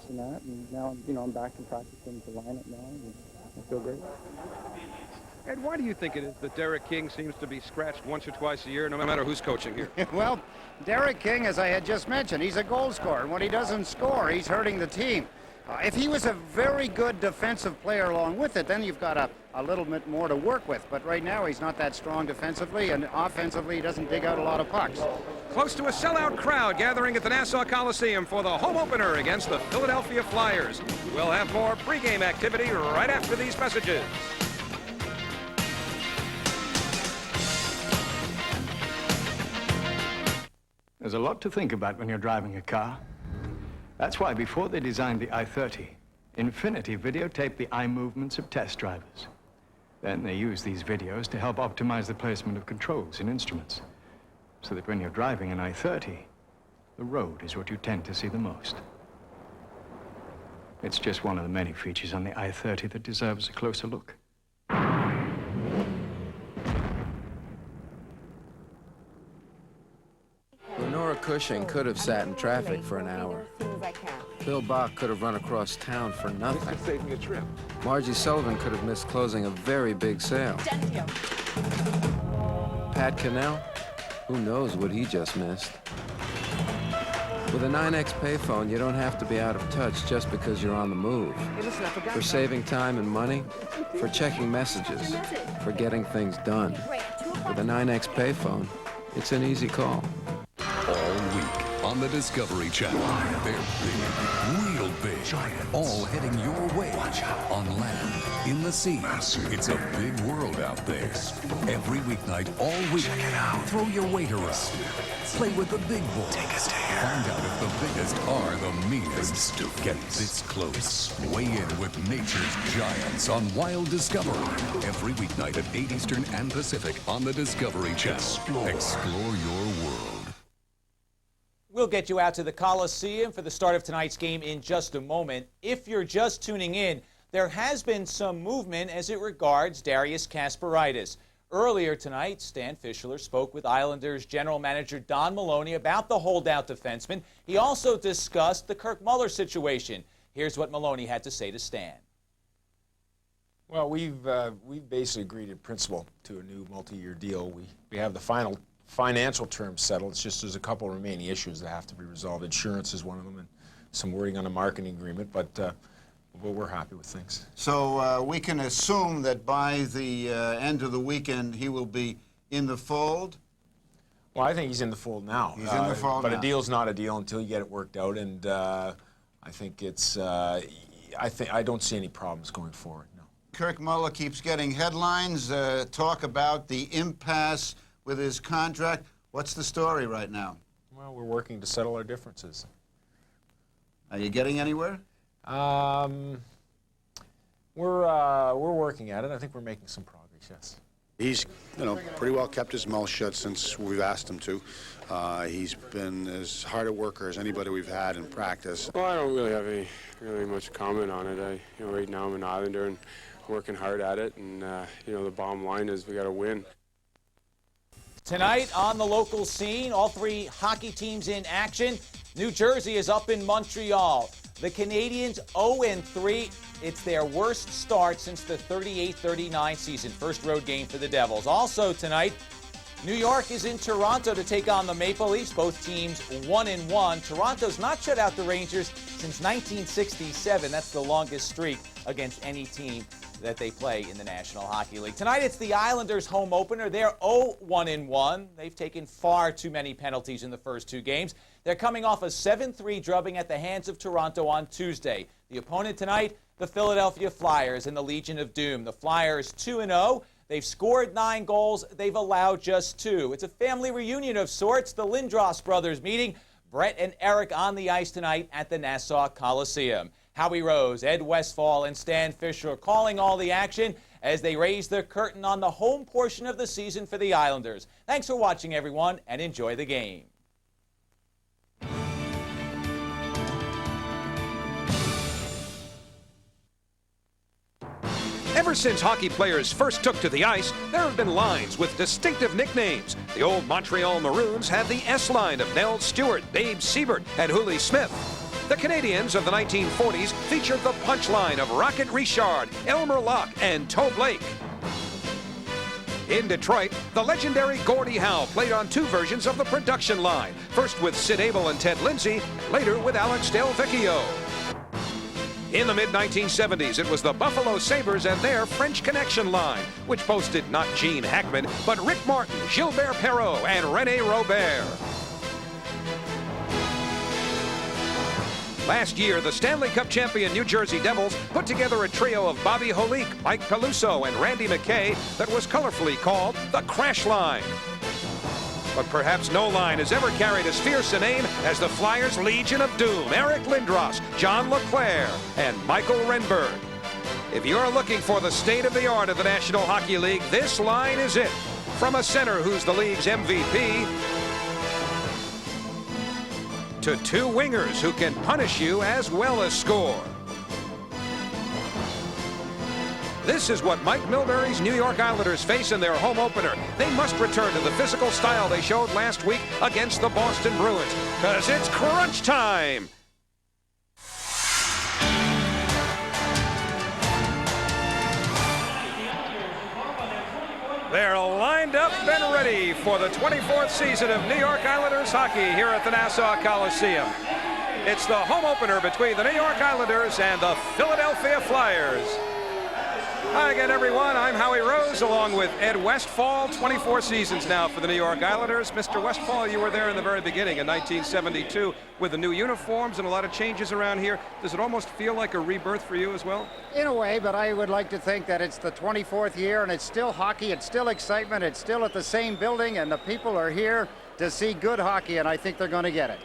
and that. And now, I'm back in practicing to line it now, and I feel great. Ed, why do you think it is that Derek King seems to be scratched once or twice a year, no matter who's coaching here? Well, Derek King, as I had just mentioned, he's a goal scorer. When he doesn't score, he's hurting the team. If he was a very good defensive player along with it, then you've got a little bit more to work with. But right now, he's not that strong defensively, and offensively, he doesn't dig out a lot of pucks. Close to a sellout crowd gathering at the Nassau Coliseum for the home opener against the Philadelphia Flyers. We'll have more pregame activity right after these messages. There's a lot to think about when you're driving a car. That's why before they designed the i30, Infiniti videotaped the eye movements of test drivers. Then they used these videos to help optimize the placement of controls and instruments, so that when you're driving an i30, the road is what you tend to see the most. It's just one of the many features on the i30 that deserves a closer look. Lenora Cushing could have sat in traffic for an hour. Bill Bach could have run across town for nothing. Saving a trip. Margie Sullivan could have missed closing a very big sale. Pat Cannell, who knows what he just missed. With a 9X payphone, you don't have to be out of touch just because you're on the move. For saving time and money, for checking messages, for getting things done. With a 9X payphone, it's an easy call. All week on the Discovery Channel. They're big, real big, all heading your way. On land, in the sea. It's a big world out there. Every weeknight, all week. Check it out. Throw your weight around. Play with the big boys. Take us to here. Find out if the biggest are the meanest. Get this close. Weigh in with nature's giants on Wild Discovery. Every weeknight at 8 Eastern and Pacific on the Discovery Channel. Explore your world. We'll get you out to the Coliseum for the start of tonight's game in just a moment. If you're just tuning in, there has been some movement as it regards Darius Kasparaitis. Earlier tonight, Stan Fischler spoke with Islanders general manager Don Maloney about the holdout defenseman. He also discussed the Kirk Muller situation. Here's what Maloney had to say to Stan. Well, we've basically agreed in principle to a new multi-year deal. We have the final financial terms settled. It's just there's a couple remaining issues that have to be resolved. Insurance is one of them, and some wording on a marketing agreement, but we're happy with things. So we can assume that by the end of the weekend he will be in the fold? Well, I think he's in the fold now. He's in the fold but now. A deal's not a deal until you get it worked out, and I think it's I don't see any problems going forward, no. Kirk Muller keeps getting headlines, talk about the impasse with his contract. What's the story right now? Well, we're working to settle our differences. Are you getting anywhere? We're working at it. I think we're making some progress, yes. He's, pretty well kept his mouth shut since we've asked him to. He's been as hard a worker as anybody we've had in practice. Well, I don't really have really much comment on it. Right now I'm an Islander and working hard at it, and the bottom line is we got to win. Tonight on the local scene, all three hockey teams in action. New Jersey is up in Montreal. The Canadiens 0-3. It's their worst start since the 38-39 season. First road game for the Devils. Also tonight, New York is in Toronto to take on the Maple Leafs. Both teams 1-1. Toronto's not shut out the Rangers since 1967. That's the longest streak against any team that they play in the National Hockey League. Tonight it's the Islanders' home opener. They're 0-1. They've taken far too many penalties in the first two games. They're coming off a 7-3 drubbing at the hands of Toronto on Tuesday. The opponent tonight, the Philadelphia Flyers and the Legion of Doom. The Flyers 2-0. They've scored 9 goals. They've allowed just 2. It's a family reunion of sorts. The Lindros brothers meeting. Brett and Eric on the ice tonight at the Nassau Coliseum. Howie Rose, Ed Westfall, and Stan Fischler calling all the action as they raise the curtain on the home portion of the season for the Islanders. Thanks for watching, everyone, and enjoy the game. Ever since hockey players first took to the ice, there have been lines with distinctive nicknames. The old Montreal Maroons had the S line of Nell Stewart, Babe Siebert, and Hooley Smith. The Canadians of the 1940s featured the punchline of Rocket Richard, Elmer Locke, and Toe Blake. In Detroit, the legendary Gordie Howe played on two versions of the production line, first with Sid Abel and Ted Lindsay, later with Alex Del Vecchio. In the mid-1970s, it was the Buffalo Sabres and their French Connection line, which boasted not Gene Hackman, but Rick Martin, Gilbert Perrault, and René Robert. Last year, the Stanley Cup champion New Jersey Devils put together a trio of Bobby Holik, Mike Peluso, and Randy McKay that was colorfully called the Crash Line. But perhaps no line has ever carried as fierce a name as the Flyers' Legion of Doom, Eric Lindros, John LeClair, and Michael Renberg. If you're looking for the state-of-the-art of the National Hockey League, this line is it. From a center who's the league's MVP, to two wingers who can punish you as well as score. This is what Mike Milbury's New York Islanders face in their home opener. They must return to the physical style they showed last week against the Boston Bruins, because it's crunch time. They're lined up and ready for the 24th season of New York Islanders hockey here at the Nassau Coliseum. It's the home opener between the New York Islanders and the Philadelphia Flyers. Hi again, everyone. I'm Howie Rose, along with Ed Westfall. 24 seasons now for the New York Islanders. Mr. Westfall, you were there in the very beginning in 1972 with the new uniforms and a lot of changes around here. Does it almost feel like a rebirth for you as well? In a way, but I would like to think that it's the 24th year and it's still hockey, it's still excitement, it's still at the same building, and the people are here to see good hockey, and I think they're going to get it.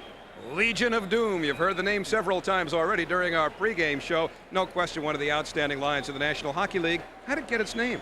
Legion of Doom. You've heard the name several times already during our pregame show. No question, one of the outstanding lines of the National Hockey League. How did it get its name?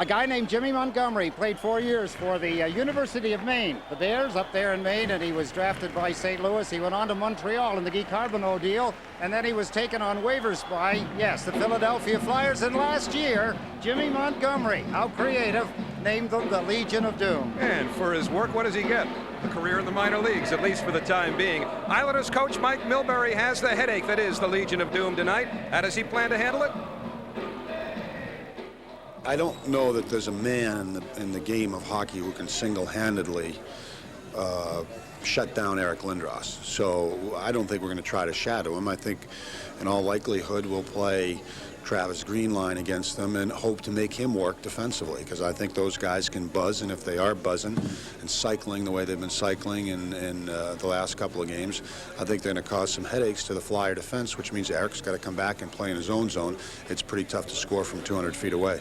A guy named Jimmy Montgomery played 4 years for the University of Maine, the Bears up there in Maine, and he was drafted by St. Louis. He went on to Montreal in the Guy Carbonneau deal, and then he was taken on waivers by, yes, the Philadelphia Flyers. And last year, Jimmy Montgomery, how creative, named them the Legion of Doom. And for his work, what does he get? A career in the minor leagues, at least for the time being. Islanders coach Mike Milbury has the headache that is the Legion of Doom tonight. How does he plan to handle it? I don't know that there's a man in the game of hockey who can single-handedly shut down Eric Lindros. So I don't think we're going to try to shadow him. I think in all likelihood we'll play Travis Greenline against them and hope to make him work defensively, because I think those guys can buzz, and if they are buzzing and cycling the way they've been cycling in the last couple of games, I think they're going to cause some headaches to the Flyer defense, which means Eric's got to come back and play in his own zone. It's pretty tough to score from 200 feet away.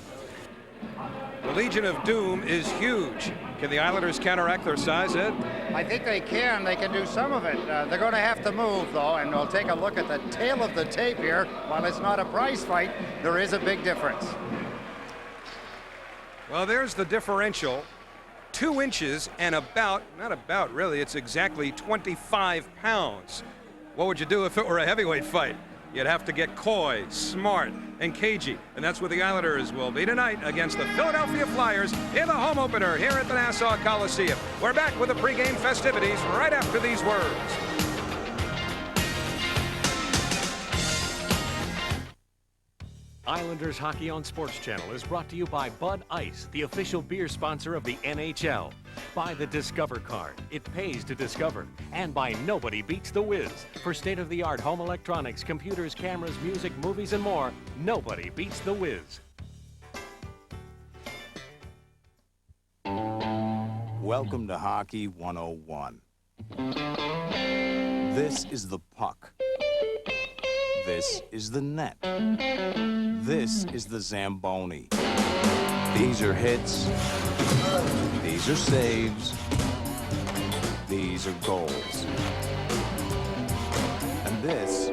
The Legion of Doom is huge. Can the Islanders counteract their size, Ed? I think they can. They can do some of it. They're going to have to move, though, and we'll take a look at the tail of the tape here. While it's not a prize fight, there is a big difference. Well, there's the differential. 2 inches and not about really, it's exactly 25 pounds. What would you do if it were a heavyweight fight? You'd have to get coy, smart, and cagey. And that's what the Islanders will be tonight against the Philadelphia Flyers in the home opener here at the Nassau Coliseum. We're back with the pregame festivities right after these words. Islanders Hockey on Sports Channel is brought to you by Bud Ice, the official beer sponsor of the NHL. By the Discover card. It pays to discover. And by Nobody Beats the Wiz. For state-of-the-art home electronics, computers, cameras, music, movies, and more, nobody beats the Wiz. Welcome to Hockey 101. This is the puck. This is the net. This is the Zamboni. These are hits. These are saves. These are goals. And this,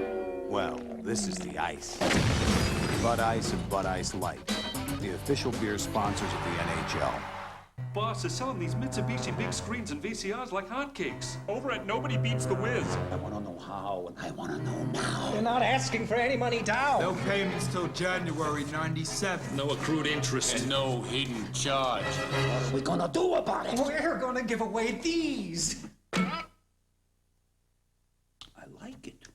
well, this is the ice. Bud Ice and Bud Ice Light, the official beer sponsors of the NHL. Boss is selling these Mitsubishi big screens and VCRs like hotcakes. Over at Nobody Beats the Wiz. I want to know how, and I want to know now. They're not asking for any money down. No payments till January '97. No accrued interest. And no hidden charge. What are we going to do about it? We're going to give away these. I like it.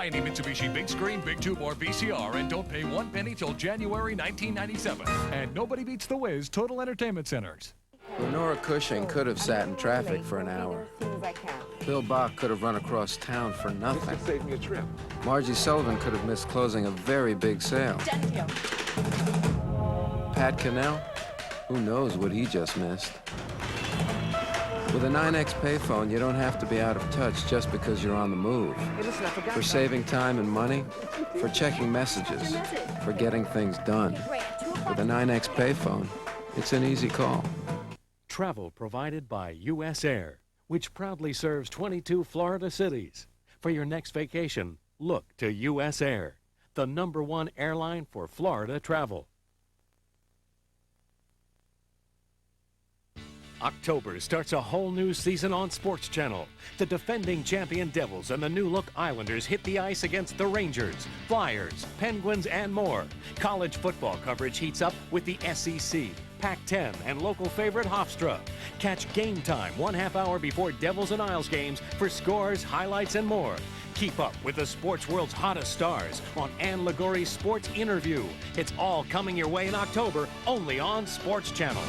Buy any Mitsubishi Big Screen, Big Tube, or VCR and don't pay 1 penny till January 1997. And nobody beats the Wiz Total Entertainment Centers. Lenora Cushing could have sat in traffic for an hour. Bill Bach could have run across town for nothing. Save me a trip. Margie Sullivan could have missed closing a very big sale. Pat Cannell, who knows what he just missed. With a 9X payphone, you don't have to be out of touch just because you're on the move. For saving time and money, for checking messages, for getting things done. With a 9X payphone, it's an easy call. Travel provided by U.S. Air, which proudly serves 22 Florida cities. For your next vacation, look to U.S. Air, the #1 airline for Florida travel. October starts a whole new season on Sports Channel. The defending champion Devils and the new-look Islanders hit the ice against the Rangers, Flyers, Penguins, and more. College football coverage heats up with the SEC, Pac-10, and local favorite Hofstra. Catch Game Time 1/2 hour before Devils and Isles games for scores, highlights, and more. Keep up with the sports world's hottest stars on Ann Ligori's Sports Interview. It's all coming your way in October, only on Sports Channel.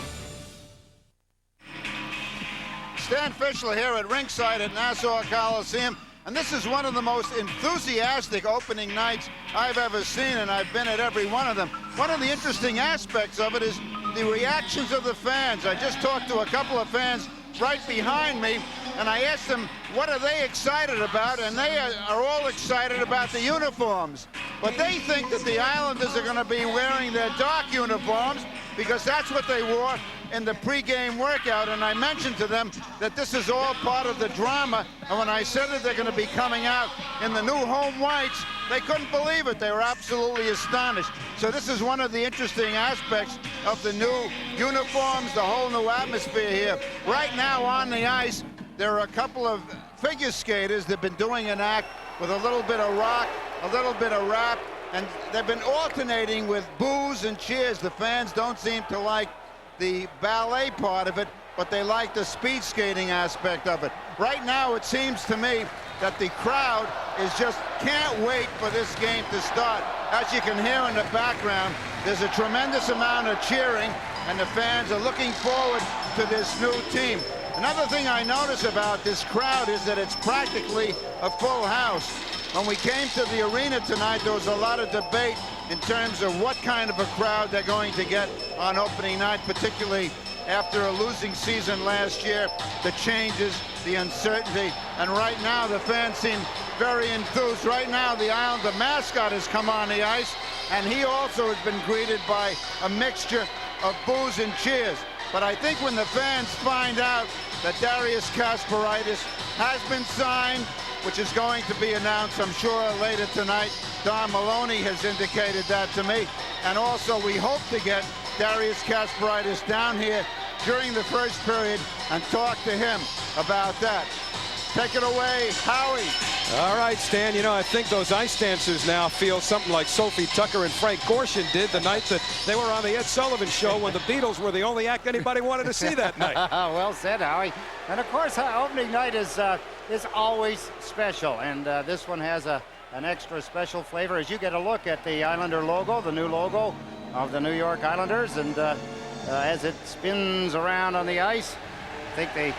Stan Fischler here at ringside at Nassau Coliseum, and this is one of the most enthusiastic opening nights I've ever seen, and I've been at every one of them. One of the interesting aspects of it is the reactions of the fans. I just talked to a couple of fans right behind me, and I asked them what are they excited about, and they are all excited about the uniforms. But they think that the Islanders are going to be wearing their dark uniforms because that's what they wore in the pregame workout, and I mentioned to them that this is all part of the drama, and when I said that they're going to be coming out in the new home whites, they couldn't believe it. They were absolutely astonished. So this is one of the interesting aspects of the new uniforms, the whole new atmosphere here. Right now on the ice, there are a couple of figure skaters that have been doing an act with a little bit of rock, a little bit of rap, and they've been alternating with boos and cheers. The fans don't seem to like the ballet part of it, but they like the speed skating aspect of it. Right now, it seems to me that the crowd is just can't wait for this game to start. As you can hear in the background, there's a tremendous amount of cheering, and the fans are looking forward to this new team. Another thing I notice about this crowd is that it's practically a full house. When we came to the arena tonight, there was a lot of debate in terms of what kind of a crowd they're going to get on opening night, particularly after a losing season last year, the changes, the uncertainty, and right now the fans seem very enthused. Right now the Islander mascot has come on the ice, and he also has been greeted by a mixture of boos and cheers. But I think when the fans find out that Darius Kasparaitis has been signed, which is going to be announced, I'm sure, later tonight. Don Maloney has indicated that to me. And also, we hope to get Darius Kasparaitis down here during the first period and talk to him about that. Take it away, Howie. All right, Stan, you know, I think those ice dancers now feel something like Sophie Tucker and Frank Gorshin did the night that they were on the Ed Sullivan Show when the Beatles were the only act anybody wanted to see that night. Well said, Howie. And of course, opening night is always special, and this one has an extra special flavor as you get a look at the Islander logo, the new logo of the New York Islanders, and as it spins around on the ice, I think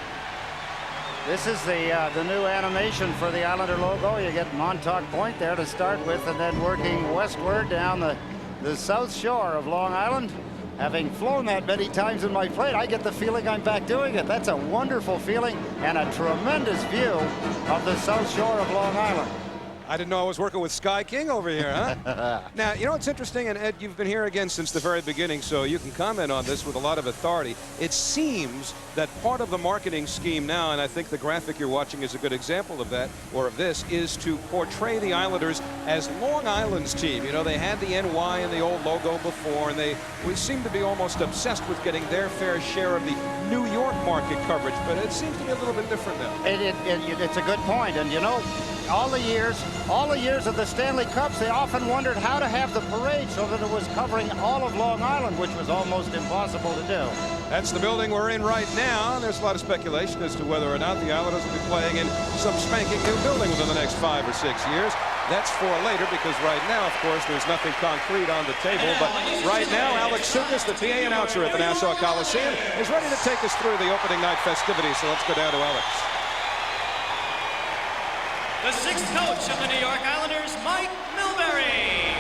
this is the new animation for the Islander logo. You get Montauk Point there to start with, and then working westward down the south shore of Long Island. Having flown that many times in my plane, I get the feeling I'm back doing it. That's a wonderful feeling and a tremendous view of the south shore of Long Island. I didn't know I was working with Sky King over here, huh? Now, you know what's interesting, and Ed, you've been here again since the very beginning, so you can comment on this with a lot of authority. It seems that part of the marketing scheme now, and I think the graphic you're watching is a good example of that, or of this, is to portray the Islanders as Long Island's team. You know, they had the NY in the old logo before, and we seem to be almost obsessed with getting their fair share of the New York market coverage, but it seems to be a little bit different now. It's a good point, and you know, all the years of the Stanley Cups, they often wondered how to have the parade so that it was covering all of Long Island, which was almost impossible to do. That's the building we're in right now. There's a lot of speculation as to whether or not the Islanders will be playing in some spanking new building within the next 5 or 6 years. That's for later, because right now, of course, there's nothing concrete on the table. But right now, Alex Sukas, the PA announcer at the Nassau Coliseum, is ready to take us through the opening night festivities. So let's go down to Alex. The sixth coach of the New York Islanders, Mike Milbury.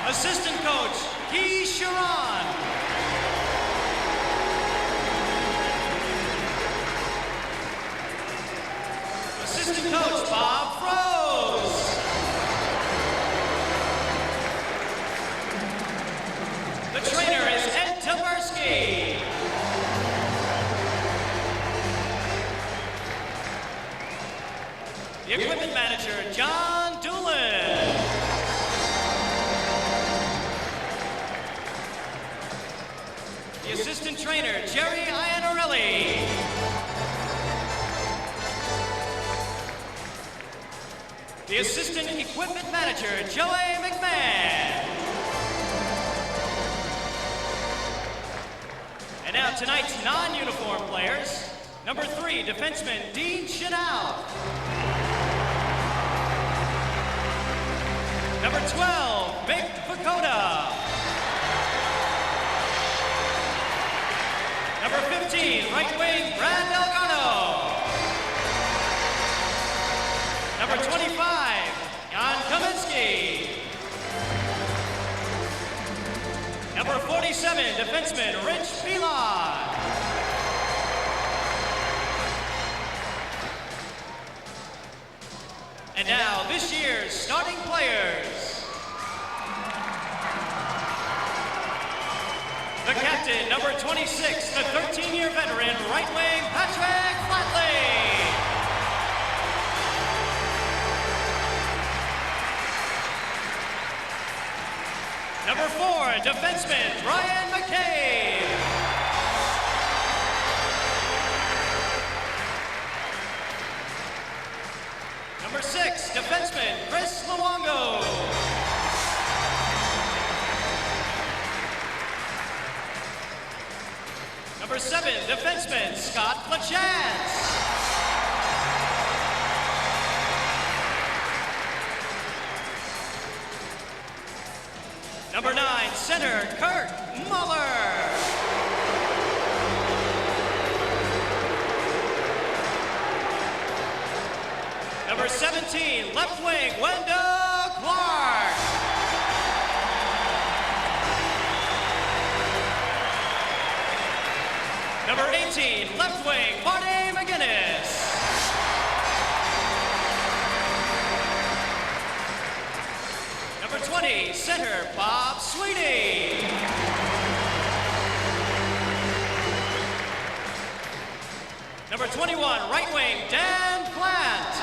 Assistant coach, Guy Chiron. Assistant coach, Bob Froese. The trainer is Ed Taberski. The equipment manager, John Doolin. The assistant trainer, Jerry Iannarelli. The assistant equipment manager, Joey McMahon. And now tonight's non-uniform players. Number 3, defenseman Dean Chanel. Number 12, Mick Pagoda. Number 15, right wing, Brad Delgado. Number 25, Jan Kaminsky. Number 47, defenseman Rich Pilon. And now, this year's starting players. The captain, number 26, the 13-year veteran, right wing, Patrick Flatley. Number 4, defenseman, Brian McCabe. Number 6, defenseman, Chris Luongo. Number 7, defenseman, Scott Lachance. Number 9, center, Kurt Muller. Number 17, left wing, Wendell Clark. Number 18, left wing, Marty McGinnis. Number 20, center, Bob Sweeney. Number 21, right wing, Dan Plant.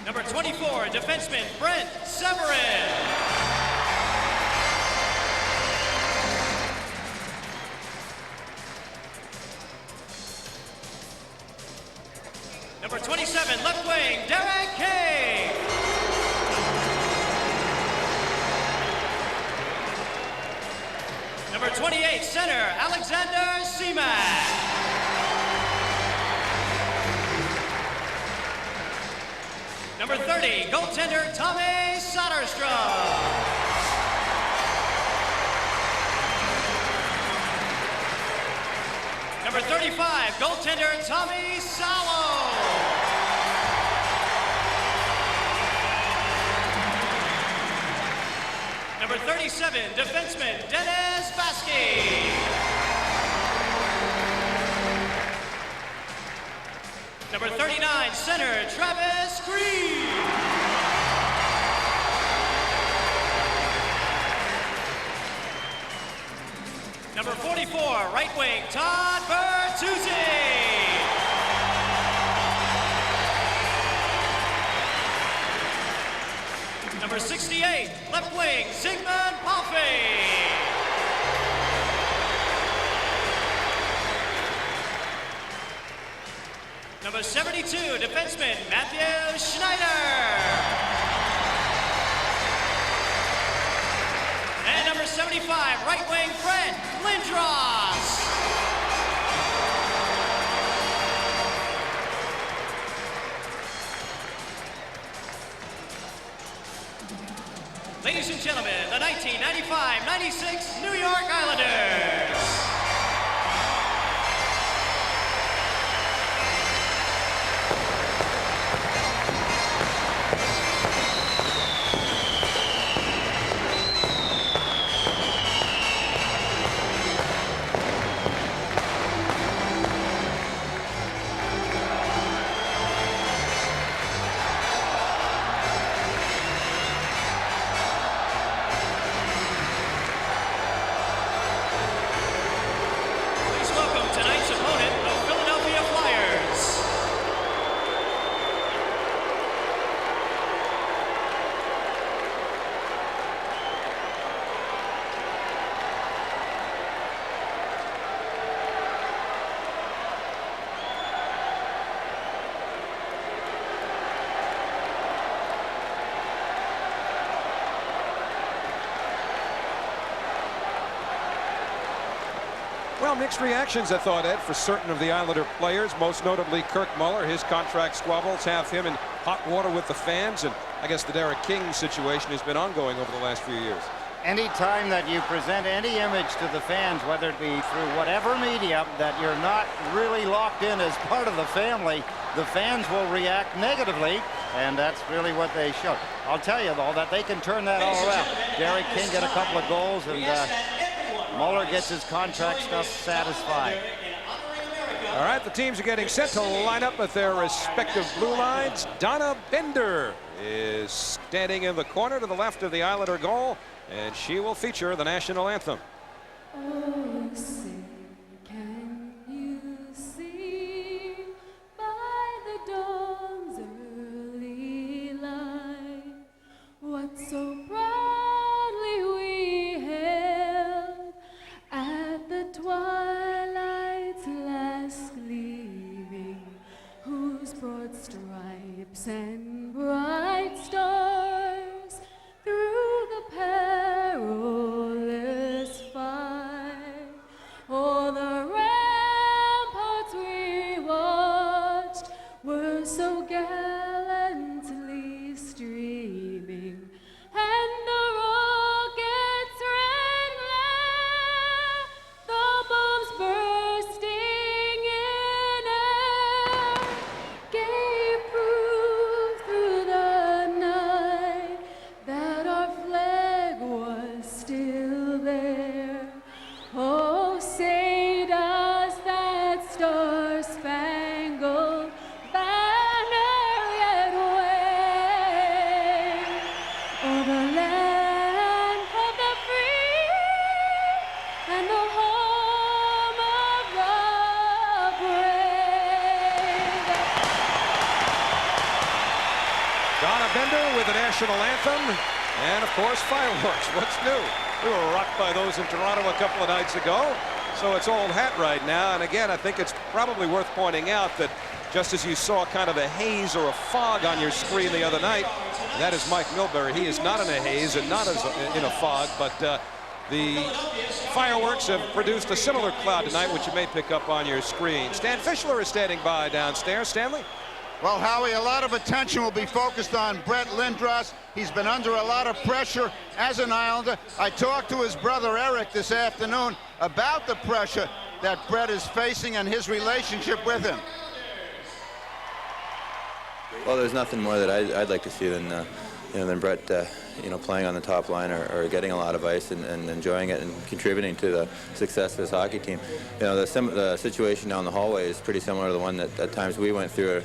Number 24, defenseman, Brent Severin. Number 27, left wing, Derek King. Number 28, center, Alexander Seaman. Number 30, goaltender, Tommy Soderstrom. Number 35, goaltender, Tommy Salo. Number 37, defenseman, Dennis Baskey. Number 39, center, Travis Green. Number 44, right wing, Todd Bertuzzi. Number 68, left wing, Zygmunt Palffy. Number 72, defenseman, Matthew Schneider. 75, right wing Brett Lindros. Ladies and gentlemen, the 1995-96 New York Islanders. Well, mixed reactions, I thought, Ed, for certain of the Islander players, most notably Kirk Muller. His contract squabbles have him in hot water with the fans, and I guess the Derek King situation has been ongoing over the last few years. Anytime that you present any image to the fans, whether it be through whatever media, that you're not really locked in as part of the family, the fans will react negatively, and that's really what they show. I'll tell you, though, that they can turn that all around. Derek King get a couple of goals, and Muller gets his contract stuff satisfied. All right, the teams are getting set to line up with their respective blue lines. Donna Bender is standing in the corner to the left of the Islander goal, and she will feature the national anthem. Oh, say, can you see by the dawn's early light what so proudly we held at the twilight's last gleaming, whose broad stripes and bright stars through the perilous fight, all the ramparts we watched were so gallantly streaming, and the rockets' red glare, the bombs bursting in air, gave proof through the night that our flag was still there. Oh, say does that star-spangled banner yet wave o'er the land of the free and the home of the brave? Donna Bender with the national anthem, and of course fireworks. What's new? We were rocked by those in Toronto a couple of nights ago, so it's old hat right now. And again, I think it's probably worth pointing out that just as you saw kind of a haze or a fog on your screen the other night, that is Mike Milbury. He is not in a haze and not in a fog, but the fireworks have produced a similar cloud tonight, which you may pick up on your screen. Stan Fischler is standing by downstairs. Stanley? Well, Howie, a lot of attention will be focused on Brett Lindros. He's been under a lot of pressure as an Islander. I talked to his brother Eric this afternoon about the pressure that Brett is facing and his relationship with him. Well, there's nothing more that I'd like to see than Brett, playing on the top line or getting a lot of ice and enjoying it and contributing to the success of his hockey team. The situation down the hallway is pretty similar to the one that at times we went through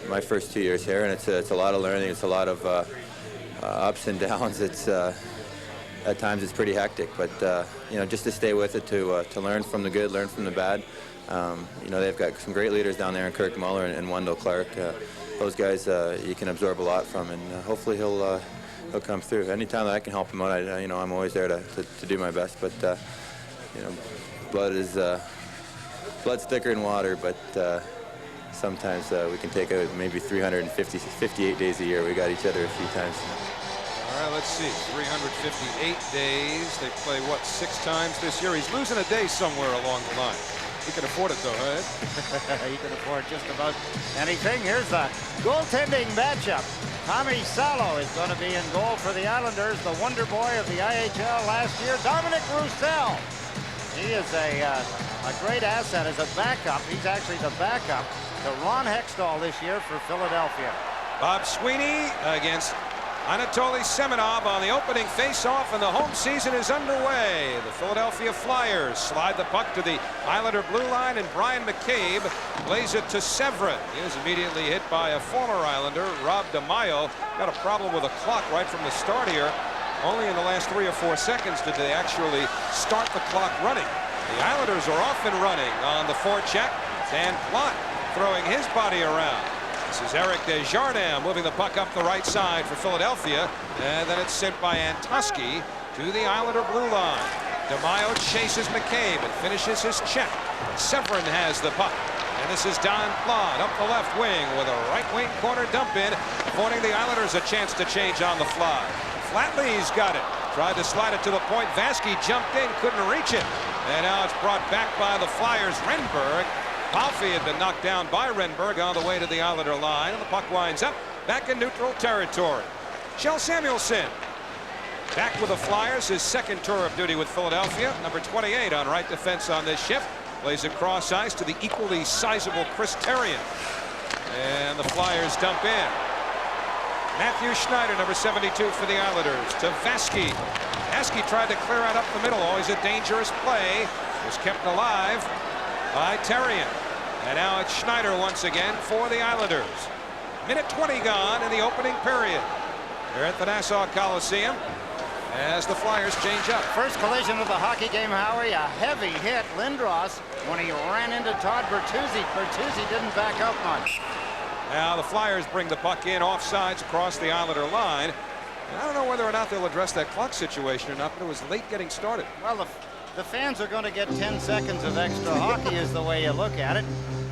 my first 2 years here, and it's a lot of learning. It's a lot of ups and downs. It's at times it's pretty hectic, but just to stay with it, to learn from the good, learn from the bad. They've got some great leaders down there in Kirk Muller and Wendell Clark. Those guys you can absorb a lot from, and hopefully he'll come through. Anytime that I can help him out, I'm always there to do my best. But blood's thicker than water, but sometimes we can take out maybe 358 days a year. We got each other a few times. All All right, let's see. 358 days. They play, what, 6 times this year? He's losing a day somewhere along the line. He can afford it, though, right? He can afford just about anything. Here's the goaltending matchup. Tommy Salo is going to be in goal for the Islanders, the wonder boy of the IHL last year, Dominic Roussel. He is a great asset as a backup. He's actually the backup to Ron Hextall this year for Philadelphia. Bob Sweeney against Anatoly Semenov on the opening face-off, and the home season is underway. The Philadelphia Flyers slide the puck to the Islander blue line, and Brian McCabe plays it to Severin. He is immediately hit by a former Islander, Rob DeMaio. Got a problem with a clock right from the start here. Only in the last 3 or 4 seconds did they actually start the clock running. The Islanders are off and running on the forecheck. Dan Plott throwing his body around. This is Eric Desjardins moving the puck up the right side for Philadelphia, and then it's sent by Antoski to the Islander blue line. DeMaio chases McCabe and finishes his check. Severin has the puck, and this is Don Plott up the left wing with a right wing corner dump in, affording the Islanders a chance to change on the fly. Flatley's got it. Tried to slide it to the point. Vasky jumped in, couldn't reach it. And now it's brought back by the Flyers. Renberg. Palffy had been knocked down by Renberg on the way to the Islander line, and the puck winds up back in neutral territory. Kjell Samuelsson back with the Flyers, his second tour of duty with Philadelphia. Number 28 on right defense on this shift. Plays across ice to the equally sizable Chris Therien. And the Flyers dump in. Matthew Schneider, number 72 for the Islanders, to Vasky. Vasky tried to clear out up the middle. Always a dangerous play. Was kept alive by Therien. And now it's Schneider once again for the Islanders. Minute 20 gone in the opening period. Here at the Nassau Coliseum as the Flyers change up. First collision of the hockey game, Howie. A heavy hit. Lindros, when he ran into Todd Bertuzzi. Bertuzzi didn't back up much. Now the Flyers bring the puck in offsides across the Islander line. And I don't know whether or not they'll address that clock situation or not, but it was late getting started. Well, the fans are going to get 10 seconds of extra hockey is the way you look at it.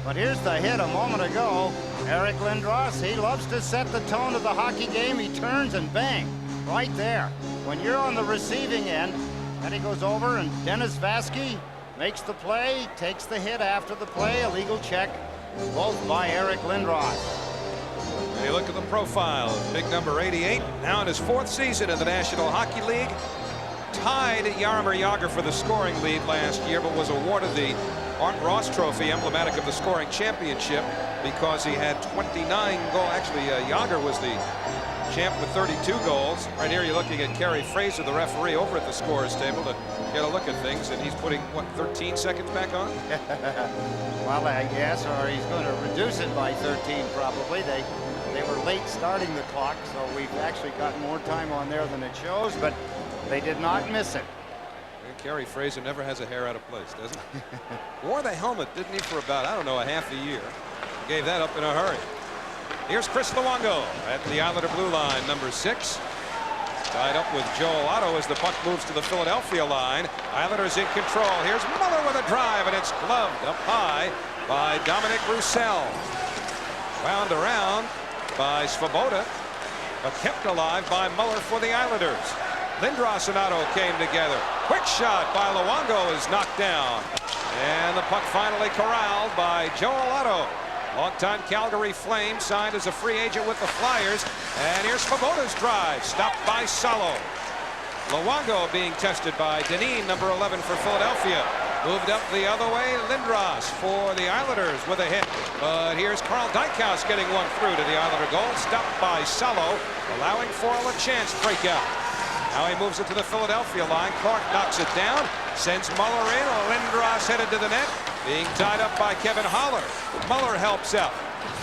But here's the hit a moment ago. Eric Lindros, he loves to set the tone of the hockey game. He turns and bang, right there. When you're on the receiving end, then he goes over and Dennis Vasky makes the play, takes the hit after the play, a legal check, both by Eric Lindros. And you look at the profile, big number 88, now in his 4th season in the National Hockey League. Tied Jaromir Jagr for the scoring lead last year, but was awarded the Art Ross Trophy, emblematic of the scoring championship, because he had 29 goals. Actually, Jagr was the champ with 32 goals. Right here, you're looking at Kerry Fraser, the referee, over at the scorers table to get a look at things, and he's putting, what, 13 seconds back on? Well, yes, or he's going to reduce it by 13 probably. They were late starting the clock, so we've actually got more time on there than it shows, but they did not miss it. Kerry Fraser never has a hair out of place, does he? Wore the helmet, didn't he, for about, I don't know, a half a year. Gave that up in a hurry. Here's Chris Luongo at the Islander blue line, number 6. Tied up with Joel Otto as the puck moves to the Philadelphia line. Islanders in control. Here's Muller with a drive, and it's gloved up high by Dominic Roussel. Wound around by Svoboda, but kept alive by Muller for the Islanders. Lindros and Otto came together. Quick shot by Luongo is knocked down. And the puck finally corralled by Joel Otto. Longtime Calgary Flame, signed as a free agent with the Flyers. And here's Svoboda's drive, stopped by Salo. Luongo being tested by Deneen, number 11 for Philadelphia. Moved up the other way, Lindros for the Islanders with a hit. But here's Carl Dykhouse getting one through to the Islander goal, stopped by Salo, allowing Forl a chance to break out. Now he moves it to the Philadelphia line. Clark knocks it down, sends Muller in. Lindros headed to the net, being tied up by Kevin Haller. Muller helps out.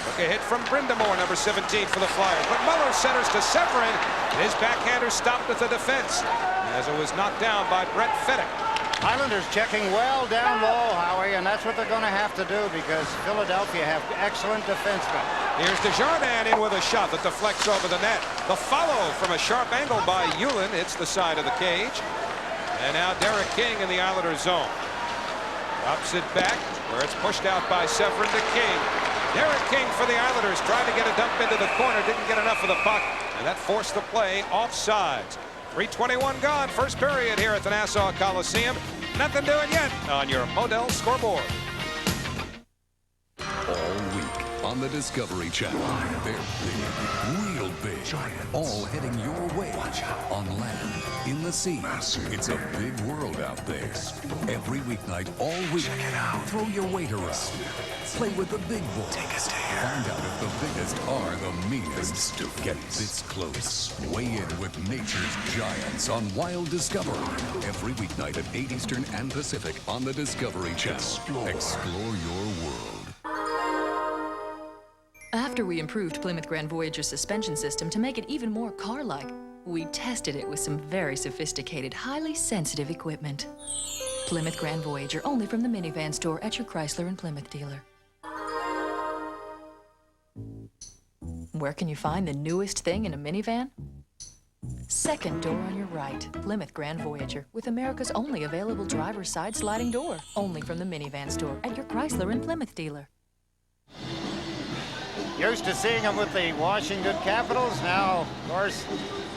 Took a hit from Brindamore, number 17 for the Flyers. But Muller centers to Severin. His backhander stopped at the defense as it was knocked down by Brett Fedek. Islanders checking well down low, Howie, and that's what they're going to have to do because Philadelphia have excellent defensemen. Here's Desjardins in with a shot that deflects over the net. The follow from a sharp angle by Hewlin hits the side of the cage. And now Derek King in the Islanders zone. Drops it back where it's pushed out by Severin to King. Derek King for the Islanders tried to get a dump into the corner, didn't get enough of the puck. and that forced the play offsides. 3:21 gone, first period here at the Nassau Coliseum. Nothing doing yet on your Model scoreboard. All week on the Discovery Channel. They're big, real big. All heading your way. On land, in the sea. It's a big world out there. Every weeknight, all week. Check it out. Throw your weight around. Play with the big boys. Take a stare. Find out if the biggest are the meanest. Get this close. Weigh in with nature's giants on Wild Discovery. Every weeknight at 8 Eastern and Pacific on the Discovery Channel. Explore your world. After we improved Plymouth Grand Voyager's suspension system to make it even more car-like, we tested it with some very sophisticated, highly sensitive equipment. Plymouth Grand Voyager, only from the minivan store at your Chrysler and Plymouth dealer. Where can you find the newest thing in a minivan? Second door on your right, Plymouth Grand Voyager, with America's only available driver's side sliding door, only from the minivan store at your Chrysler and Plymouth dealer. Used to seeing him with the Washington Capitals. Now, of course,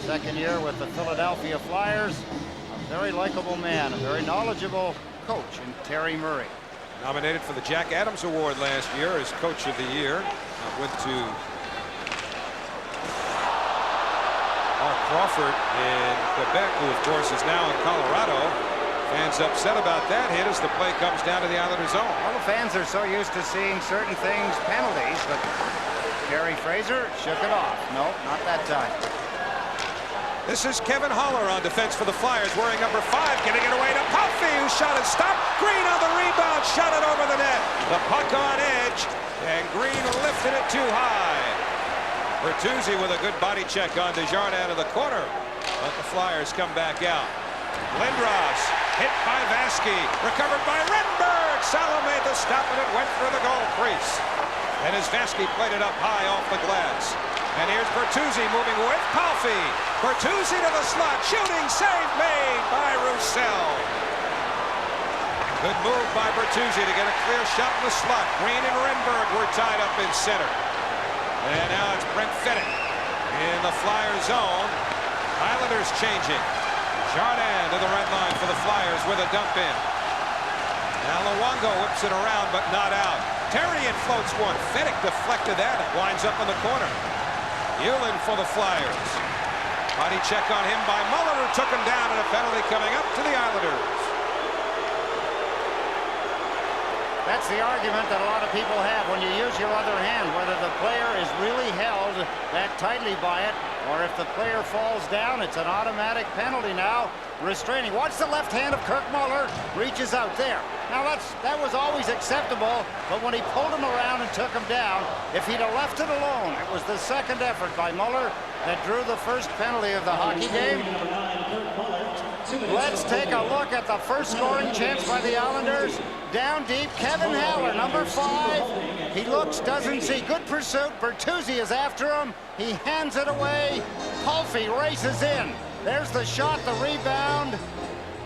second year with the Philadelphia Flyers. A very likable man, a very knowledgeable coach in Terry Murray. Nominated for the Jack Adams Award last year as Coach of the Year. Went to Mark Crawford in Quebec, who of course is now in Colorado. Fans upset about that hit as the play comes down to the Islanders' zone. Well, the fans are so used to seeing certain things, penalties, but Gary Fraser shook it off. No, not that time. This is Kevin Haller on defense for the Flyers, wearing number 5, getting it away to Palffy, who shot it stopped. Green on the rebound, shot it over the net. The puck on edge, and Green lifted it too high. Bertuzzi with a good body check on Desjardins of the corner, but the Flyers come back out. Lindros hit by Vaski, recovered by Renberg. Salo made the stop, and it went through the goal crease. And as Vaski played it up high off the glass. And here's Bertuzzi moving with Palffy. Bertuzzi to the slot, shooting save made by Roussel. Good move by Bertuzzi to get a clear shot in the slot. Green and Renberg were tied up in center. And now it's Brent Fedek in the Flyers zone. Islanders changing. Jardin to the red line for the Flyers with a dump in. Now Luongo whips it around, but not out. Terrien floats one. Fedek deflected that. It winds up in the corner. Ullin for the Flyers. Body check on him by Muller, who took him down, and a penalty coming up to the Islanders. That's the argument that a lot of people have when you use your other hand, whether the player is really held that tightly by it, or if the player falls down, it's an automatic penalty now. Restraining. Watch the left hand of Kirk Muller. Reaches out there. Now that was always acceptable, but when he pulled him around and took him down, if he'd have left it alone, it was the second effort by Muller that drew the first penalty of the hockey game. Let's take a look at the first scoring chance by the Islanders. Down deep, Kevin Haller, number 5. He looks, doesn't see. Good pursuit. Bertuzzi is after him. He hands it away. Palffy races in. There's the shot, the rebound.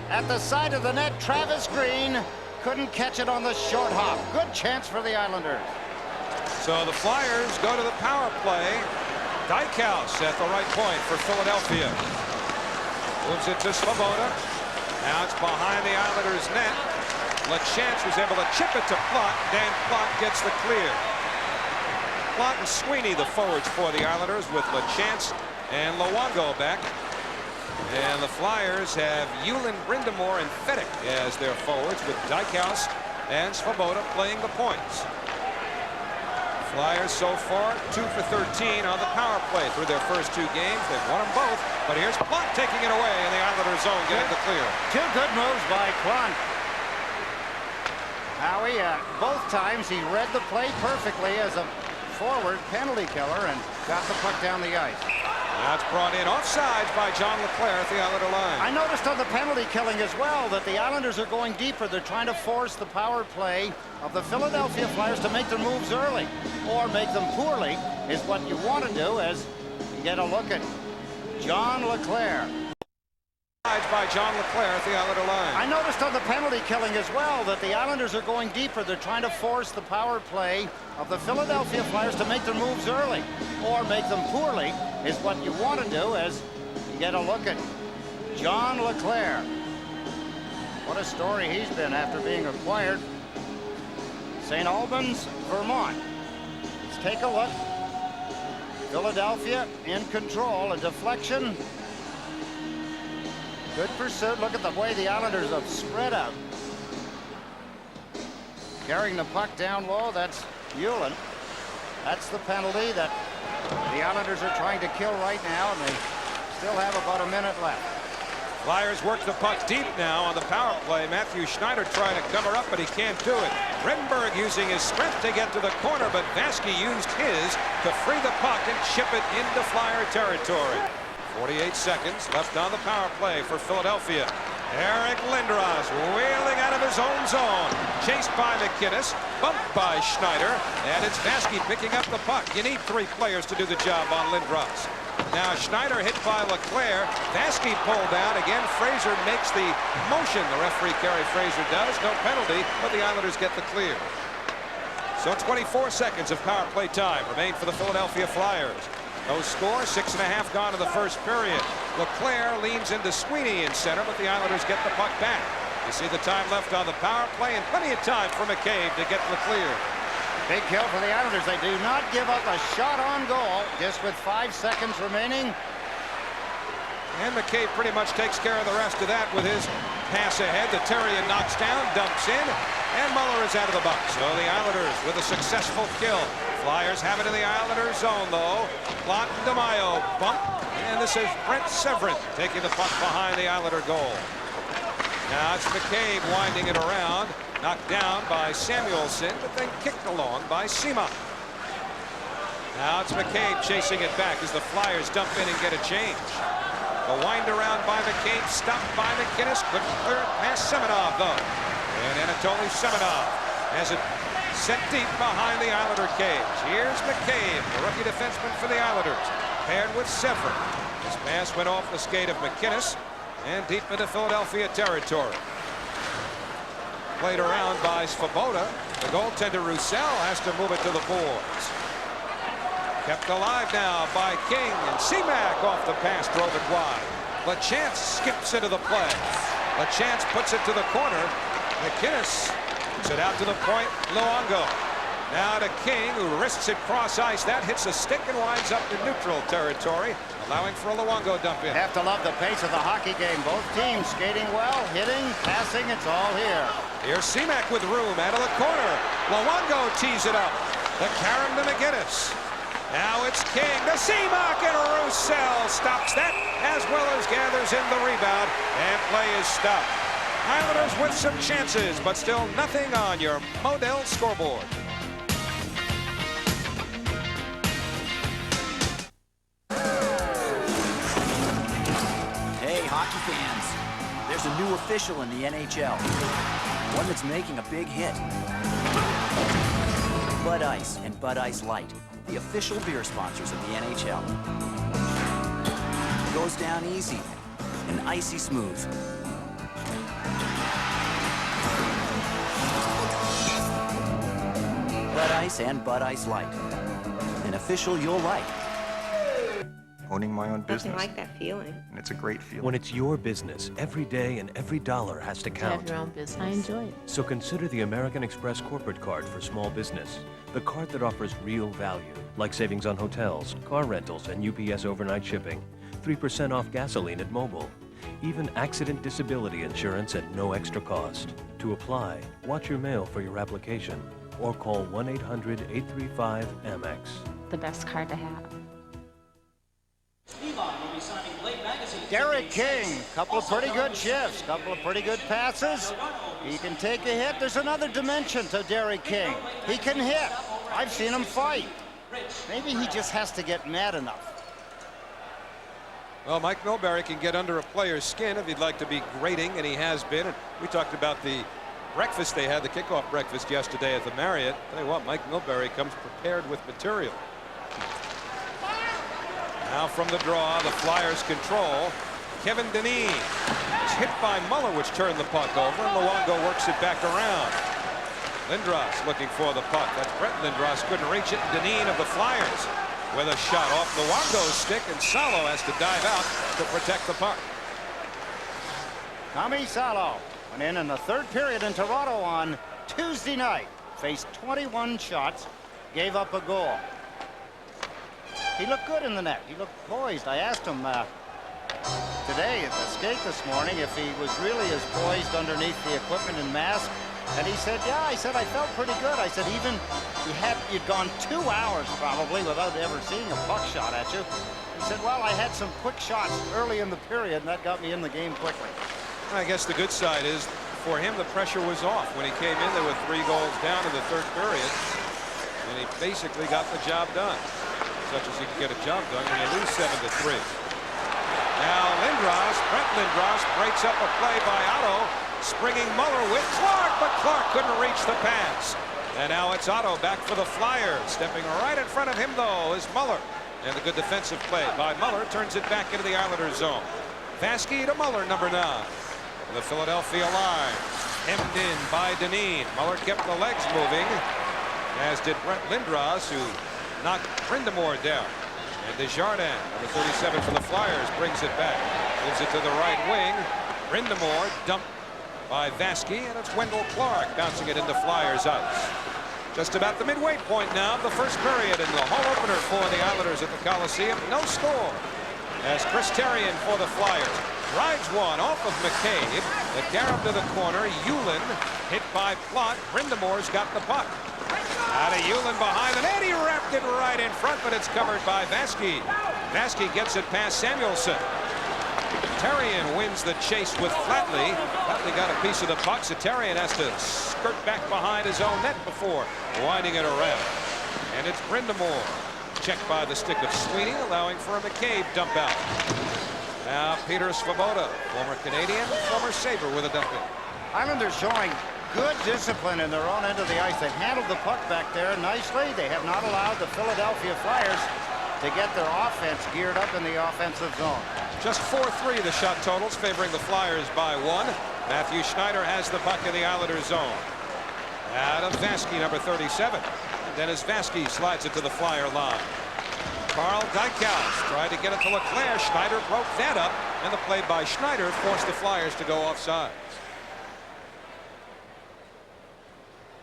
At the side of the net, Travis Green couldn't catch it on the short hop. Good chance for the Islanders. So the Flyers go to the power play. Dykhouse at the right point for Philadelphia. Moves it to Svoboda. Now it's behind the Islanders' net. LaChance was able to chip it to Plot. Dan Plot gets the clear. Plot and Sweeney the forwards for the Islanders, with LaChance and Luongo back. And the Flyers have Ullin, Brindamore, and Fedek as their forwards, with Dykhouse and Svoboda playing the points. Flyers so far 2 for 13 on the power play through their first 2 games. They've won them both, but here's Plot taking it away in the Islanders zone, getting the clear. 2 good moves by Plot. Howie, both times he read the play perfectly as a forward penalty killer and got the puck down the ice. That's brought in offsides by John LeClair at the Islander line. I noticed on the penalty killing as well that the Islanders are going deeper. They're trying to force the power play of the Philadelphia Flyers to make their moves early or make them poorly is what you want to do, as you get a look at John LeClair. charge by John LeClair at the Islander line. I noticed on the penalty killing as well that the Islanders are going deeper. They're trying to force the power play of the Philadelphia Flyers to make their moves early or make them poorly is what you want to do as you get a look at John LeClair. What a story he's been after being acquired. St. Albans, Vermont. Let's take a look. Philadelphia in control. A deflection. Good pursuit. Look at the way the Islanders have spread out. Carrying the puck down low, that's Hewlin. That's the penalty that the Islanders are trying to kill right now, and they still have about a minute left. Flyers work the puck deep now on the power play. Matthew Schneider trying to cover up, but he can't do it. Renberg using his strength to get to the corner, but Vaske used his to free the puck and chip it into Flyer territory. 48 seconds left on the power play for Philadelphia. Eric Lindros wheeling out of his own zone. Chased by McInnes, bumped by Schneider, and it's Vaske picking up the puck. You need 3 players to do the job on Lindros. Now Schneider hit by LeClair. Vaske pulled down. Again, Fraser makes the motion. The referee, Kerry Fraser, does. No penalty, but the Islanders get the clear. So 24 seconds of power play time remain for the Philadelphia Flyers. No score, 6.5 gone in the first period. LeClair leans into Sweeney in center, but the Islanders get the puck back. You see the time left on the power play and plenty of time for McCabe to get the clear. Big kill for the Islanders. They do not give up a shot on goal, just with 5 seconds remaining. And McCabe pretty much takes care of the rest of that with his pass ahead. The Terrien knocks down, dumps in, and Muller is out of the box. So the Islanders with a successful kill. Flyers have it in the Islanders zone, though. Plot and DeMaio bump, and this is Brent Severin taking the puck behind the Islander goal. Now it's McCabe winding it around, knocked down by Samuelson, but then kicked along by Seema. Now it's McCabe chasing it back as the Flyers dump in and get a change. A wind around by McCabe, stopped by McInnes, couldn't clear it past Semenov, though. And Anatoly Semenov has it set deep behind the Islander cage. Here's McCabe, the rookie defenseman for the Islanders, paired with Severin. His pass went off the skate of McInnes and deep into Philadelphia territory. Played around by Svoboda. The goaltender Roussel has to move it to the boards. Kept alive now by King, and Seamak off the pass drove it wide. LaChance skips into the play. LaChance puts it to the corner. McInnes puts it out to the point. Luongo. Now to King, who risks it cross ice. That hits a stick and winds up in neutral territory, allowing for a Luongo dump in. Have to love the pace of the hockey game. Both teams skating well, hitting, passing. It's all here. Here's Seamak with room out of the corner. Luongo tees it up. The carom to McInnes. Now it's King to Seamak, and Roussel stops that as well as gathers in the rebound, and play is stopped. Islanders with some chances, but still nothing on your Model scoreboard. Hey, hockey fans, there's a new official in the NHL, one that's making a big hit. Bud Ice and Bud Ice Light, the official beer sponsors of the NHL. Goes down easy and icy smooth. Bud Ice and Bud Ice Light, an official you'll like. Owning my own business. Nothing like that feeling. And it's a great feeling. When it's your business, every day and every dollar has to count. To have your own business. I enjoy it. So consider the American Express Corporate Card for small business. The card that offers real value, like savings on hotels, car rentals, and UPS overnight shipping. 3% off gasoline at Mobil. Even accident disability insurance at no extra cost. To apply, watch your mail for your application or call 1-800-835-AMEX. The best card to have. Derek King, couple of pretty good shifts, couple of pretty good passes. He can take a hit. There's another dimension to Derek King. He can hit. I've seen him fight. Maybe he just has to get mad enough. Well, Mike Milbury can get under a player's skin if he'd like to be grating, and he has been. And we talked about the breakfast they had, the kickoff breakfast yesterday at the Marriott. Tell you what, Mike Milbury comes prepared with material. Now from the draw, the Flyers control. Kevin Dineen hit by Muller, which turned the puck over, and Luongo works it back around. Lindros looking for the puck. That's Brett Lindros, couldn't reach it. Dineen of the Flyers with a shot off Luongo's stick, and Salo has to dive out to protect the puck. Tommy Salo went in the third period in Toronto on Tuesday night. Faced 21 shots, gave up a goal. He looked good in the net. He looked poised. I asked him today at the skate this morning if he was really as poised underneath the equipment and mask. And he said, yeah. I said, I felt pretty good. I said, even you'd gone 2 hours probably without ever seeing a puck shot at you. He said, well, I had some quick shots early in the period, and that got me in the game quickly. I guess the good side is for him the pressure was off. When he came in there with 3 goals down in the third period, and he basically got the job done. Such as he could get a job done when you lose 7-3. Now Brett Lindros breaks up a play by Otto, springing Muller with Clark, but Clark couldn't reach the pass. And now it's Otto back for the Flyers. Stepping right in front of him, though, is Muller. And the good defensive play by Muller turns it back into the Islanders zone. Vaski to Muller, number 9. The Philadelphia line, hemmed in by Dineen. Muller kept the legs moving, as did Brett Lindros, who knocked Brind'Amour down. And Desjardins, number 37 for the Flyers, brings it back. Moves it to the right wing. Brind'Amour dumped by Vaski, and it's Wendell Clark bouncing it into Flyers ice. Just about the midway point now of the first period in the home opener for the Islanders at the Coliseum. No score, as Chris Therien for the Flyers drives one off of McCabe. The carom to the corner. Yulin hit by Plot. Brind'Amour's got the puck. Out of Yulin behind the net. He wrapped it right in front, but it's covered by Vaski. Vaski gets it past Samuelson. Therien wins the chase with Flatley. Flatley got a piece of the puck, so Therien has to skirt back behind his own net before winding it around. And it's Brind'Amour. Checked by the stick of Sweeney, allowing for a McCabe dump out. Now Peter Svoboda, former Canadian, former Sabre, with a dump in. Islanders showing good discipline in their own end of the ice. They've handled the puck back there nicely. They have not allowed the Philadelphia Flyers to get their offense geared up in the offensive zone. Just 4-3 the shot totals, favoring the Flyers by 1. Matthew Schneider has the puck in the Islanders zone. Out of Vaski, number 37. Dennis Vaski slides it to the Flyer line. Carl Dykhouse tried to get it to Leclerc. Schneider broke that up, and the play by Schneider forced the Flyers to go offside.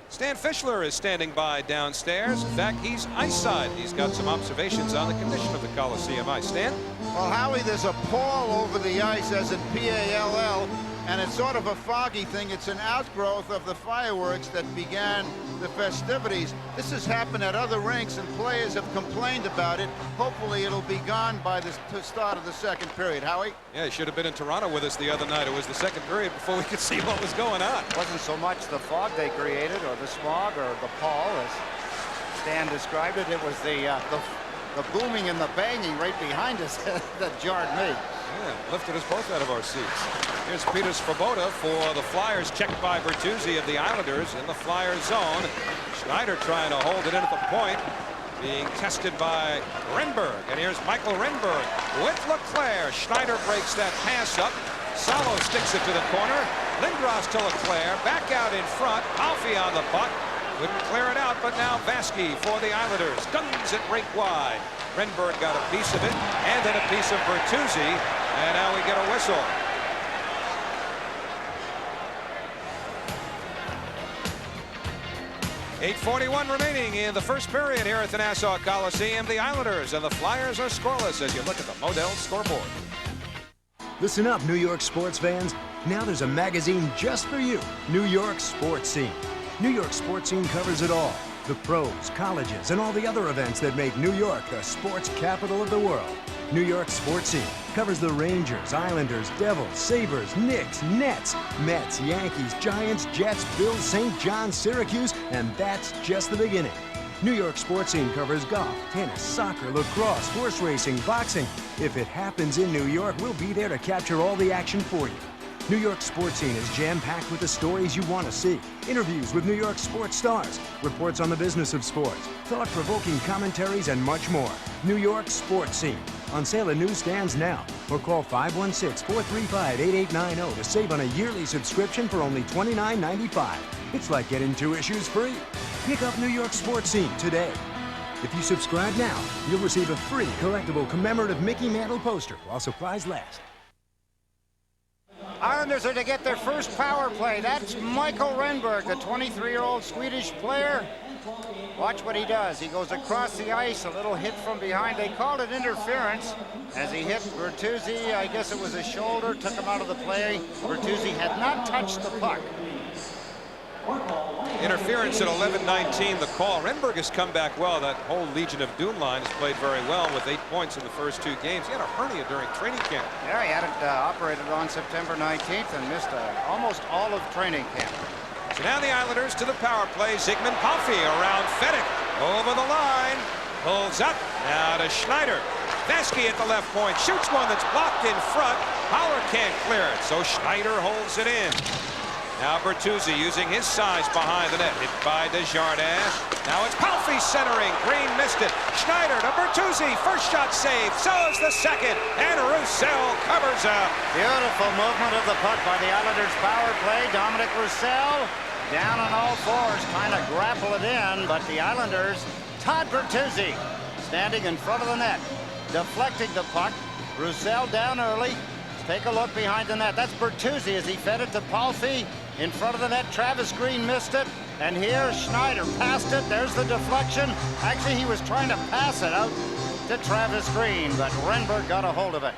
Stan Fischler is standing by downstairs. In fact, he's ice side. He's got some observations on the condition of the Coliseum ice. Stan? Well, Howie, there's a pall over the ice, as in P-A-L-L, and it's sort of a foggy thing. It's an outgrowth of the fireworks that began the festivities. This has happened at other rinks, and players have complained about it. Hopefully it'll be gone by the start of the second period. Howie? Yeah, he should have been in Toronto with us the other night. It was the second period before we could see what was going on. It wasn't so much the fog they created, or the smog, or the pall, as Stan described it. It was the booming and the banging right behind us that jarred me. Yeah, lifted us both out of our seats. Here's Peter Svoboda for the Flyers, checked by Bertuzzi of the Islanders in the Flyers zone. Schneider trying to hold it in at the point, being tested by Renberg. And here's Michael Renberg with Leclerc. Schneider breaks that pass up. Salo sticks it to the corner. Lindros to Leclerc, back out in front. Alfie on the puck. Couldn't clear it out, but now Vaski for the Islanders. Guns it rink wide. Renberg got a piece of it, and then a piece of Bertuzzi, and now we get a whistle. .8:41 remaining in the first period here at the Nassau Coliseum. The Islanders and the Flyers are scoreless as you look at the Modell scoreboard. Listen up, New York sports fans. Now there's a magazine just for you, New York Sports Scene. New York Sports Scene covers it all. The pros, colleges, and all the other events that make New York the sports capital of the world. New York Sports Scene covers the Rangers, Islanders, Devils, Sabres, Knicks, Nets, Mets, Yankees, Giants, Jets, Bills, St. John, Syracuse, and that's just the beginning. New York Sports Scene covers golf, tennis, soccer, lacrosse, horse racing, boxing. If it happens in New York, we'll be there to capture all the action for you. New York Sports Scene is jam-packed with the stories you want to see, interviews with New York sports stars, reports on the business of sports, thought-provoking commentaries, and much more. New York Sports Scene. On sale at newsstands now. Or call 516-435-8890 to save on a yearly subscription for only $29.95. It's like getting 2 issues free. Pick up New York Sports Scene today. If you subscribe now, you'll receive a free collectible commemorative Mickey Mantle poster while supplies last. Islanders are to get their first power play. That's Michael Renberg, the 23-year-old Swedish player. Watch what he does. He goes across the ice, a little hit from behind. They called it interference as he hit Bertuzzi. I guess it was a shoulder, took him out of the play. Bertuzzi had not touched the puck. Interference at 11:19, the call. Renberg has come back well. That whole Legion of Doom line has played very well with 8 points in the first 2 games. He had a hernia during training camp. Yeah, he had it operated on September 19th and missed almost all of training camp. So now the Islanders to the power play. Zygmunt Palffy around Fedek. Over the line. Pulls up. Now to Schneider. Vesky at the left point. Shoots one that's blocked in front. Howler can't clear it. So Schneider holds it in. Now Bertuzzi using his size behind the net. Hit by Desjardins. Now it's Palffy centering. Green missed it. Schneider to Bertuzzi. First shot saved. So is the second. And Roussel covers up. Beautiful movement of the puck by the Islanders power play. Dominic Roussel down on all fours, trying to grapple it in. But the Islanders, Todd Bertuzzi standing in front of the net, deflecting the puck. Roussel down early. Take a look behind the net. That's Bertuzzi as he fed it to Palffy. In front of the net, Travis Green missed it. And here, Schneider passed it. There's the deflection. Actually, he was trying to pass it out to Travis Green, but Renberg got a hold of it.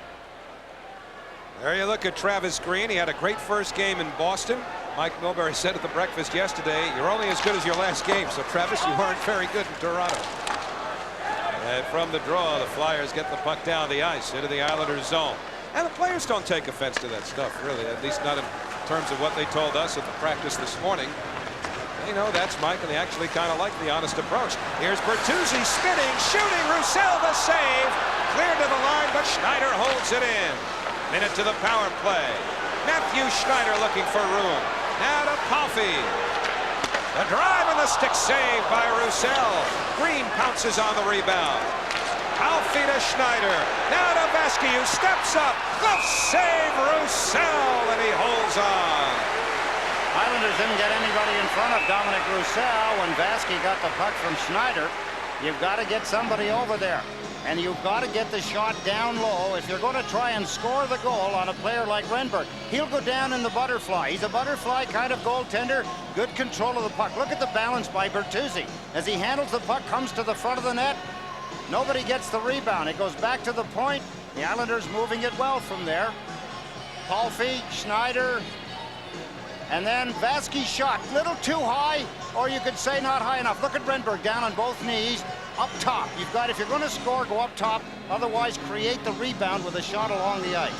There you look at Travis Green. He had a great first game in Boston. Mike Milbury said at the breakfast yesterday, you're only as good as your last game. So, Travis, you weren't very good in Toronto. And from the draw, the Flyers get the puck down the ice into the Islanders' zone. And the players don't take offense to that stuff, really, at least not in terms of what they told us at the practice this morning. They know that's Mike, and they actually kind of like the honest approach. Here's Bertuzzi spinning, shooting, Roussel the save. Cleared to the line, but Schneider holds it in. Minute to the power play. Matthew Schneider looking for room. Now to Palffy. The drive and the stick save by Roussel. Green pounces on the rebound. Palffy to Schneider. Now to Vesky, who steps up. Glove save, Roussel, and he holds on. Islanders didn't get anybody in front of Dominic Roussel when Vesky got the puck from Schneider. You've got to get somebody over there. And you've got to get the shot down low if you're going to try and score the goal on a player like Renberg. He'll go down in the butterfly. He's a butterfly kind of goaltender. Good control of the puck. Look at the balance by Bertuzzi. As he handles the puck, comes to the front of the net. Nobody gets the rebound. It goes back to the point. The Islanders moving it well from there. Palffy, Schneider, and then Vesky's shot. Little too high, or you could say not high enough. Look at Renberg down on both knees. Up top. You've got, if you're going to score, go up top. Otherwise, create the rebound with a shot along the ice.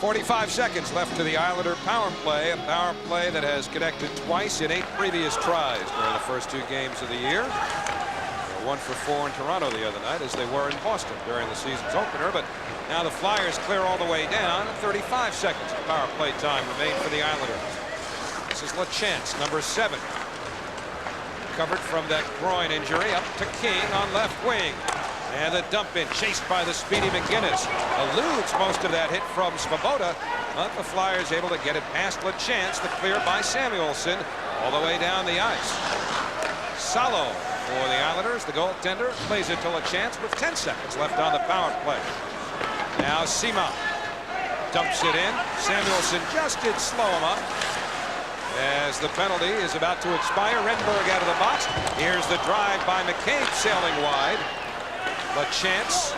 45 seconds left to the Islander power play. A power play that has connected twice in 8 previous tries during the first 2 games of the year. 1 for 4 in Toronto the other night, as they were in Boston during the season's opener. But now the Flyers clear all the way down. 35 seconds of power play time remain for the Islanders. This is LaChance, number 7. Recovered from that groin injury, up to King on left wing. And the dump in, chased by the speedy McGinnis. Eludes most of that hit from Svoboda, but the Flyers able to get it past LaChance. The clear by Samuelson all the way down the ice. Salo for the Islanders, the goaltender, plays it to LaChance with 10 seconds left on the power play. Now Sima dumps it in. Samuelson just did slow him up. As the penalty is about to expire, Renberg out of the box. Here's the drive by McCabe, sailing wide. LaChance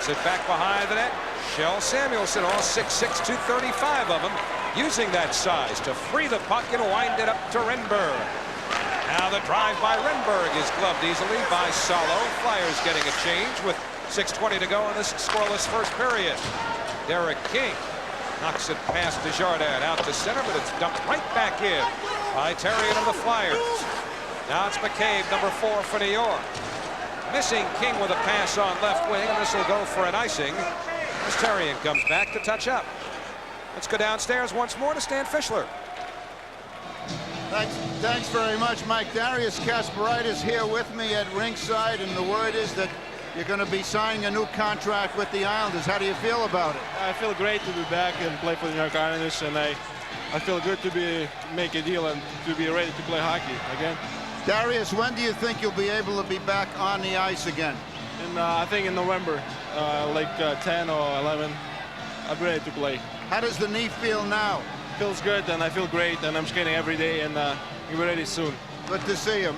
sit back behind the net. Shell Samuelson, all 6'6", 235 of them, using that size to free the puck and wind it up to Renberg. Now the drive by Renberg is gloved easily by Salo. Flyers getting a change with 6:20 to go in this scoreless first period. Derek King knocks it past Desjardins out to center, but it's dumped right back in by Therrien of the Flyers. Now it's McCabe, number 4 for New York. Missing King with a pass on left wing, and this will go for an icing as Therrien comes back to touch up. Let's go downstairs once more to Stan Fischler. Thanks very much, Mike. Darius Kasparaitis here with me at ringside, and the word is that you're going to be signing a new contract with the Islanders. How do you feel about it? I feel great to be back and play for the New York Islanders, and I feel good to make a deal and to be ready to play hockey again. Darius, when do you think you'll be able to be back on the ice again? I think in November, like 10 or 11, I'm ready to play. How does the knee feel now? Feels good, and I feel great, and I'm skating every day, and we'll be ready soon. Good to see you.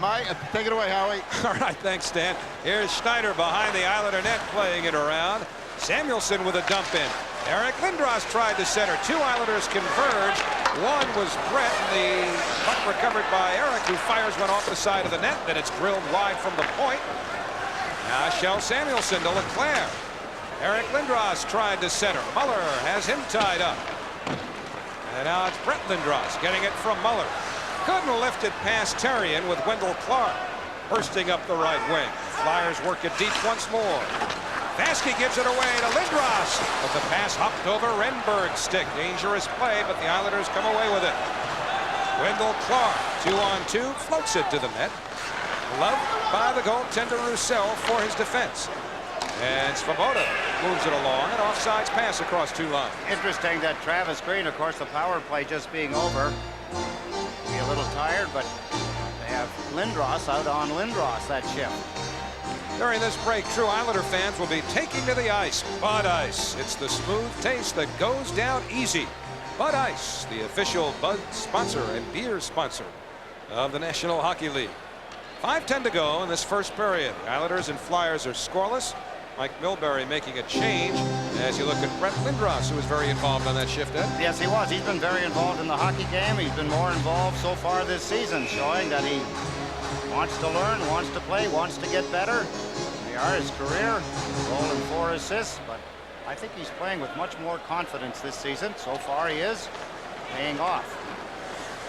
Take it away, Howie. All right, thanks, Stan. Here's Schneider behind the Islander net, playing it around. Samuelson with a dump in. Eric Lindros tried to center. Two Islanders converge. One was Brett. The puck recovered by Eric, who fires one off the side of the net. Then it's drilled wide from the point. Now Shel Samuelson to Leclerc. Eric Lindros tried to center. Muller has him tied up. And now it's Brett Lindros getting it from Muller. Couldn't lift it past Terrien with Wendell Clark bursting up the right wing. Flyers work it deep once more. Vaske gives it away to Lindros, but the pass hopped over Renberg's stick. Dangerous play, but the Islanders come away with it. Wendell Clark, 2-on-2, floats it to the net. Loved by the goaltender Roussel for his defense. And Svoboda moves it along, an offsides pass across two lines. Interesting that Travis Green, of course, the power play just being over. Be a little tired, but they have Lindros out on Lindros that shift. During this break, true Islander fans will be taking to the ice. Bud Ice. It's the smooth taste that goes down easy. Bud Ice, the official Bud sponsor and beer sponsor of the National Hockey League. 5:10 to go in this first period. The Islanders and Flyers are scoreless. Mike Milbury making a change as you look at Brett Lindros, who was very involved on that shift, Ed. Yes, he was. He's been very involved in the hockey game. He's been more involved so far this season, showing that he wants to learn, wants to play, wants to get better. They are his career, goal and 4 assists, but I think he's playing with much more confidence this season. So far he is paying off.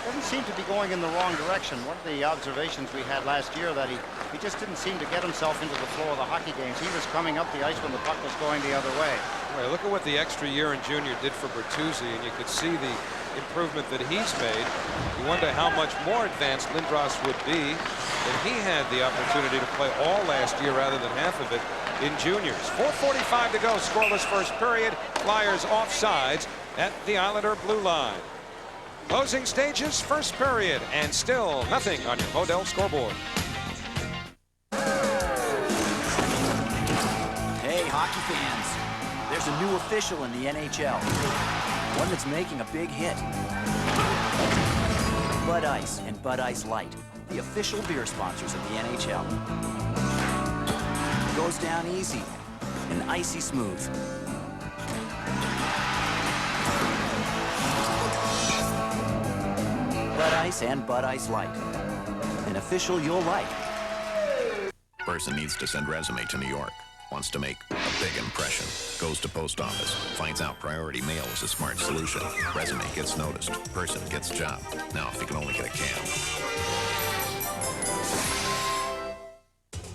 Doesn't seem to be going in the wrong direction. One of the observations we had last year that he just didn't seem to get himself into the flow of the hockey games. He was coming up the ice when the puck was going the other way. Well, look at what the extra year in junior did for Bertuzzi, and you could see the improvement that he's made. You wonder how much more advanced Lindros would be if he had the opportunity to play all last year rather than half of it in juniors. 4:45 to go, scoreless first period. Flyers offsides at the Islander blue line. Closing stages, first period, and still nothing on your Model scoreboard. Hey, hockey fans, there's a new official in the NHL. One that's making a big hit. Bud Ice and Bud Ice Light, the official beer sponsors of the NHL. Goes down easy and icy smooth. Bud Ice and Bud Ice Light. An official you'll like. Person needs to send resume to New York. Wants to make a big impression. Goes to post office. Finds out priority mail is a smart solution. Resume gets noticed. Person gets job. Now if he can only get a cab.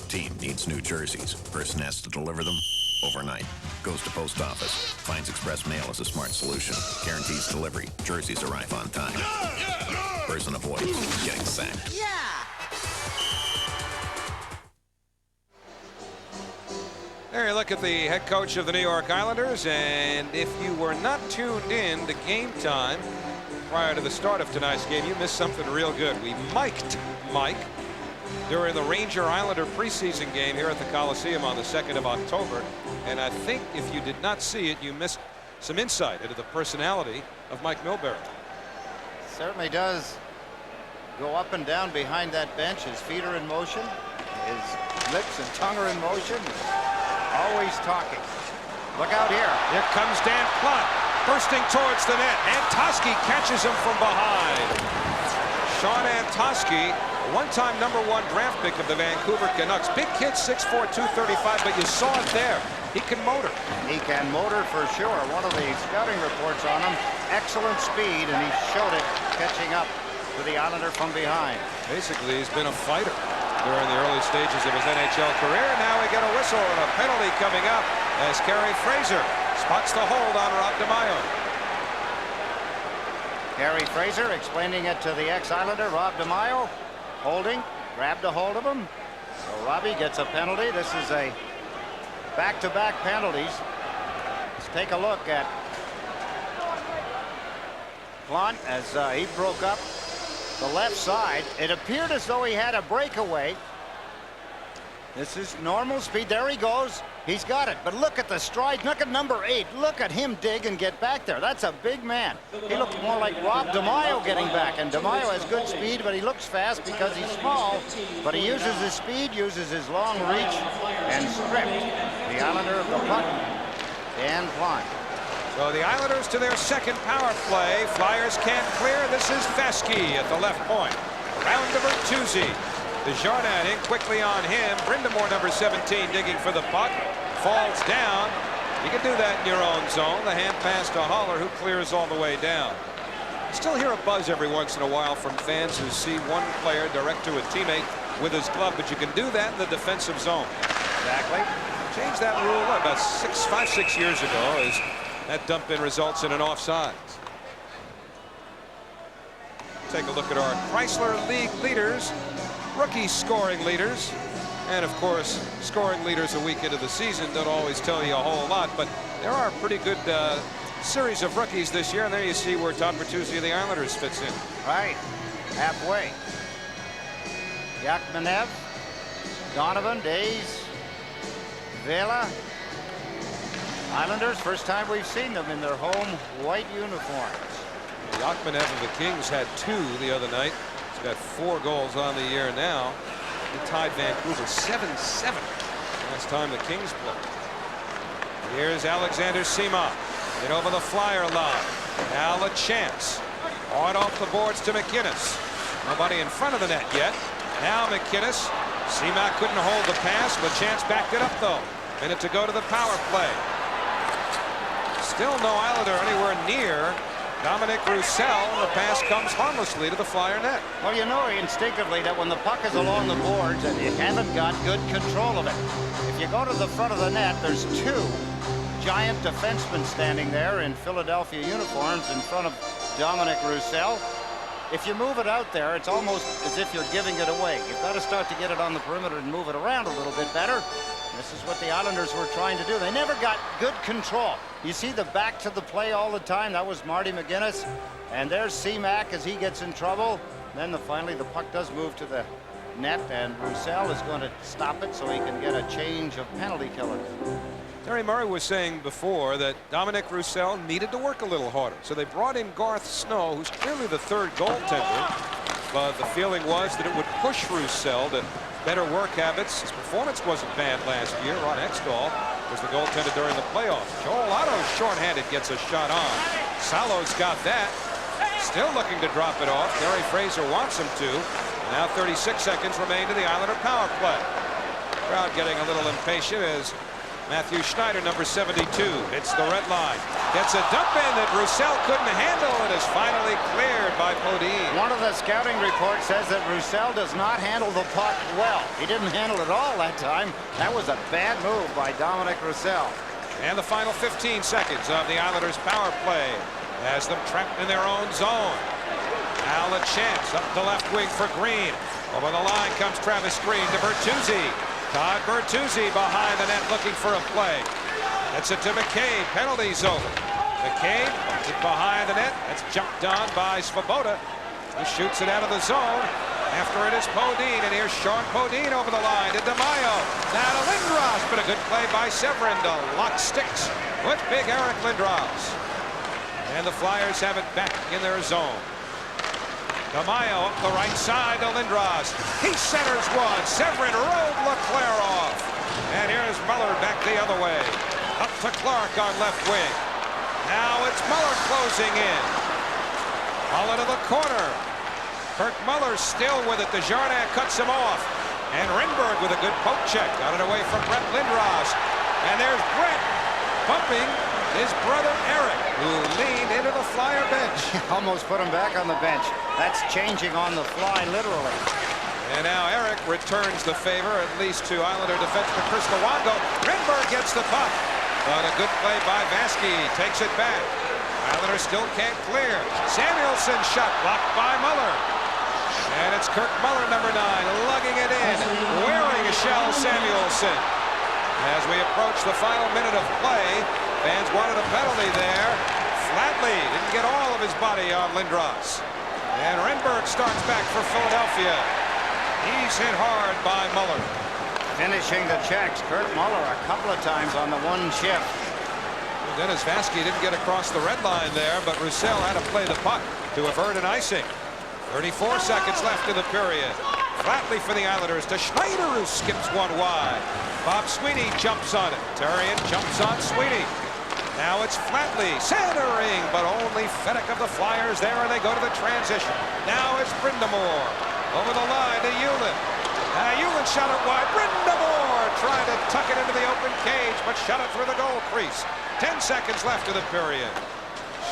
Team needs new jerseys. Person has to deliver them overnight. Goes to post office. Finds express mail is a smart solution. Guarantees delivery. Jerseys arrive on time. Person avoids getting sacked. There you look at the head coach of the New York Islanders, and if you were not tuned in to game time prior to the start of tonight's game, you missed something real good. We mic'd Mike during the Ranger Islander preseason game here at the Coliseum on the 2nd of October, and I think if you did not see it, you missed some insight into the personality of Mike Milbury. Certainly does go up and down behind that bench. His feet are in motion. His lips and tongue are in motion. Always talking. Look out here. Here comes Dan Plott bursting towards the net. Antosky catches him from behind. Sean Antosky, one-time #1 draft pick of the Vancouver Canucks. Big kid, 6'4", 235, but you saw it there. He can motor. He can motor for sure. One of the scouting reports on him, excellent speed, and he showed it catching up to the Islander from behind. Basically, he's been a fighter during the early stages of his NHL career. Now we get a whistle and a penalty coming up as Kerry Fraser spots the hold on Rob DeMaio. Kerry Fraser explaining it to the ex-Islander, Rob DeMaio. Holding, grabbed a hold of him. So Robbie gets a penalty. This is a back-to-back penalties. Let's take a look at Plant as he broke up the left side. It appeared as though he had a breakaway. This is normal speed. There he goes. He's got it. But look at the stride. Look at number 8. Look at him dig and get back there. That's a big man. He looks more like Rob DeMaio getting back. And DeMaio has good speed, but he looks fast because he's small. But he uses his speed, uses his long reach, and stripped the Islander of the puck, Dan Plant. So the Islanders to their second power play. Flyers can't clear. This is Vesky at the left point. Around to Bertuzzi. Desjardins in quickly on him. Brindamore, number 17, digging for the puck. Falls down. You can do that in your own zone. The hand pass to Haller, who clears all the way down. Still hear a buzz every once in a while from fans who see one player direct to a teammate with his glove, but you can do that in the defensive zone. Exactly. Changed that rule about 5, 6 years ago, as that dump in results in an offside. Take a look at our Chrysler League leaders. Rookie scoring leaders, and of course scoring leaders a week into the season don't always tell you a whole lot, but there are a pretty good series of rookies this year, and there you see where Todd Bertuzzi of the Islanders fits in. Right, halfway. Yakmanev, Donovan, Days, Vela. Islanders, first time we've seen them in their home white uniforms. Yakmanev of the Kings had 2 the other night. He's got 4 goals on the year now. He tied Vancouver 7-7 last time the Kings played. Here's Alexander Seema. Get over the Flyer line. Now a chance. On off the boards to McInnes. Nobody in front of the net yet. Now McInnes. Seema couldn't hold the pass, but Chance backed it up though. Minute to go to the power play. Still no Islander anywhere near Dominic Roussel. The pass comes harmlessly to the Flyer net. Well, you know instinctively that when the puck is along the boards and you haven't got good control of it. If you go to the front of the net, there's 2 giant defensemen standing there in Philadelphia uniforms in front of Dominic Roussel. If you move it out there, it's almost as if you're giving it away. You've got to start to get it on the perimeter and move it around a little bit better. This is what the Islanders were trying to do. They never got good control. You see the back to the play all the time. That was Marty McInnes. And there's C-Mac as he gets in trouble. Then finally the puck does move to the net, and Roussel is going to stop it so he can get a change of penalty killers. Terry Murray was saying before that Dominic Roussel needed to work a little harder. So they brought in Garth Snow, who's clearly the 3rd goaltender. But the feeling was that it would push Roussel to better work habits. His performance wasn't bad last year. Ron Extall was the goaltender during the playoffs. Joel Otto, shorthanded, gets a shot on. Salo's got that. Still looking to drop it off. Gary Fraser wants him to. Now 36 seconds remain to the Islander power play. Crowd getting a little impatient as Matthew Schneider, number 72, hits the red line. Gets a dump in that Roussel couldn't handle and is finally cleared by Podine. One of the scouting reports says that Roussel does not handle the puck well. He didn't handle it all that time. That was a bad move by Dominic Roussel. And the final 15 seconds of the Islanders power play has them trapped in their own zone. Now a chance up the left wing for Green. Over the line comes Travis Green to Bertuzzi. Todd Bertuzzi behind the net looking for a play. That's it to McCabe. Penalty's over. McCabe puts it behind the net. That's jumped on by Svoboda. He shoots it out of the zone. After it is Podine, and here's Sean Podine over the line to DeMaio. Now to Lindros, but a good play by Severin to lock sticks with big Eric Lindros. And the Flyers have it back in their zone. DeMaio up the right side to Lindros. He centers one. Severin rolled LeClair off. And here's Muller back the other way. Up to Clark on left wing. Now it's Muller closing in. Muller to the corner. Kirk Muller still with it. Desjardins cuts him off. And Renberg with a good poke check. Got it away from Brett Lindros. And there's Brett bumping his brother Eric, who leaned into the Flyer bench. Almost put him back on the bench. That's changing on the fly, literally. And now Eric returns the favor, at least to Islander defenseman Chris Luongo. Renberg gets the puck. But a good play by Vasky. Takes it back. Islanders still can't clear. Samuelson shot blocked by Muller. And it's Kirk Muller, number 9, lugging it in. Wearing a shell, Samuelson. As we approach the final minute of play, fans wanted a penalty there. Flatley didn't get all of his body on Lindros. And Renberg starts back for Philadelphia. He's hit hard by Muller. Finishing the checks, Kurt Muller a couple of times on the one chip. Well, Dennis Vasky didn't get across the red line there, but Roussel had to play the puck to avert an icing. 34 seconds left in the period. Flatley for the Islanders to Schneider, who skips one wide. Bob Sweeney jumps on it. Therrien jumps on Sweeney. Now it's Flatley centering, but only Fedek of the Flyers there, and they go to the transition. Now it's Brindamore over the line to Yulin. Yulin shot it wide. Brindamore trying to tuck it into the open cage, but shot it through the goal crease. 10 seconds left in the period.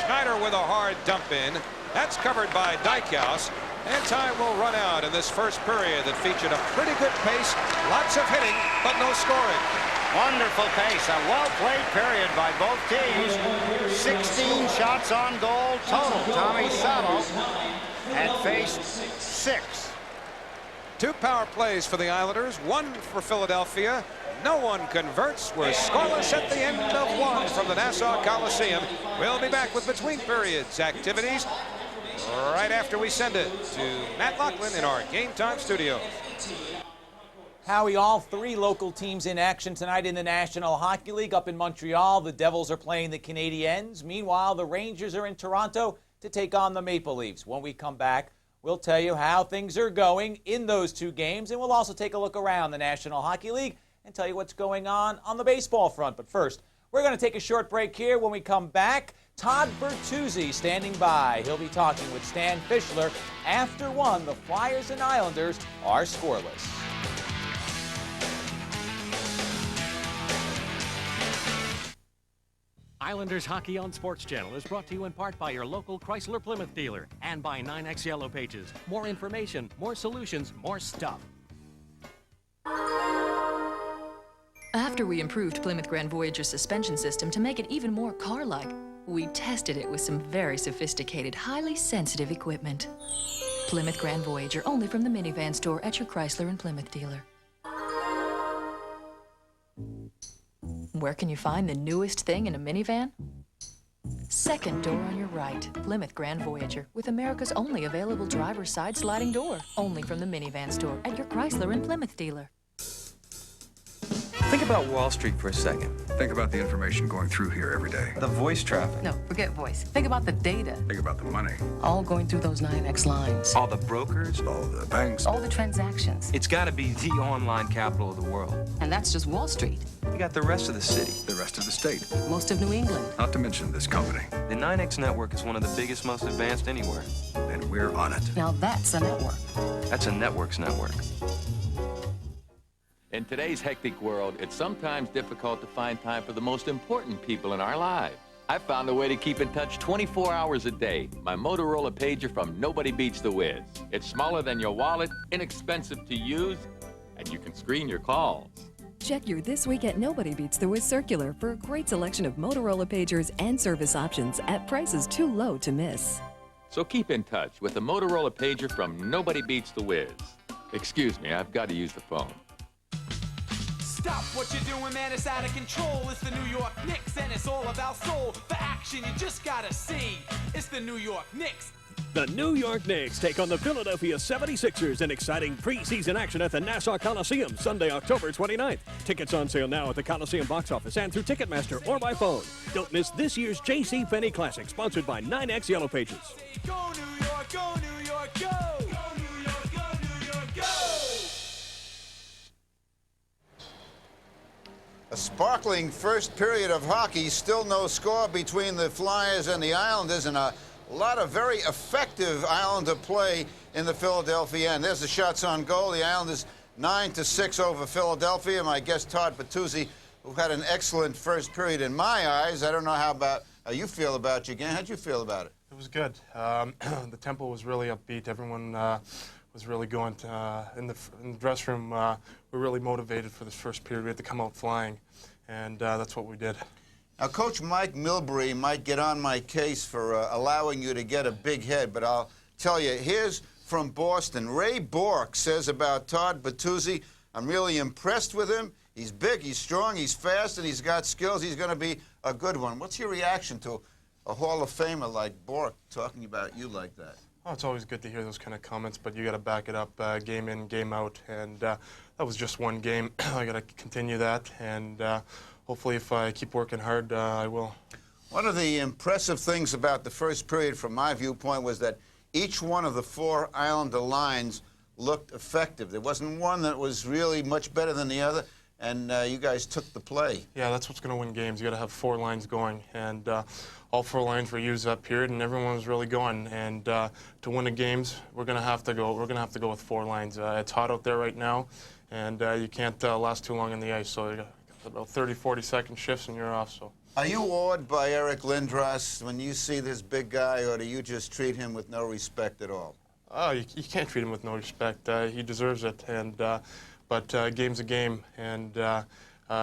Schneider with a hard dump in. That's covered by Dykhouse. And time will run out in this first period that featured a pretty good pace, lots of hitting, but no scoring. Wonderful pace, a well-played period by both teams. 16 shots on goal total. Tommy Salo had faced 6. 2 power plays for the Islanders, 1 for Philadelphia. No one converts. We're scoreless at the end of 1 from the Nassau Coliseum. We'll be back with between periods activities right after we send it to Matt Loughlin in our Game Time studios. Howie, all 3 local teams in action tonight in the National Hockey League. Up in Montreal, the Devils are playing the Canadiens. Meanwhile, the Rangers are in Toronto to take on the Maple Leafs. When we come back, we'll tell you how things are going in those 2 games, and we'll also take a look around the National Hockey League and tell you what's going on the baseball front. But first, we're going to take a short break here. When we come back, Todd Bertuzzi standing by. He'll be talking with Stan Fischler. After 1, the Flyers and Islanders are scoreless. Islanders Hockey on Sports Channel is brought to you in part by your local Chrysler Plymouth dealer and by 9X Yellow Pages. More information, more solutions, more stuff. After we improved Plymouth Grand Voyager's suspension system to make it even more car-like, we tested it with some very sophisticated, highly sensitive equipment. Plymouth Grand Voyager, only from the minivan store at your Chrysler and Plymouth dealer. Where can you find the newest thing in a minivan? Second door on your right, Plymouth Grand Voyager, with America's only available driver's side sliding door, only from the minivan store at your Chrysler and Plymouth dealer. Think about Wall Street for a second. Think about the information going through here every day. The voice traffic. No, forget voice. Think about the data. Think about the money. All going through those 9X lines. All the brokers. All the banks. All the transactions. It's got to be the online capital of the world. And that's just Wall Street. You got the rest of the city. The rest of the state. Most of New England. Not to mention this company. The 9X network is one of the biggest, most advanced anywhere. And we're on it. Now that's a network. That's a network's network. In today's hectic world, it's sometimes difficult to find time for the most important people in our lives. I found a way to keep in touch 24 hours a day. My Motorola pager from Nobody Beats the Wiz. It's smaller than your wallet, inexpensive to use, and you can screen your calls. Check your This Week at Nobody Beats the Wiz circular for a great selection of Motorola pagers and service options at prices too low to miss. So keep in touch with the Motorola pager from Nobody Beats the Wiz. Excuse me, I've got to use the phone. Stop what you're doing, man, it's out of control. It's the New York Knicks, and it's all about soul. For action, you just gotta see. It's the New York Knicks. The New York Knicks take on the Philadelphia 76ers in exciting preseason action at the Nassau Coliseum, Sunday, October 29th. Tickets on sale now at the Coliseum box office and through Ticketmaster or by phone. Don't miss this year's JCPenney Classic, sponsored by 9X Yellow Pages. Go New York, go New York, go! Go New York, go New York, go! A sparkling first period of hockey, still no score between the Flyers and the Islanders, and a lot of very effective Islander play in the Philadelphia end. There's the shots on goal. The Islanders 9-6 over Philadelphia. My guest Todd Bertuzzi, who had an excellent first period in my eyes. I don't know how you feel about your game. How'd you feel about it? It was good. The tempo was really upbeat. Everyone was really going in the dressing room. We're really motivated for this first period. We had to come out flying, and that's what we did. Now, Coach Mike Milbury might get on my case for allowing you to get a big head, but I'll tell you, here's from Boston. Ray Bork says about Todd Bertuzzi, I'm really impressed with him. He's big, he's strong, he's fast, and he's got skills. He's going to be a good one. What's your reaction to a Hall of Famer like Bourque talking about you like that? Oh, it's always good to hear those kind of comments, but you got to back it up game in, game out, and that was just one game. I got to continue that, and hopefully if I keep working hard, I will. One of the impressive things about the first period from my viewpoint was that each one of the 4 Islander lines looked effective. There wasn't one that was really much better than the other, and you guys took the play. Yeah, that's what's going to win games. You got to have 4 lines going, and all 4 lines were used that period, and everyone was really going. And to win the games, we're going to have to go. We're going to have to go with 4 lines. It's hot out there right now, and you can't last too long on the ice. So you got about 30, 40-second shifts, and you're off. So. Are you awed by Eric Lindros when you see this big guy, or do you just treat him with no respect at all? Oh, you can't treat him with no respect. He deserves it, and but game's a game, and it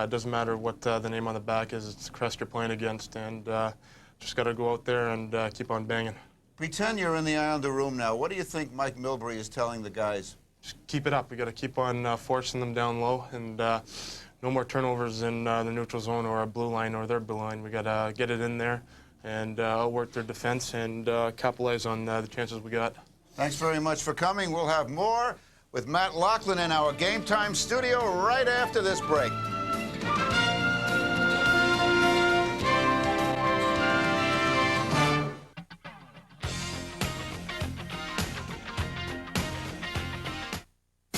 doesn't matter what the name on the back is. It's the crest you're playing against, and just got to go out there and keep on banging. Pretend you're in the Islander room now. What do you think Mike Milbury is telling the guys? Just keep it up. We got to keep on forcing them down low, and no more turnovers in the neutral zone or our blue line or their blue line. We got to get it in there and outwork their defense and capitalize on the chances we got. Thanks very much for coming. We'll have more with Matt Loughlin in our Game Time studio right after this break.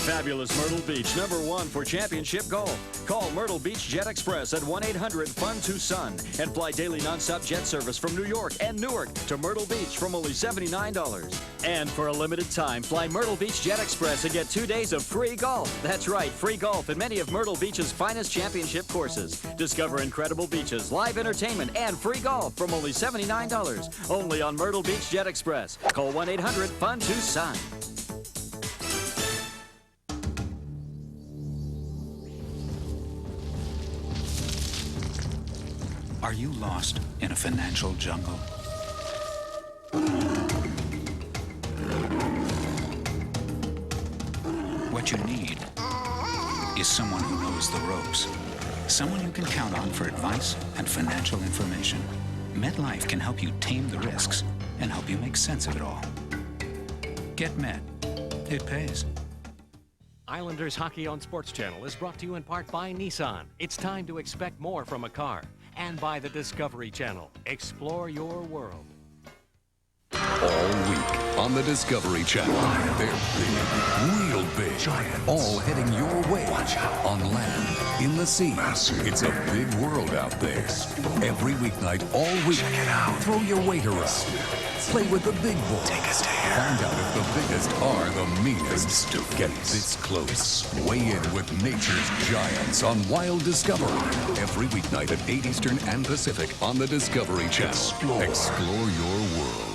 Fabulous Myrtle Beach, #1 for championship golf. Call Myrtle Beach Jet Express at 1-800-FUN-TO-SUN and fly daily nonstop jet service from New York and Newark to Myrtle Beach from only $79. And for a limited time, fly Myrtle Beach Jet Express and get 2 days of free golf. That's right, free golf in many of Myrtle Beach's finest championship courses. Discover incredible beaches, live entertainment, and free golf from only $79. Only on Myrtle Beach Jet Express. Call 1-800-FUN-TO-SUN. Are you lost in a financial jungle? What you need is someone who knows the ropes. Someone you can count on for advice and financial information. MetLife can help you tame the risks and help you make sense of it all. Get Met. It pays. Islanders Hockey on Sports Channel is brought to you in part by Nissan. It's time to expect more from a car. And by the Discovery Channel. Explore your world. All week on the Discovery Channel. They're big, real big. All heading your way. On land, in the sea. It's a big world out there. Every weeknight, all week. Check it out. Throw your weight around. Play with the big boys. Take us to here. Find out if the biggest are the meanest. Get this close. Weigh in with nature's giants on Wild Discovery. Every weeknight at 8 Eastern and Pacific on the Discovery Channel. Explore your world.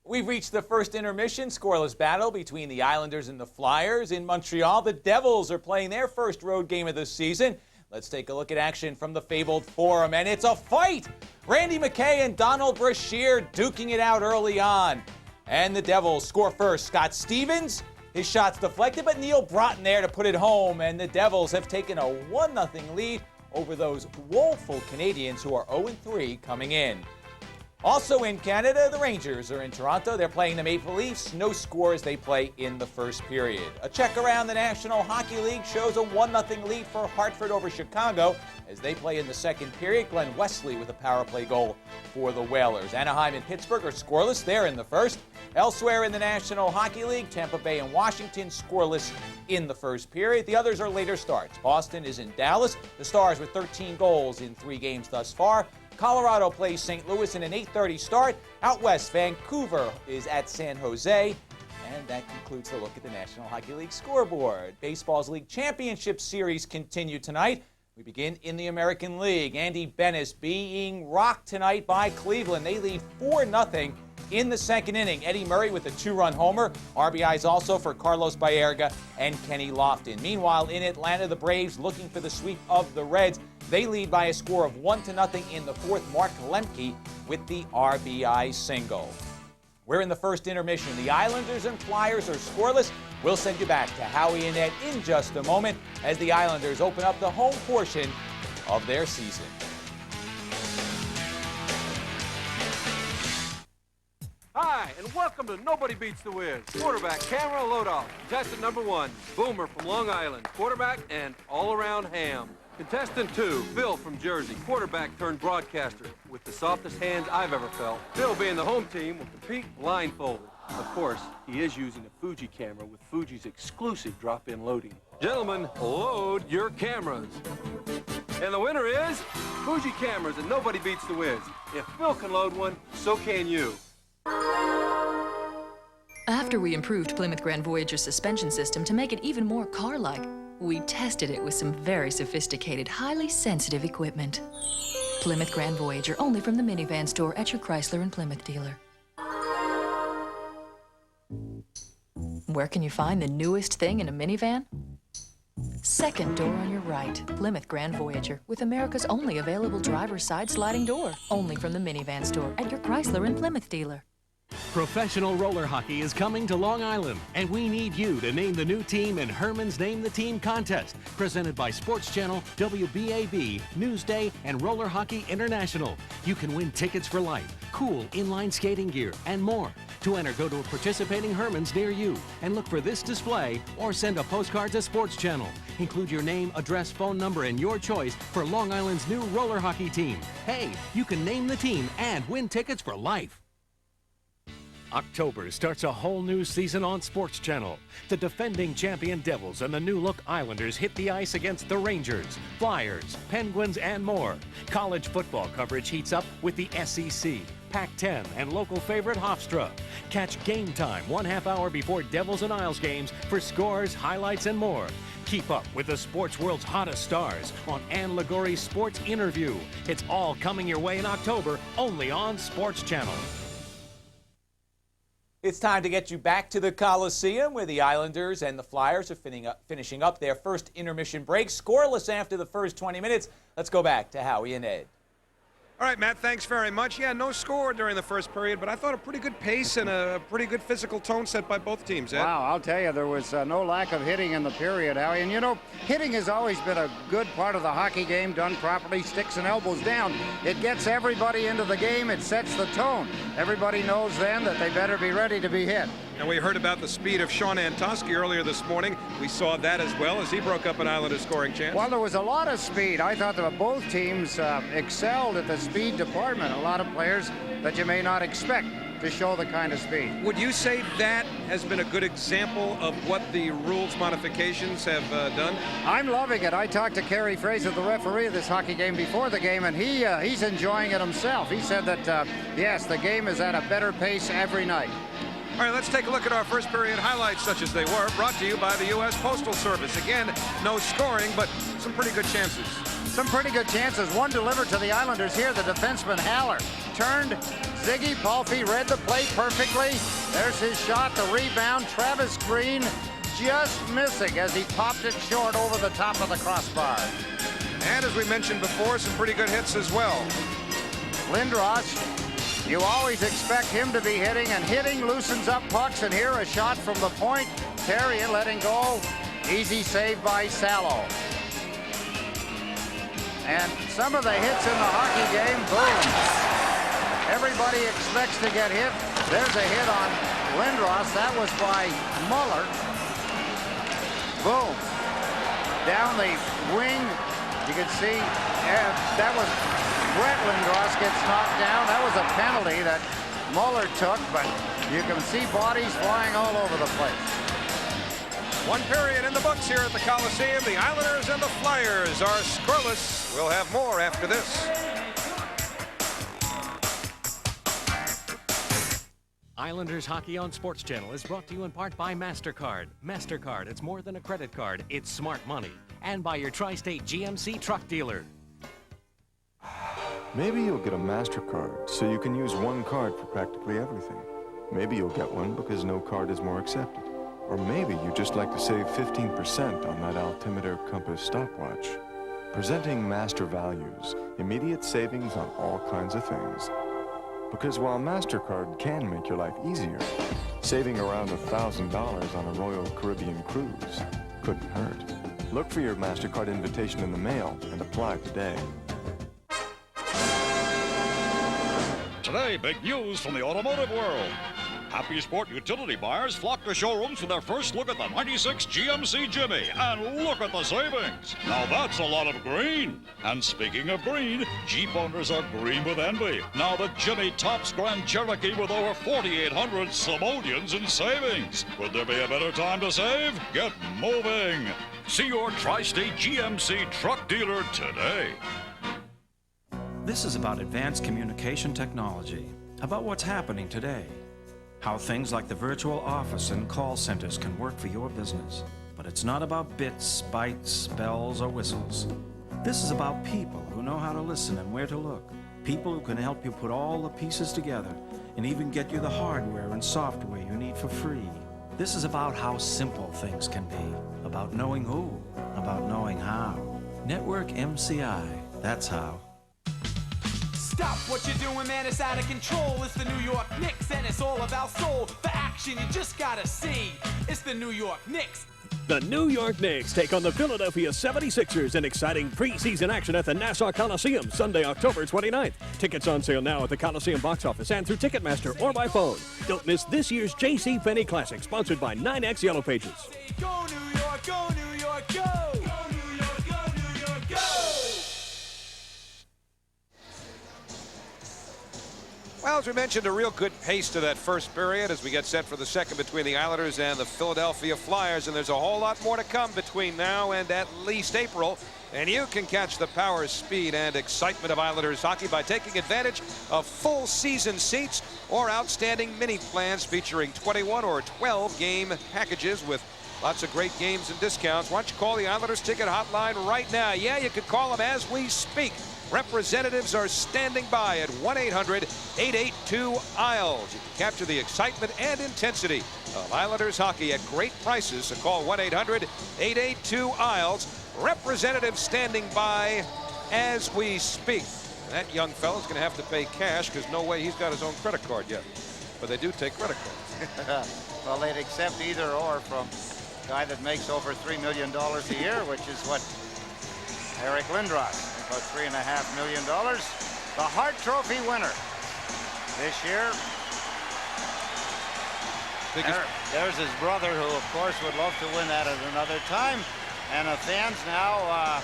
We've reached the first intermission, scoreless battle between the Islanders and the Flyers. In Montreal, the Devils are playing their first road game of the season. Let's take a look at action from the fabled Forum, and it's a fight! Randy McKay and Donald Brashear duking it out early on. And the Devils score first. Scott Stevens, his shot's deflected, but Neil Broughton there to put it home, and the Devils have taken a 1-0 lead over those woeful Canadians who are 0-3 coming in. Also in Canada, the Rangers are in Toronto. They're playing the Maple Leafs. No score as they play in the first period. A check around the National Hockey League shows a 1-0 lead for Hartford over Chicago as they play in the second period. Glenn Wesley with a power play goal for the Whalers. Anaheim and Pittsburgh are scoreless. They're in the first. Elsewhere in the National Hockey League, Tampa Bay and Washington scoreless in the first period. The others are later starts. Boston is in Dallas. The Stars with 13 goals in 3 games thus far. Colorado plays St. Louis in an 8:30 start. Out west, Vancouver is at San Jose. And that concludes the look at the National Hockey League scoreboard. Baseball's League Championship Series continue tonight. We begin in the American League. Andy Bennis being rocked tonight by Cleveland. They lead 4-0 in the second inning. Eddie Murray with a 2-run homer. RBIs also for Carlos Baerga and Kenny Lofton. Meanwhile, in Atlanta, the Braves looking for the sweep of the Reds. They lead by a score of 1-0 in the fourth. Mark Lemke with the RBI single. We're in the first intermission. The Islanders and Flyers are scoreless. We'll send you back to Howie and Ed in just a moment as the Islanders open up the home portion of their season. Hi, and welcome to Nobody Beats the Wiz. Quarterback Cameron Lodoff. Contestant number 1, Boomer from Long Island. Quarterback and all-around ham. Contestant 2, Phil from Jersey. Quarterback turned broadcaster with the softest hands I've ever felt. Phil, being the home team, will compete blindfolded. Of course, he is using a Fuji camera with Fuji's exclusive drop-in loading. Gentlemen, load your cameras. And the winner is Fuji cameras, and Nobody Beats the Wiz. If Phil can load one, so can you. After we improved Plymouth Grand Voyager's suspension system to make it even more car-like, we tested it with some very sophisticated, highly sensitive equipment. Plymouth Grand Voyager, only from the minivan store at your Chrysler and Plymouth dealer. Where can you find the newest thing in a minivan? Second door on your right, Plymouth Grand Voyager, with America's only available driver's side sliding door, only from the minivan store at your Chrysler and Plymouth dealer. Professional roller hockey is coming to Long Island, and we need you to name the new team in Herman's Name the Team contest, presented by Sports Channel, WBAB, Newsday, and Roller Hockey International. You can win tickets for life, cool inline skating gear, and more. To enter, go to a participating Herman's near you and look for this display or send a postcard to Sports Channel. Include your name, address, phone number, and your choice for Long Island's new roller hockey team. Hey, you can name the team and win tickets for life. October starts a whole new season on Sports Channel. The defending champion Devils and the new-look Islanders hit the ice against the Rangers, Flyers, Penguins, and more. College football coverage heats up with the SEC, Pac-10, and local favorite Hofstra. Catch Game Time 1/2 hour before Devils and Isles games for scores, highlights, and more. Keep up with the sports world's hottest stars on Ann Ligori's Sports Interview. It's all coming your way in October, only on Sports Channel. It's time to get you back to the Coliseum, where the Islanders and the Flyers are finishing up their first intermission break. Scoreless after the first 20 minutes. Let's go back to Howie and Ed. All right, Matt, thanks very much. Yeah, no score during the first period, but I thought a pretty good pace and a pretty good physical tone set by both teams, Ed. Wow, I'll tell you, there was no lack of hitting in the period, Howie. And, you know, hitting has always been a good part of the hockey game, done properly, sticks and elbows down. It gets everybody into the game. It sets the tone. Everybody knows then that they better be ready to be hit. And we heard about the speed of Sean Antoski earlier this morning. We saw that as well as he broke up an Islanders scoring chance. Well, there was a lot of speed. I thought that both teams excelled at the speed department. A lot of players that you may not expect to show the kind of speed. Would you say that has been a good example of what the rules modifications have done? I'm loving it. I talked to Kerry Fraser, the referee of this hockey game, before the game, and he's enjoying it himself. He said that, yes, the game is at a better pace every night. All right, let's take a look at our first period highlights, such as they were, brought to you by the U.S. Postal Service. Again, no scoring, but some pretty good chances. Some pretty good chances. One delivered to the Islanders here. The defenseman Haller turned. Ziggy Palffy read the play perfectly. There's his shot, the rebound. Travis Green just missing as he popped it short over the top of the crossbar. And as we mentioned before, some pretty good hits as well. Lindros, you always expect him to be hitting, and hitting loosens up pucks, and here a shot from the point. Terrien letting go. Easy save by Salo. And some of the hits in the hockey game, boom. Everybody expects to get hit. There's a hit on Lindros. That was by Muller. Boom. Down the wing, you can see that was Brett Lindros gets knocked down. That was a penalty that Muller took, but you can see bodies flying all over the place. One period in the books here at the Coliseum. The Islanders and the Flyers are scoreless. We'll have more after this. Islanders Hockey on Sports Channel is brought to you in part by MasterCard. MasterCard, it's more than a credit card, it's smart money. And by your Tri-State GMC truck dealer. Maybe you'll get a MasterCard so you can use one card for practically everything. Maybe you'll get one because no card is more accepted. Or maybe you'd just like to save 15% on that altimeter compass stopwatch. Presenting Master Values, immediate savings on all kinds of things. Because while MasterCard can make your life easier, saving around $1,000 on a Royal Caribbean cruise couldn't hurt. Look for your MasterCard invitation in the mail and apply today. Today, big news from the automotive world. Happy Sport utility buyers flock to showrooms for their first look at the 96 GMC Jimmy. And look at the savings. Now that's a lot of green. And speaking of green, Jeep owners are green with envy. Now the Jimmy tops Grand Cherokee with over 4,800 simoleons in savings. Could there be a better time to save? Get moving. See your Tri-State GMC truck dealer today. This is about advanced communication technology, about what's happening today. How things like the virtual office and call centers can work for your business. But it's not about bits, bytes, bells, or whistles. This is about people who know how to listen and where to look. People who can help you put all the pieces together and even get you the hardware and software you need for free. This is about how simple things can be. About knowing who, about knowing how. Network MCI, that's how. Stop what you're doing, man, it's out of control. It's the New York Knicks, and it's all about soul. For action, you just gotta see. It's the New York Knicks. The New York Knicks take on the Philadelphia 76ers in exciting preseason action at the Nassau Coliseum Sunday, October 29th. Tickets on sale now at the Coliseum box office and through Ticketmaster or by phone. Don't miss this year's JCPenney Classic, sponsored by 9X Yellow Pages. Go New York, go New York, go! Go New York, go New York, go! Well, as we mentioned, a real good pace to that first period as we get set for the second between the Islanders and the Philadelphia Flyers. And there's a whole lot more to come between now and at least April. And you can catch the power, speed, and excitement of Islanders hockey by taking advantage of full season seats or outstanding mini plans featuring 21 or 12 game packages with lots of great games and discounts. Why don't you call the Islanders ticket hotline right now? Yeah, you can call them as we speak. Representatives are standing by at 1-800-882-ISLES. You can capture the excitement and intensity of Islanders hockey at great prices. So call 1-800-882-ISLES. Representatives standing by as we speak. That young fella's going to have to pay cash because no way he's got his own credit card yet. But they do take credit cards. Well, they'd accept either or from a guy that makes over $3 million a year, which is what Eric Lindros. About $3.5 million. The Hart Trophy winner this year. There's his brother, who of course would love to win that at another time. And the fans now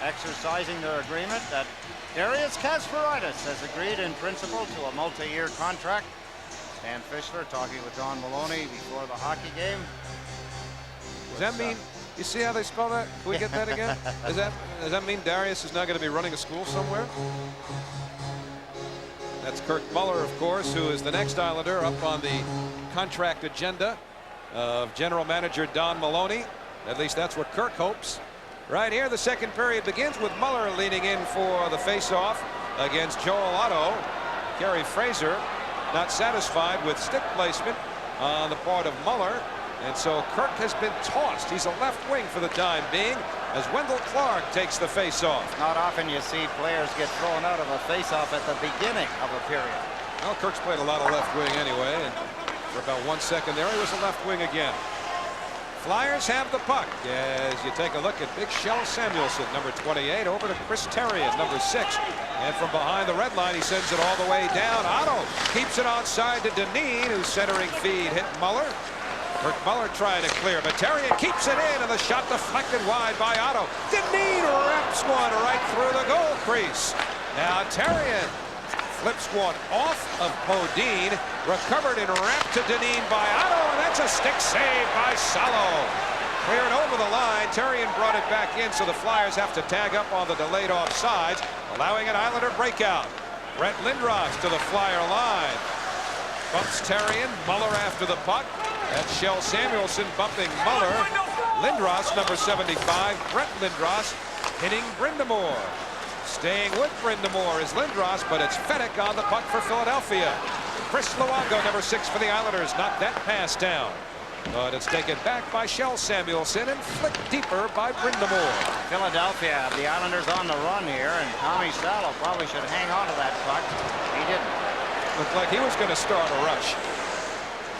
exercising their agreement that Darius Kasparaitis has agreed in principle to a multi-year contract. Stan Fischler talking with Don Maloney before the hockey game. Does that mean? You see how they spell that? Can we get that again? Does that mean Darius is now going to be running a school somewhere? That's Kirk Muller, of course, who is the next Islander up on the contract agenda of general manager Don Maloney. At least that's what Kirk hopes. Right here, the second period begins with Muller leaning in for the face-off against Joel Otto. Kerry Fraser not satisfied with stick placement on the part of Muller. And so Kirk has been tossed. He's a left wing for the time being as Wendell Clark takes the face-off. Not often you see players get thrown out of a face-off at the beginning of a period. Well, Kirk's played a lot of left wing anyway, and for about 1 second there, he was a left wing again. Flyers have the puck as you take a look at Big Shell Samuelson, number 28, over to Chris Therien, number 6. And from behind the red line, he sends it all the way down. Otto keeps it onside to Dineen, whose centering feed hit Muller. Kirk Muller trying to clear, but Therien keeps it in, and the shot deflected wide by Otto. Dineen wraps one right through the goal crease. Now Therien flips one off of Bodine, recovered and wrapped to Dineen by Otto, and that's a stick save by Salo. Cleared over the line. Therien brought it back in, so the Flyers have to tag up on the delayed offsides, allowing an Islander breakout. Brett Lindros to the Flyer line. Bumps Therien, Muller after the puck. That's Shell Samuelson bumping Muller. Lindros, number 75, Brett Lindros, hitting Brindamore. Staying with Brindamore is Lindros, but it's Fedek on the puck for Philadelphia. Chris Luongo, number 6 for the Islanders, knocked that pass down. But it's taken back by Shell Samuelson and flicked deeper by Brindamore. Philadelphia, the Islanders on the run here, and Tommy Salo probably should hang on to that puck. He didn't. Looked like he was going to start a rush.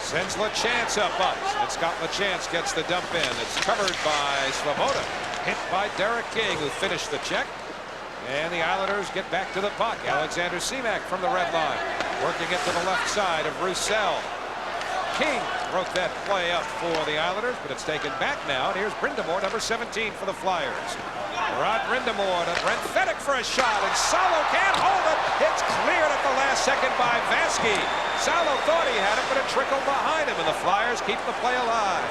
Sends LaChance up ice, and Scott LaChance gets the dump in. It's covered by Svoboda. Hit by Derek King, who finished the check. And the Islanders get back to the puck. Alexander Semak from the red line, working it to the left side of Roussel. King broke that play up for the Islanders, but it's taken back now. And here's Brind'Amour, number 17 for the Flyers. Rod Brind'Amour to Brent Fenech for a shot, and Salo can't hold it. It's cleared at the last second by Vansky. Salo thought he had it, but it trickled behind him, and the Flyers keep the play alive.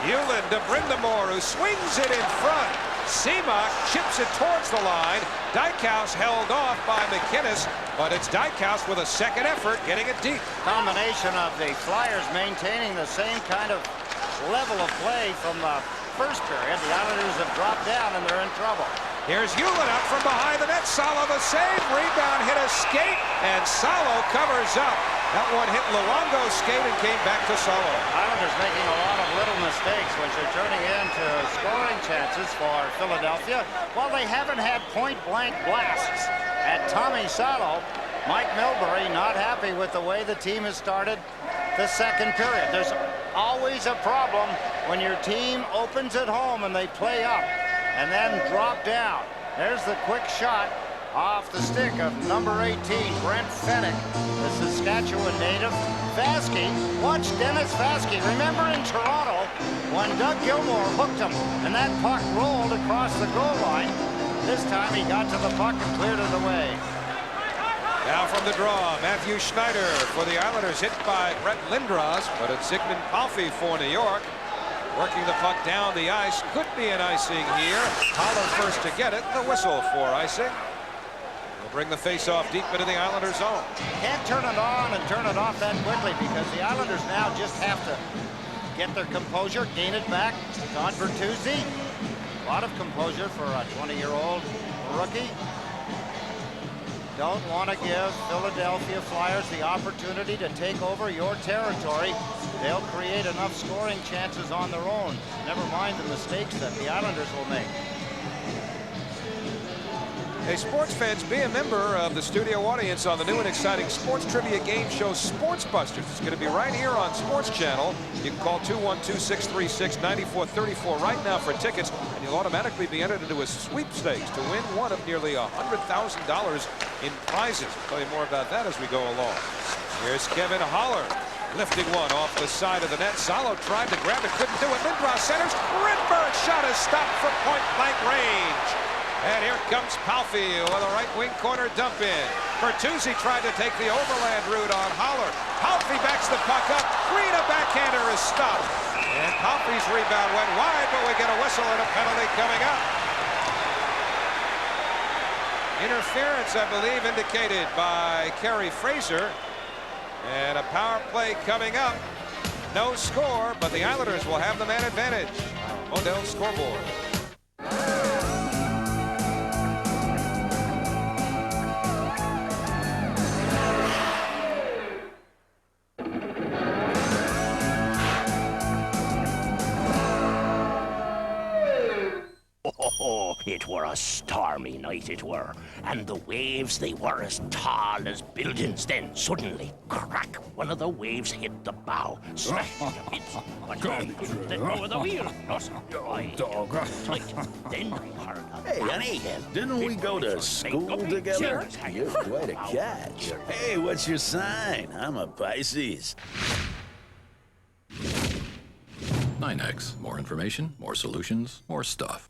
Hewlin to Brind'Amour, who swings it in front. Semak chips it towards the line. Dykhouse held off by McInnes, but it's Dykhouse with a second effort getting it deep. Combination of the Flyers maintaining the same kind of level of play from the first period. The Islanders have dropped down and they're in trouble. Here's Hewlin out from behind the net. Salo the save. Rebound hit a skate, and Salo covers up. That one hit Luongo's skate and came back to Salo. Islanders making a lot of little mistakes, which are turning into scoring chances for Philadelphia. While they haven't had point-blank blasts at Tommy Salo, Mike Milbury not happy with the way the team has started the second period. There's always a problem when your team opens at home and they play up and then drop down. There's the quick shot off the stick of number 18, Brent Fenech, the Saskatchewan native. Vansky, watch Dennis Vansky. Remember in Toronto when Doug Gilmour hooked him and that puck rolled across the goal line? This time he got to the puck and cleared it away. Now from the draw, Matthew Schneider for the Islanders, hit by Brett Lindros, but it's Zygmunt Palffy for New York. Working the puck down the ice, could be an icing here. Haller first to get it, the whistle for icing. They'll bring the face-off deep into the Islanders' zone. Can't turn it on and turn it off that quickly because the Islanders now just have to get their composure, gain it back. Don Bertuzzi, a lot of composure for a 20-year-old rookie. Don't want to give Philadelphia Flyers the opportunity to take over your territory. They'll create enough scoring chances on their own. Never mind the mistakes that the Islanders will make. Hey, sports fans, be a member of the studio audience on the new and exciting sports trivia game show Sports Busters. It's going to be right here on Sports Channel. You can call 212-636-9434 right now for tickets, and you'll automatically be entered into a sweepstakes to win one of nearly $100,000 in prizes. We'll tell you more about that as we go along. Here's Kevin Haller lifting one off the side of the net. Salo tried to grab it, couldn't do it. Lindros centers. Rydberg shot is stopped from point-blank range. And here comes Palffy with a right wing corner dump in. Bertuzzi tried to take the overland route on Haller. Palffy backs the puck up. Green, a backhander is stopped. And Palffy's rebound went wide, but we get a whistle and a penalty coming up. Interference, I believe, indicated by Kerry Fraser. And a power play coming up. No score, but the Islanders will have the man advantage. Modell's scoreboard. Oh, it were a stormy night, it were, and the waves, they were as tall as buildings. Then, suddenly, crack, one of the waves hit the bow, smashed to bits, but we couldn't let go of the wheel. Then we heard a Hey, honey, didn't we go to school together? You're quite a catch. Hey, what's your sign? I'm a Pisces. 9X. More information, more solutions, more stuff.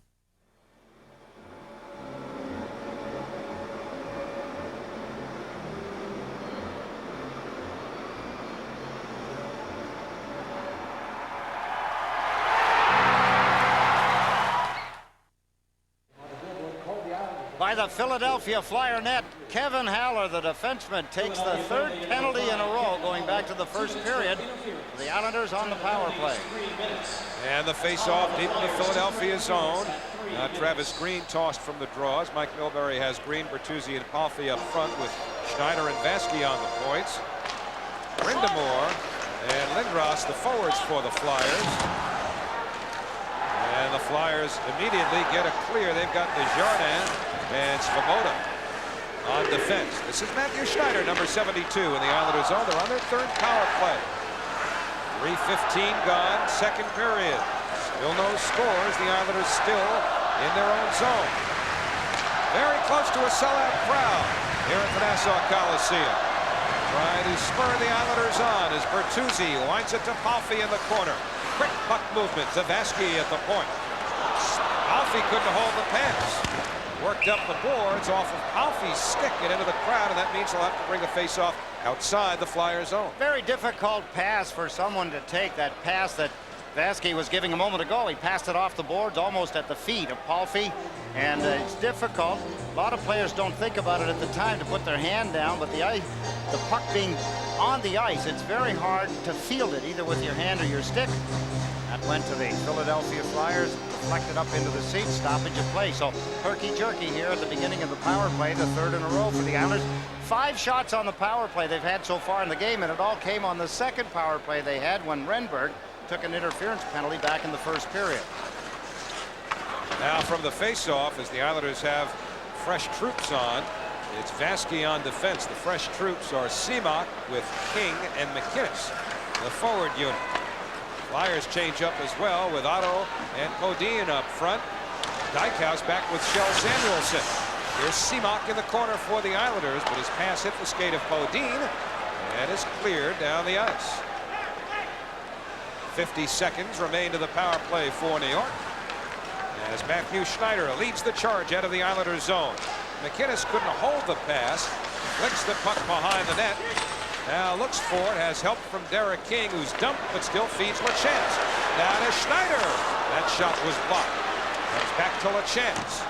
By the Philadelphia Flyer net, Kevin Haller, the defenseman, takes the third penalty in a row going back to the first period. The Islanders on the power play. And the face-off deep in the Philadelphia zone. Now Travis Green tossed from the draws. Mike Milbury has Green, Bertuzzi, and Palffy up front with Schneider and Vansky on the points. Brind'Amour and Lindros, the forwards for the Flyers. And the Flyers immediately get a clear. They've got Desjardins and Svoboda. on defense. This is Matthew Schneider, number 72 in the Islanders zone. They're on their third power play. 3:15 gone, second period. Still no scores. The Islanders still in their own zone. Very close to a sellout crowd here at the Nassau Coliseum. Trying to spur the Islanders on as Bertuzzi winds it to Palffy in the corner. Quick puck movement to Vaski at the point. Palffy couldn't hold the pass. Worked up the boards off of Palffy's stick and into the crowd, and that means he'll have to bring the faceoff outside the Flyers zone. Very difficult pass for someone to take. That pass that Vaski was giving a moment ago. He passed it off the boards almost at the feet of Palffy, and it's difficult. A lot of players don't think about it at the time to put their hand down, but the puck being on the ice, it's very hard to field it either with your hand or your stick. That went to the Philadelphia Flyers, deflected up into the seat, stoppage of play. So herky-jerky here at the beginning of the power play, the third in a row for the Islanders. 5 shots on the power play they've had so far in the game, and it all came on the second power play they had when Renberg took an interference penalty back in the first period. Now from the face-off, as the Islanders have fresh troops on, it's Vaski on defense. The fresh troops are Seamock with King and McInnes, the forward unit. Flyers change up as well with Otto and Podine up front. Dykhouse back with Shell Samuelson. Here's Seamock in the corner for the Islanders, but his pass hit the skate of Podine and is cleared down the ice. 50 seconds remain to the power play for New York, as Matthew Schneider leads the charge out of the Islanders zone. McInnes couldn't hold the pass, flicks the puck behind the net. Now looks for it, has help from Derek King, who's dumped but still feeds LaChance. Now to Schneider. That shot was blocked. Comes back to LaChance.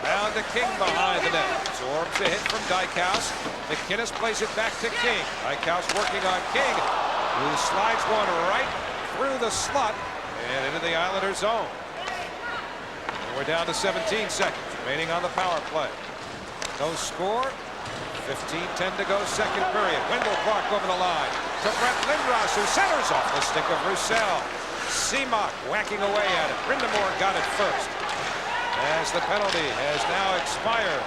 Down to King behind the net. Absorbs a hit from Dykhouse. McInnes plays it back to King. Dykhouse working on King, who slides one right through the slot and into the Islanders zone. And we're down to 17 seconds remaining on the power play. No score. 15-10 to go, second period. Wendell Clark over the line to Brett Lindros, who centers off the stick of Roussel. Seamock whacking away at it. Brindamore got it first, as the penalty has now expired.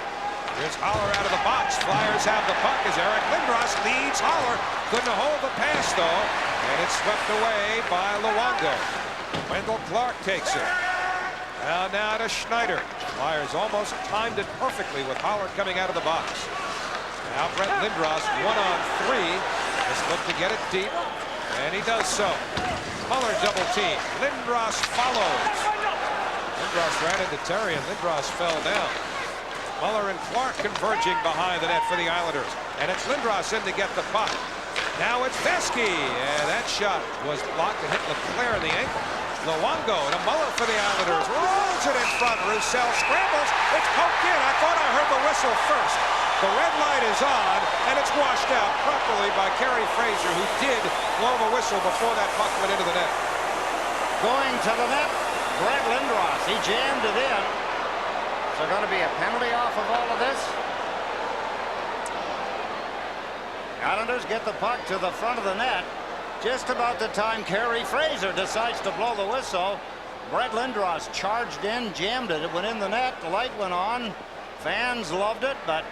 Here's Holler out of the box. Flyers have the puck as Eric Lindros leads Holler. Couldn't hold the pass, though, and it's swept away by Luongo. Wendell Clark takes it. Now to Schneider. Flyers almost timed it perfectly with Holler coming out of the box. Now Brett Lindros, 1-on-3. Just look to get it deep, and he does so. Muller double team. Lindros follows. Lindros ran into Terry, and Lindros fell down. Muller and Clark converging behind the net for the Islanders, and it's Lindros in to get the puck. Now it's Vaski, and that shot was blocked and hit Leclerc in the ankle. Luongo and a Muller for the Islanders. Rolls it in front. Roussel scrambles. It's poked in. I thought I heard the whistle first. The red light is on, and it's washed out properly by Kerry Fraser, who did blow the whistle before that puck went into the net. Going to the net, Brett Lindros. He jammed it in. Is there going to be a penalty off of all of this? The Islanders get the puck to the front of the net. Just about the time Kerry Fraser decides to blow the whistle, Brett Lindros charged in, jammed it. It went in the net. The light went on. Fans loved it, but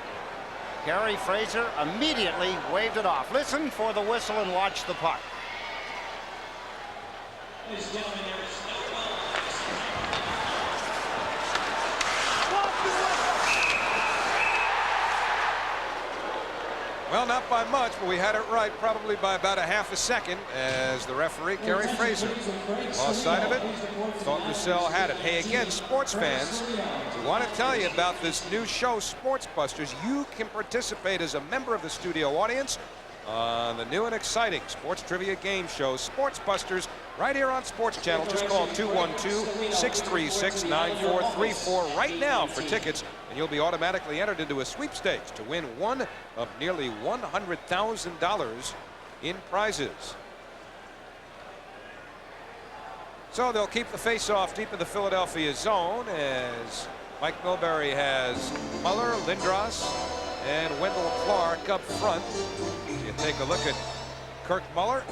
Kerry Fraser immediately waved it off. Listen for the whistle and watch the puck. Ladies and gentlemen, there is no Well, not by much, but we had it right probably by about a half a second as the referee, Kerry Fraser, lost sight of it. Thought Roussel had it. Hey, again, sports fans, we want to tell you about this new show, Sports Busters. You can participate as a member of the studio audience on the new and exciting sports trivia game show, Sports Busters, right here on Sports Channel. Just call 212-636-9434 right now for tickets, and you'll be automatically entered into a sweepstakes to win one of nearly $100,000 in prizes. So they'll keep the face-off deep in the Philadelphia zone as Mike Milbury has Muller, Lindros, and Wendell Clark up front. You take a look at Kirk Muller.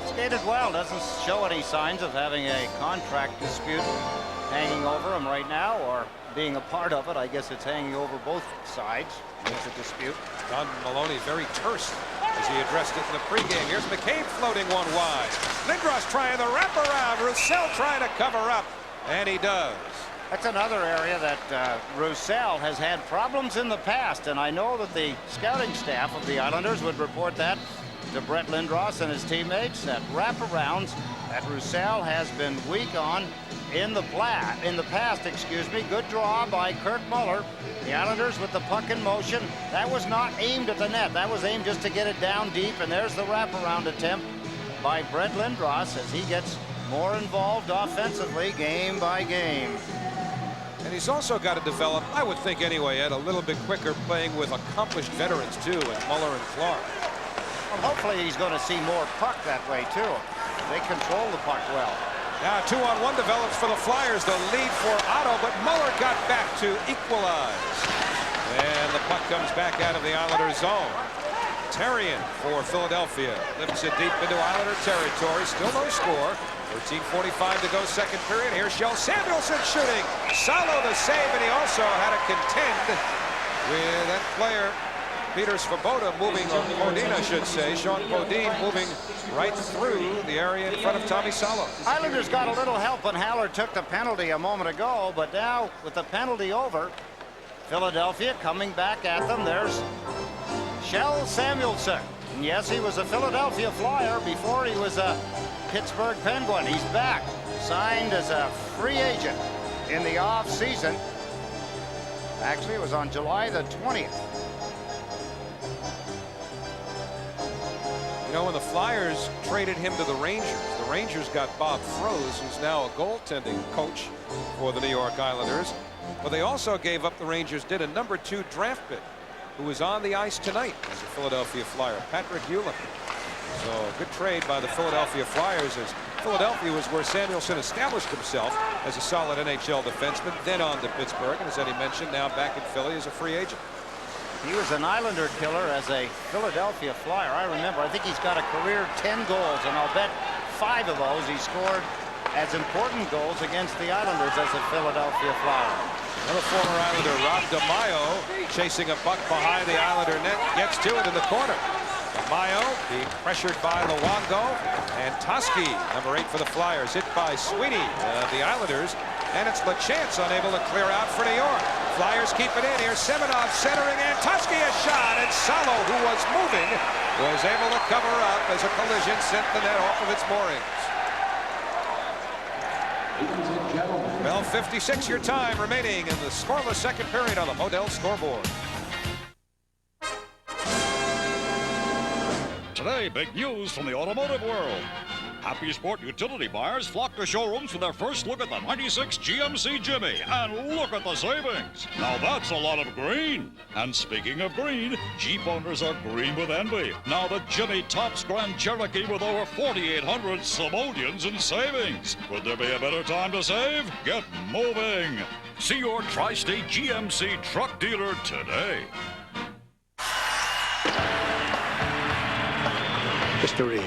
Skated well, doesn't show any signs of having a contract dispute hanging over him right now, or being a part of it. I guess it's hanging over both sides. It's a dispute. Don Maloney very terse as he addressed it in the pregame. Here's McCabe floating one wide. Lindros trying the wraparound. Roussel trying to cover up, and he does. That's another area that Roussel has had problems in the past, and I know that the scouting staff of the Islanders would report that to Brett Lindros and his teammates, that wraparounds that Roussel has been weak on in the past. Good draw by Kirk Muller. The Islanders with the puck in motion. That was not aimed at the net. That was aimed just to get it down deep, and there's the wraparound attempt by Brett Lindros as he gets more involved offensively game by game. And he's also got to develop, I would think anyway, Ed, a little bit quicker playing with accomplished veterans too, and Muller and Clark. Well, hopefully he's going to see more puck that way too. They control the puck well. Now 2-on-1 develops for the Flyers. The lead for Otto, but Muller got back to equalize. And the puck comes back out of the Islander zone. Therrien for Philadelphia lifts it deep into Islander territory. Still no score. 13:45 to go, second period. Here's Kjell Samuelsson shooting. Salo the save, and he also had to contend with that player, Peter Svoboda, moving, or Podin, I should say. Sean Podin moving right through the area in front of Tommy Salo. Islanders got a little help when Haller took the penalty a moment ago, but now with the penalty over, Philadelphia coming back at them. There's Kjell Samuelsson. And yes, he was a Philadelphia Flyer before he was a Pittsburgh Penguin. He's back, signed as a free agent in the off season. Actually, it was on July the 20th. You know, when the Flyers traded him to the Rangers got Bob Froese, who's now a goaltending coach for the New York Islanders. But they also gave up, the Rangers did, a number 2 draft pick who is on the ice tonight as a Philadelphia Flyer, Patrick Uihlein. So a good trade by the Philadelphia Flyers, as Philadelphia was where Samuelsson established himself as a solid NHL defenseman, then on to Pittsburgh, and as Eddie mentioned, now back in Philly as a free agent. He was an Islander killer as a Philadelphia Flyer. I remember, I think he's got a career 10 goals, and I'll bet 5 of those he scored as important goals against the Islanders as a Philadelphia Flyer. Another former Islander, Rob DeMaio, chasing a puck behind the Islander net, gets to it in the corner. DeMaio being pressured by Luongo, and Toski, number 8 for the Flyers, hit by Sweeney of the Islanders, and it's LeChance unable to clear out for New York. Flyers keep it in. Here's Semenov centering, and Toski a shot, and Salo, who was moving, was able to cover up as a collision sent the net off of its moorings. Well, 56 your time remaining in the scoreless second period on the Modell scoreboard. Today, big news from the automotive world. Happy Sport utility buyers flock to showrooms for their first look at the 96 GMC Jimmy. And look at the savings. Now that's a lot of green. And speaking of green, Jeep owners are green with envy. Now the Jimmy tops Grand Cherokee with over 4,800 simoleons in savings. Could there be a better time to save? Get moving. See your Tri-State GMC truck dealer today. History.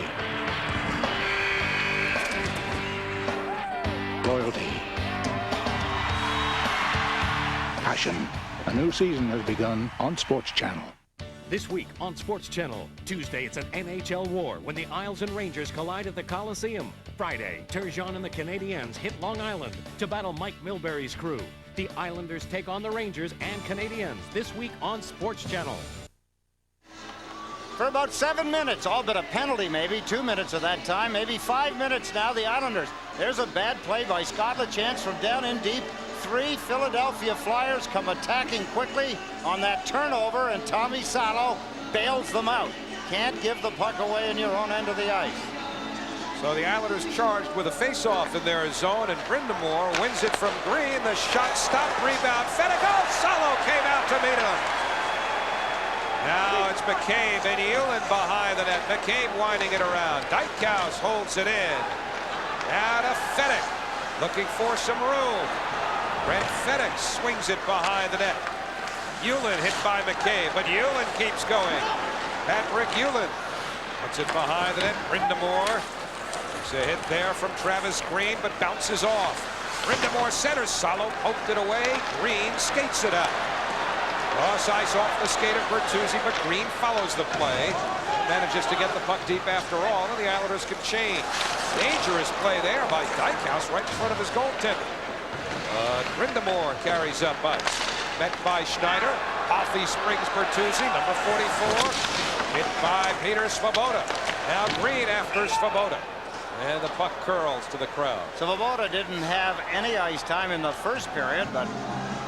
Loyalty. Passion. A new season has begun on Sports Channel. This week on Sports Channel. Tuesday, it's an NHL war when the Isles and Rangers collide at the Coliseum. Friday, Turgeon and the Canadiens hit Long Island to battle Mike Milbury's crew. The Islanders take on the Rangers and Canadiens this week on Sports Channel. For about 7 minutes, all but a penalty maybe, 2 minutes of that time, maybe 5 minutes now, the Islanders. There's a bad play by Scott LeChance from down in deep. 3 Philadelphia Flyers come attacking quickly on that turnover, and Tommy Salo bails them out. Can't give the puck away in your own end of the ice. So the Islanders charged with a face-off in their zone, and Brind'Amour wins it from Green. The shot stopped, rebound, fed a goal. Salo came out to meet him. Now it's McCabe and Uihlein behind the net. McCabe winding it around. Dijkhuis holds it in. Now to Fedek, looking for some room. Brent Fedek swings it behind the net. Uihlein hit by McCabe, but Uihlein keeps going. Patrick Uihlein puts it behind the net. Brind'Amour. It's a hit there from Travis Green, but bounces off. Brindamore centers. Salo poked it away. Green skates it out. Cross ice off the skate of Bertuzzi, but Green follows the play. Manages to get the puck deep after all, and the Islanders can change. Dangerous play there by Dykhouse right in front of his goaltender. Brindamore carries up ice. Met by Schneider. Hoffey springs Bertuzzi, number 44. Hit by Peter Svoboda. Now Green after Svoboda. And the puck curls to the crowd. Svoboda didn't have any ice time in the first period, but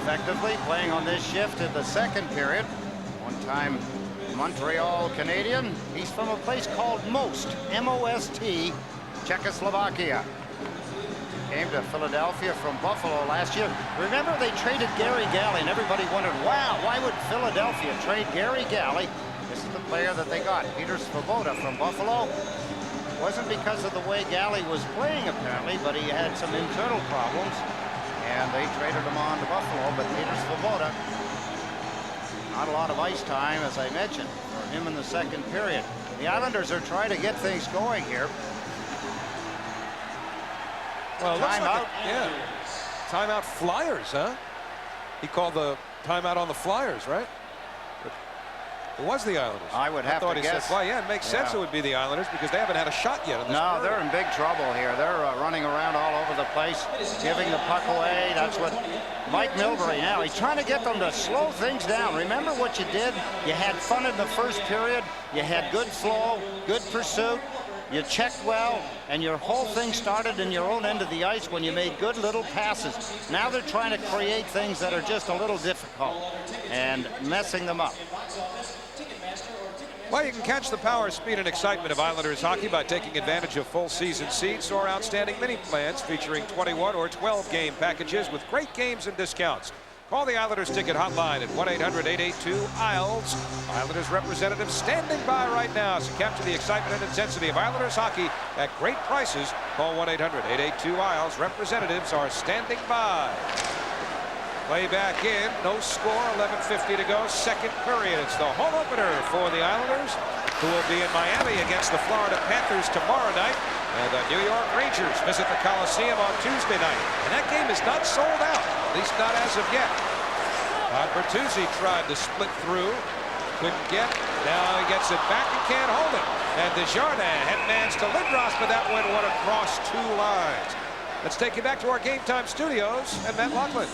effectively playing on this shift in the second period. One-time Montreal Canadian. He's from a place called Most, M-O-S-T, Czechoslovakia. Came to Philadelphia from Buffalo last year. Remember, they traded Gary Galley, and everybody wondered, wow, why would Philadelphia trade Gary Galley? This is the player that they got, Peter Svoboda from Buffalo. Wasn't because of the way Galley was playing, apparently, but he had some internal problems, and they traded him on to Buffalo. But Peter Svoboda, not a lot of ice time, as I mentioned, for him in the second period. The Islanders are trying to get things going here. Well, timeout. Timeout Flyers, huh? He called the timeout on the Flyers, right? But it was the Islanders. I would have to guess. Said, well, yeah, it makes sense it would be the Islanders because they haven't had a shot yet in this No, period. they're in big trouble here. They're running around all over the place, giving the puck away. That's what Mike Milbury now. He's trying to get them to slow things down. Remember what you did? You had fun in the first period. You had good flow, good pursuit. You checked well, and your whole thing started in your own end of the ice when you made good little passes. Now they're trying to create things that are just a little difficult and messing them up. Well, you can catch the power, speed, and excitement of Islanders hockey by taking advantage of full season seats or outstanding mini plans featuring 21 or 12 game packages with great games and discounts. Call the Islanders ticket hotline at 1-800-882-ISLES. Islanders representatives standing by right now to capture the excitement and intensity of Islanders hockey at great prices. Call 1-800-882-ISLES. Representatives are standing by. Play back in. No score. 11:50 to go. Second period. It's the home opener for the Islanders, who will be in Miami against the Florida Panthers tomorrow night. And the New York Rangers visit the Coliseum on Tuesday night. And that game is not sold out, at least not as of yet. Bertuzzi tried to split through. Couldn't get. Now he gets it back and can't hold it. And Desjardins headmans to Lindros, but that went across two lines. Let's take you back to our Game Time studios and Matt Loughlin.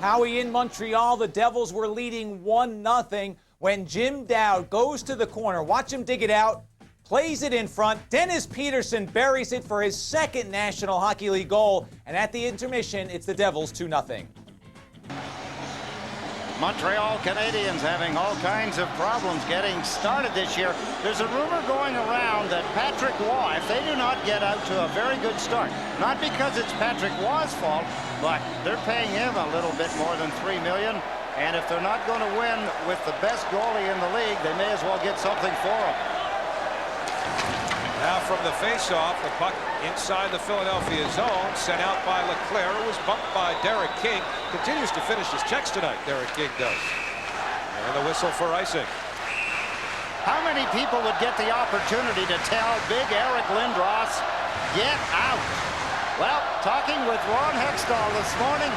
Howie, in Montreal, the Devils were leading 1-0 when Jim Dowd goes to the corner. Watch him dig it out. Plays it in front. Dennis Peterson buries it for his second National Hockey League goal. And at the intermission, it's the Devils 2-0. Montreal Canadiens having all kinds of problems getting started this year. There's a rumor going around that Patrick Waugh, if they do not get out to a very good start, not because it's Patrick Waugh's fault, but they're paying him a little bit more than $3 million. And if they're not going to win with the best goalie in the league, they may as well get something for him. Now from the faceoff, the puck inside the Philadelphia zone, sent out by Leclerc, who was bumped by Derek King. Continues to finish his checks tonight, Derek King does. And the whistle for icing. How many people would get the opportunity to tell big Eric Lindros, get out? Well, talking with Ron Hextall this morning,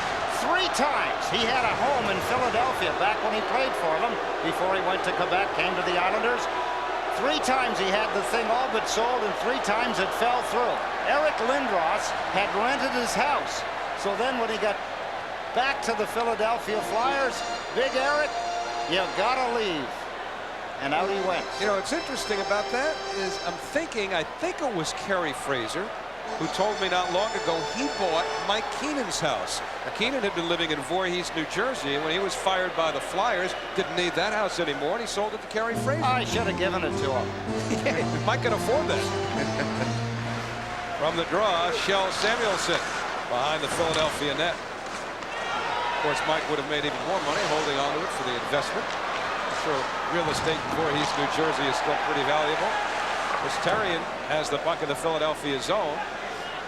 3 times he had a home in Philadelphia back when he played for them before he went to Quebec, came to the Islanders. 3 times he had the thing all but sold, and 3 times it fell through. Eric Lindros had rented his house. So then when he got back to the Philadelphia Flyers, Big Eric, you gotta leave. And out he went. You know, what's interesting about that is I think it was Kerry Fraser who told me not long ago he bought Mike Keenan's house. Keenan had been living in Voorhees, New Jersey, and when he was fired by the Flyers, didn't need that house anymore, and he sold it to Kerry Fraser. I should have given it to him. Yeah, Mike can afford that. From the draw, Shell Samuelson behind the Philadelphia net. Of course, Mike would have made even more money holding on to it for the investment. I'm sure real estate in Voorhees, New Jersey is still pretty valuable. Therrien has the puck in the Philadelphia zone,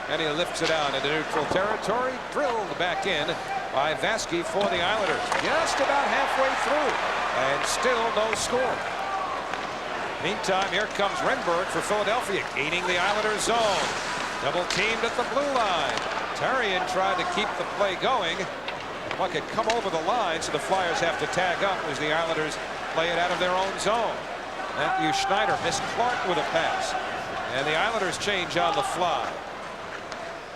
and he lifts it out into neutral territory, drilled back in by Vasky for the Islanders. Just about halfway through, and still no score. Meantime, here comes Renberg for Philadelphia, gaining the Islanders zone. Double teamed at the blue line. Therrien tried to keep the play going. The puck had come over the line, so the Flyers have to tag up as the Islanders play it out of their own zone. Matthew Schneider missed Clark with a pass. And the Islanders change on the fly.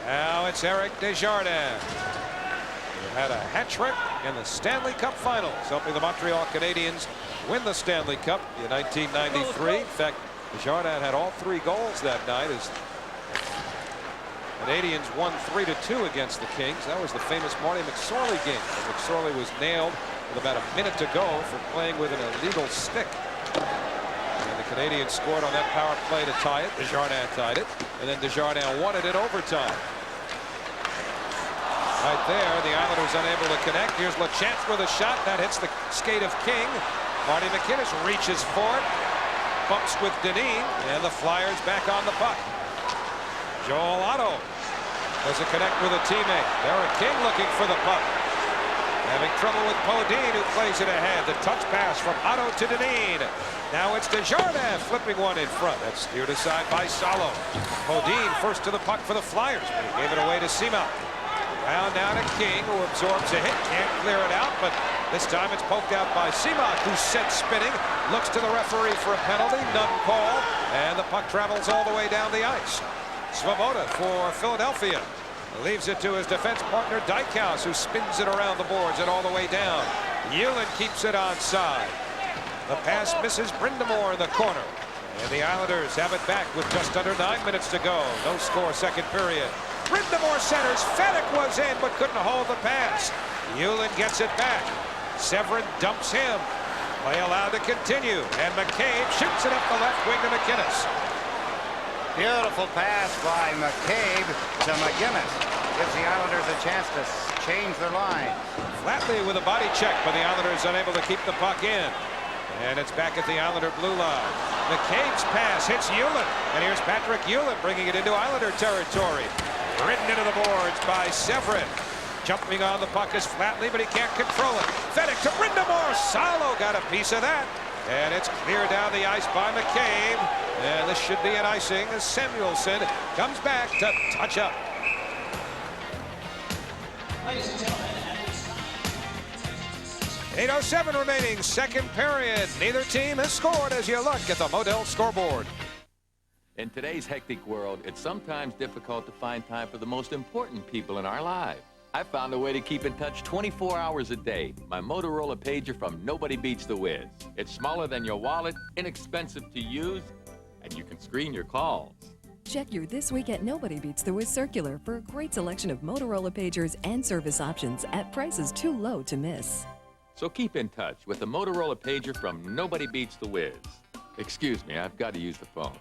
Now it's Eric Desjardins, who had a hat trick in the Stanley Cup Finals, helping the Montreal Canadiens win the Stanley Cup in 1993. In fact, Desjardins had all 3 goals that night as the Canadiens won 3-2 against the Kings. That was the famous Marty McSorley game. McSorley was nailed with about a minute to go for playing with an illegal stick. And the Canadiens scored on that power play to tie it. Desjardins tied it, and then Desjardins won it in overtime. Right there, the Islanders unable to connect. Here's Lachance with a shot that hits the skate of King. Marty McInnis reaches for it, bumps with Dineen, and the Flyers back on the puck. Joel Otto doesn't connect with a teammate. Derek King looking for the puck. Having trouble with Podine, who plays it ahead. The touch pass from Otto to Dineen. Now it's Desjardins flipping one in front. That's steered aside by Salo. Podine first to the puck for the Flyers, but he gave it away to Seamout. Round now to King, who absorbs a hit. Can't clear it out, but this time it's poked out by Seamout, who's set spinning. Looks to the referee for a penalty. None called. And the puck travels all the way down the ice. Svoboda for Philadelphia. Leaves it to his defense partner Dykhouse, who spins it around the boards and all the way down. Yulin keeps it onside. The pass misses Brindamore in the corner. And the Islanders have it back with just under 9 minutes to go. No score, second period. Brindamore centers. Fennick was in but couldn't hold the pass. Yulin gets it back. Severin dumps him. Play allowed to continue. And McCabe shoots it up the left wing to McInnis. Beautiful pass by McCabe to McGinnis. Gives the Islanders a chance to change their line. Flatley with a body check, but the Islanders unable to keep the puck in. And it's back at the Islander blue line. McCabe's pass hits Yulin. And here's Patrick Yulin bringing it into Islander territory. Ridden into the boards by Severin. Jumping on the puck is Flatley, but he can't control it. Fennick to Brindamore. Salo got a piece of that. And it's cleared down the ice by McCabe. And this should be an icing as Samuelson comes back to touch up. 8:07 remaining, second period. Neither team has scored as you look at the Model scoreboard. In today's hectic world, it's sometimes difficult to find time for the most important people in our lives. I found a way to keep in touch 24 hours a day. My Motorola pager from Nobody Beats the Wiz. It's smaller than your wallet, inexpensive to use, and you can screen your calls. Check your This Week at Nobody Beats the Wiz circular for a great selection of Motorola pagers and service options at prices too low to miss. So keep in touch with the Motorola pager from Nobody Beats the Wiz. Excuse me, I've got to use the phone.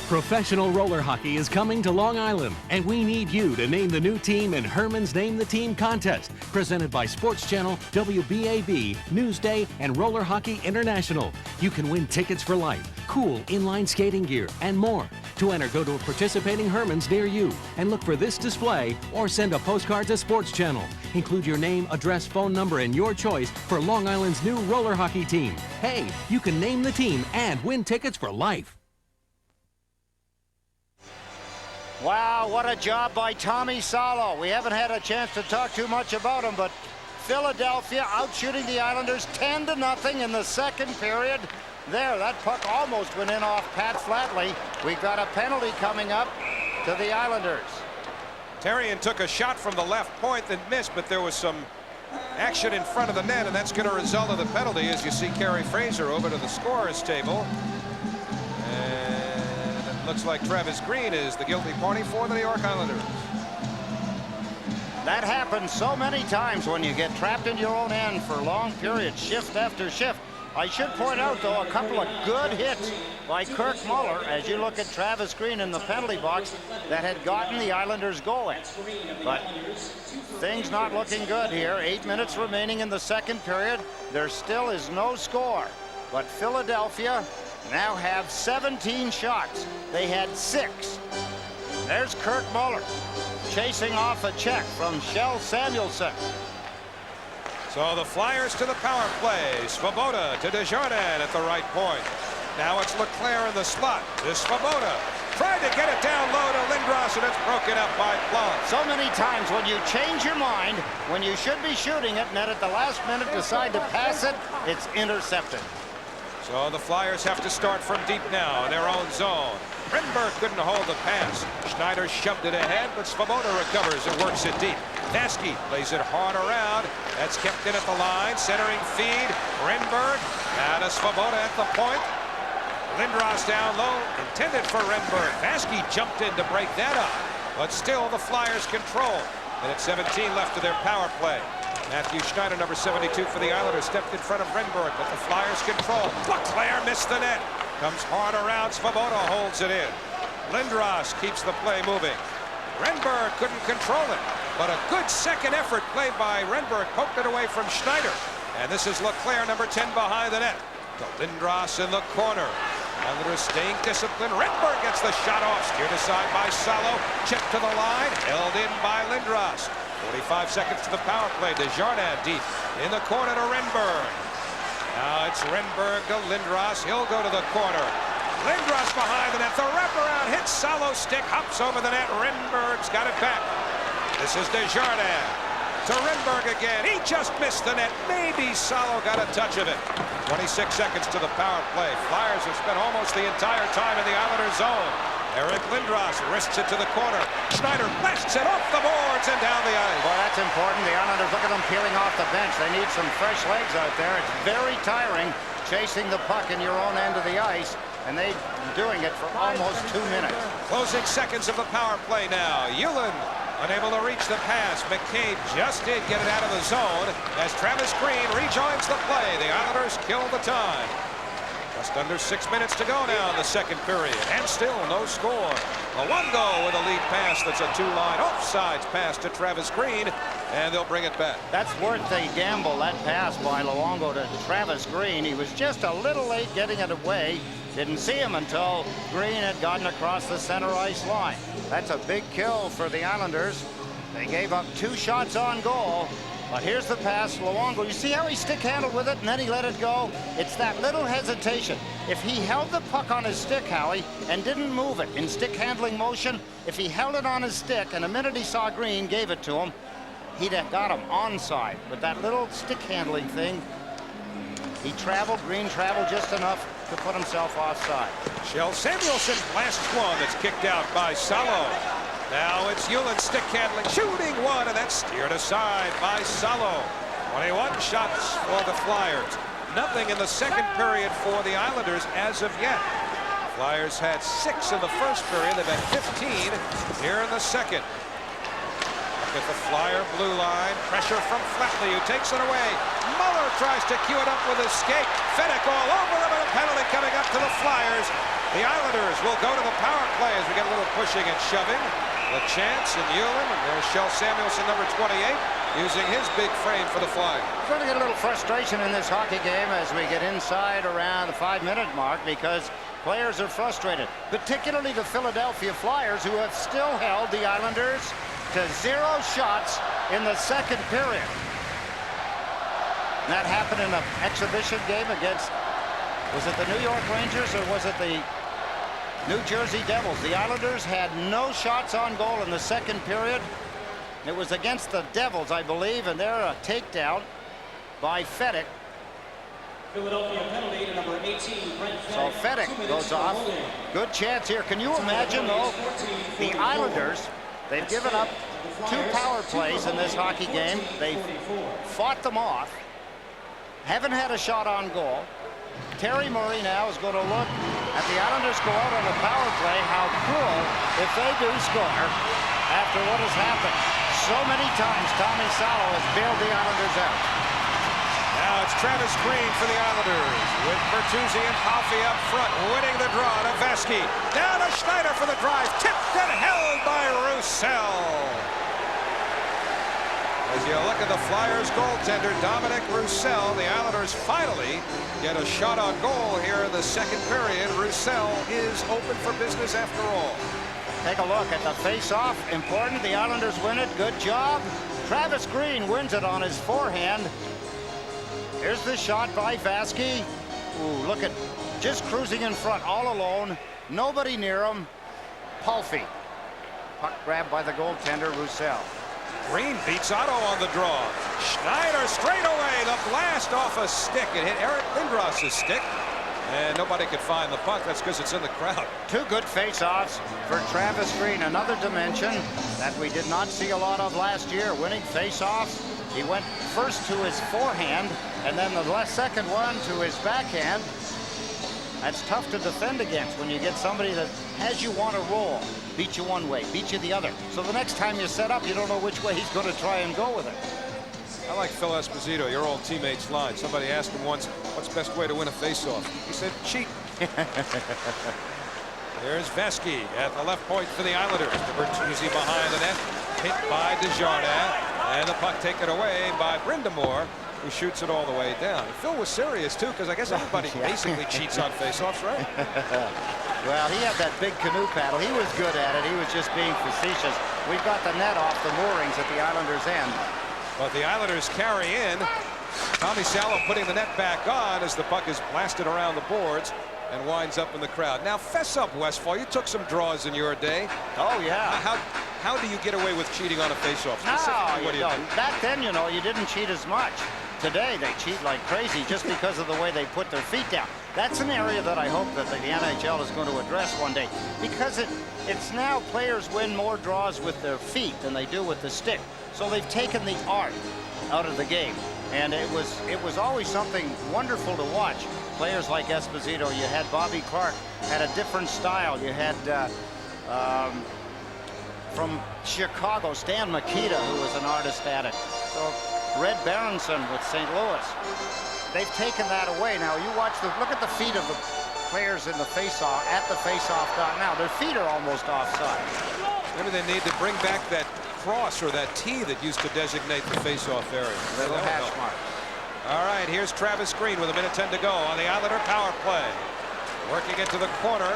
Professional roller hockey is coming to Long Island, and we need you to name the new team in Herman's Name the Team contest, presented by Sports Channel, WBAB, Newsday, and Roller Hockey International. You can win tickets for life, cool inline skating gear, and more. To enter, go to a participating Herman's near you and look for this display or send a postcard to Sports Channel. Include your name, address, phone number, and your choice for Long Island's new roller hockey team. Hey, you can name the team and win tickets for life. Wow, what a job by Tommy Salo. We haven't had a chance to talk too much about him, but Philadelphia outshooting the Islanders 10-0 in the second period. There, that puck almost went in off Pat Flatley. We got a penalty coming up to the Islanders. Therrien took a shot from the left point that missed, but there was some action in front of the net, and that's going to result in the penalty as you see Kerry Fraser over to the scorer's table. Looks like Travis Green is the guilty party for the New York Islanders. That happens so many times when you get trapped in your own end for long periods, shift after shift. I should point out, though, a couple of good hits by Kirk Muller as you look at Travis Green in the penalty box that had gotten the Islanders going. But things not looking good here. 8 minutes remaining in the second period. There still is no score. But Philadelphia now have 17 shots. They had 6. There's Kirk Muller chasing off a check from Kjell Samuelsson. So the Flyers to the power play. Svoboda to Desjardins at the right point. Now it's Leclerc in the slot. This Svoboda Tried to get it down low to Lindros, and it's broken up by Plum. So many times when you change your mind, when you should be shooting it, and then at the last minute decide to pass it, it's intercepted. So the Flyers have to start from deep now in their own zone. Renberg couldn't hold the pass. Schneider shoved it ahead, but Svoboda recovers and works it deep. Vasky plays it hard around. That's kept in at the line. Centering feed. Renberg. Now to Svoboda at the point. Lindros down low. Intended for Renberg. Vasky jumped in to break that up. But still the Flyers control. Minute 17 left of their power play. Matthew Schneider, number 72 for the Islanders, stepped in front of Renberg, but the Flyers control. LeClaire missed the net. Comes hard around. Svoboda holds it in. Lindros keeps the play moving. Renberg couldn't control it, but a good second effort played by Renberg poked it away from Schneider. And this is LeClaire, number 10, behind the net. To Lindros in the corner. Islanders staying disciplined. Renberg gets the shot off. Steered aside by Salo. Chipped to the line. Held in by Lindros. 45 seconds to the power play. Desjardins deep in the corner to Renberg. Now it's Renberg to Lindros. He'll go to the corner. Lindros behind the net. The wraparound hits Salo's stick. Hops over the net. Renberg's got it back. This is Desjardins. To Renberg again. He just missed the net. Maybe Salo got a touch of it. 26 seconds to the power play. Flyers have spent almost the entire time in the Islanders zone. Eric Lindros wrists it to the corner. Schneider blasts it off the boards and down the ice. Boy, that's important. The Islanders, look at them peeling off the bench. They need some fresh legs out there. It's very tiring chasing the puck in your own end of the ice, and they're doing it for almost 2 minutes. Closing seconds of the power play now. Ulan unable to reach the pass. McCabe just did get it out of the zone as Travis Green rejoins the play. The Islanders kill the time. Just under 6 minutes to go now in the second period, and still no score. Luongo with a lead pass that's a two-line offsides pass to Travis Green, and they'll bring it back. That's worth the gamble, that pass by Luongo to Travis Green. He was just a little late getting it away. Didn't see him until Green had gotten across the center ice line. That's a big kill for the Islanders. They gave up 2 shots on goal. But here's the pass, Luongo. You see how he stick-handled with it and then he let it go? It's that little hesitation. If he held the puck on his stick, Howie, and didn't move it in stick-handling motion, if he held it on his stick and the minute he saw Green gave it to him, he'd have got him onside. But that little stick-handling thing, he traveled, Green traveled just enough to put himself offside. Kjell Samuelsson blasts one that's kicked out by Salo. Now it's Ulan stick handling, shooting one, and that's steered aside by Salo. 21 shots for the Flyers. Nothing in the second period for the Islanders as of yet. Flyers had 6 in the first period. They've had 15 here in the second. Look at the Flyer blue line. Pressure from Flatley, who takes it away. Muller tries to cue it up with a skate. Fenech all over them, and a penalty coming up to the Flyers. The Islanders will go to the power play as we get a little pushing and shoving. LeChance and Ulan, and there's Kjell Samuelsson, number 28, using his big frame for the Flyers. We're going to get a little frustration in this hockey game as we get inside around the 5-minute mark because players are frustrated, particularly the Philadelphia Flyers, who have still held the Islanders to 0 shots in the second period. And that happened in an exhibition game against, was it the New York Rangers or was it the New Jersey Devils? The Islanders had no shots on goal in the second period. It was against the Devils, I believe, and they're a takedown by Fenech. Philadelphia penalty to number 18, Brent Fenech. So Fenech goes off. Good chance here. Can you imagine, though, the Islanders, they've given up 2 power plays in this hockey game. They fought them off. Haven't had a shot on goal. Terry Murray now is going to look at the Islanders go out on the power play. How cruel if they do score after what has happened. So many times Tommy Salo has bailed the Islanders out. Now it's Travis Green for the Islanders with Bertuzzi and Palffy up front, winning the draw to Vasky. Down to Schneider for the drive, tipped and held by Roussel. As you look at the Flyers goaltender, Dominic Roussel, the Islanders finally get a shot on goal here in the second period. Roussel is open for business after all. Take a look at the face-off. Important. The Islanders win it. Good job. Travis Green wins it on his forehand. Here's the shot by Vasky. Ooh, look at just cruising in front all alone. Nobody near him. Palffy. Puck grabbed by the goaltender, Roussel. Green beats Otto on the draw. Schneider straight away. The blast off a stick. It hit Eric Lindros' stick. And nobody could find the puck. That's because it's in the crowd. Two good face-offs for Travis Green. Another dimension that we did not see a lot of last year. Winning face-offs. He went first to his forehand, and then the second one to his backhand. That's tough to defend against when you get somebody that has you on a roll. Beat you one way, beat you the other. So the next time you set up, you don't know which way he's going to try and go with it. I like Phil Esposito, your old teammate's line. Somebody asked him once, what's the best way to win a faceoff? He said, cheat. There's Vesky at the left point for the Islanders. Bertuzzi behind the net, hit by Desjardins, and the puck taken away by Brind'Amour, who shoots it all the way down. And Phil was serious, too, because I guess everybody basically cheats on faceoffs, right? Well, he had that big canoe paddle. He was good at it. He was just being facetious. We've got the net off the moorings at the Islanders' end. But the Islanders carry in. Tommy Salo putting the net back on as the puck is blasted around the boards and winds up in the crowd. Now, fess up, Westfall. You took some draws in your day. Oh, yeah. How do you get away with cheating on a faceoff? No, you don't. Back then, you know, you didn't cheat as much. Today, they cheat like crazy just because of the way they put their feet down. That's an area that I hope that the NHL is going to address one day, because it's now players win more draws with their feet than they do with the stick. So they've taken the art out of the game, and it was always something wonderful to watch. Players like Esposito, you had Bobby Clark, had a different style. You had from Chicago, Stan Mikita, who was an artist at it. So Red Berenson with St. Louis. They've taken that away. Now you look at the feet of the players in the face-off, at the face-off dot now. Their feet are almost offside. Maybe they need to bring back that cross or that T that used to designate the face-off area. Little hash mark. All right, here's Travis Green with 1:10 to go on the Islander power play. Working into the corner.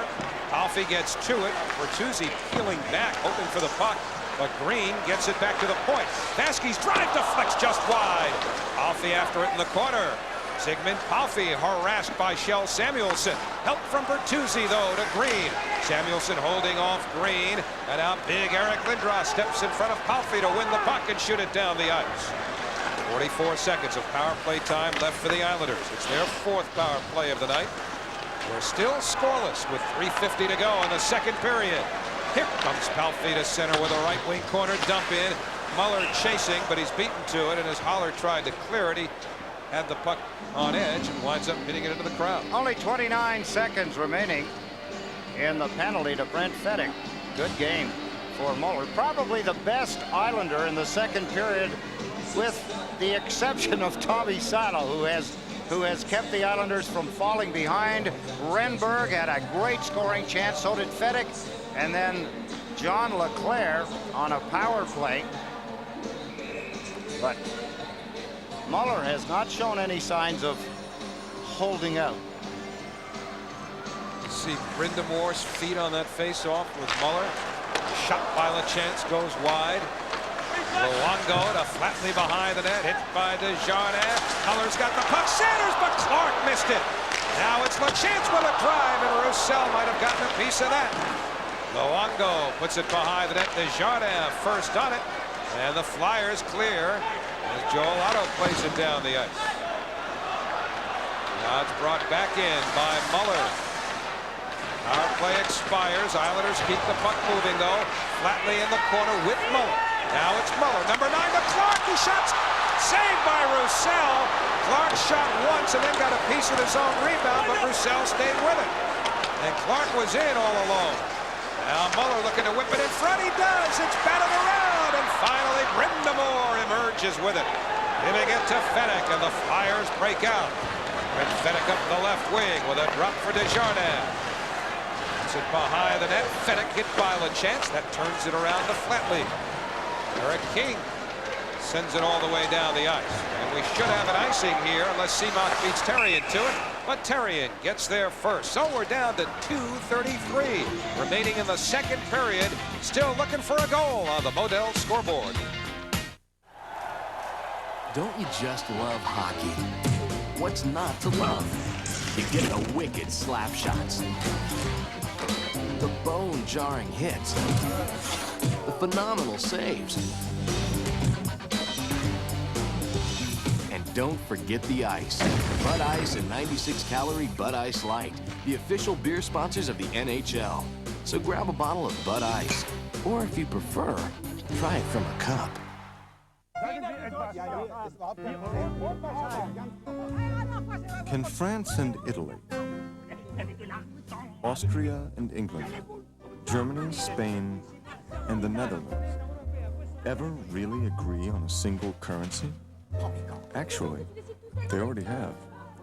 Palffy gets to it. Bertuzzi peeling back, hoping for the puck. But Green gets it back to the point. Vasky's drive deflects just wide. Palffy after it in the corner. Zygmunt Palffy harassed by Kjell Samuelsson. Help from Bertuzzi, though, to Green. Samuelsson holding off Green. And now big Eric Lindros steps in front of Palffy to win the puck and shoot it down the ice. 44 seconds of power play time left for the Islanders. It's their fourth power play of the night. We're still scoreless with 3:50 to go in the second period. Here comes Palffy to center with a right wing corner dump in. Muller chasing, but he's beaten to it, and as Holler tried to clear it, he had the puck on edge and winds up hitting it into the crowd. Only 29 seconds remaining in the penalty to Brent Fedek. Good game for Muller. Probably the best Islander in the second period, with the exception of Tommy Salo, who has kept the Islanders from falling behind. Renberg had a great scoring chance, so did Fedek. And then John LeClair on a power play. But Muller has not shown any signs of holding out. You see Brind'Amour's feet on that face-off with Muller. Shot by LaChance goes wide. Luongo to Flatley behind the net, hit by Desjardins. Muller's got the puck, centers, but Clark missed it. Now it's LaChance with a drive, and Roussel might have gotten a piece of that. Luongo puts it behind the net. Desjardins first on it, and the Flyers clear as Joel Otto plays it down the ice. Now it's brought back in by Muller. Power play expires. Islanders keep the puck moving, though. Flatley in the corner with Muller. Now it's Muller, number 9 to Clark. He shots, saved by Roussel. Clark shot once and then got a piece of his own rebound, but Roussel stayed with it. And Clark was in all alone. Now Muller looking to whip it in front. He does. It's batted around, and finally Brind'Amour emerges with it, giving it to Fedek, and the Flyers break out. And Fedek up the left wing with a drop for Desjardins. Puts it behind the net. Fedek hit by LaChance. That turns it around to Flatley. Eric King sends it all the way down the ice. And we should have an icing here unless Seamock beats Terrien to it. But Terrien gets there first. So we're down to 2:33 remaining in the second period. Still looking for a goal on the Modell scoreboard. Don't you just love hockey? What's not to love? You get the wicked slap shots, the bone jaw-jarring hits, the phenomenal saves. And don't forget the ice. Bud Ice and 96-calorie Bud Ice Light, the official beer sponsors of the NHL. So grab a bottle of Bud Ice, or if you prefer, try it from a cup. Can France and Italy, Austria and England, Germany, Spain, and the Netherlands ever really agree on a single currency? Actually, they already have.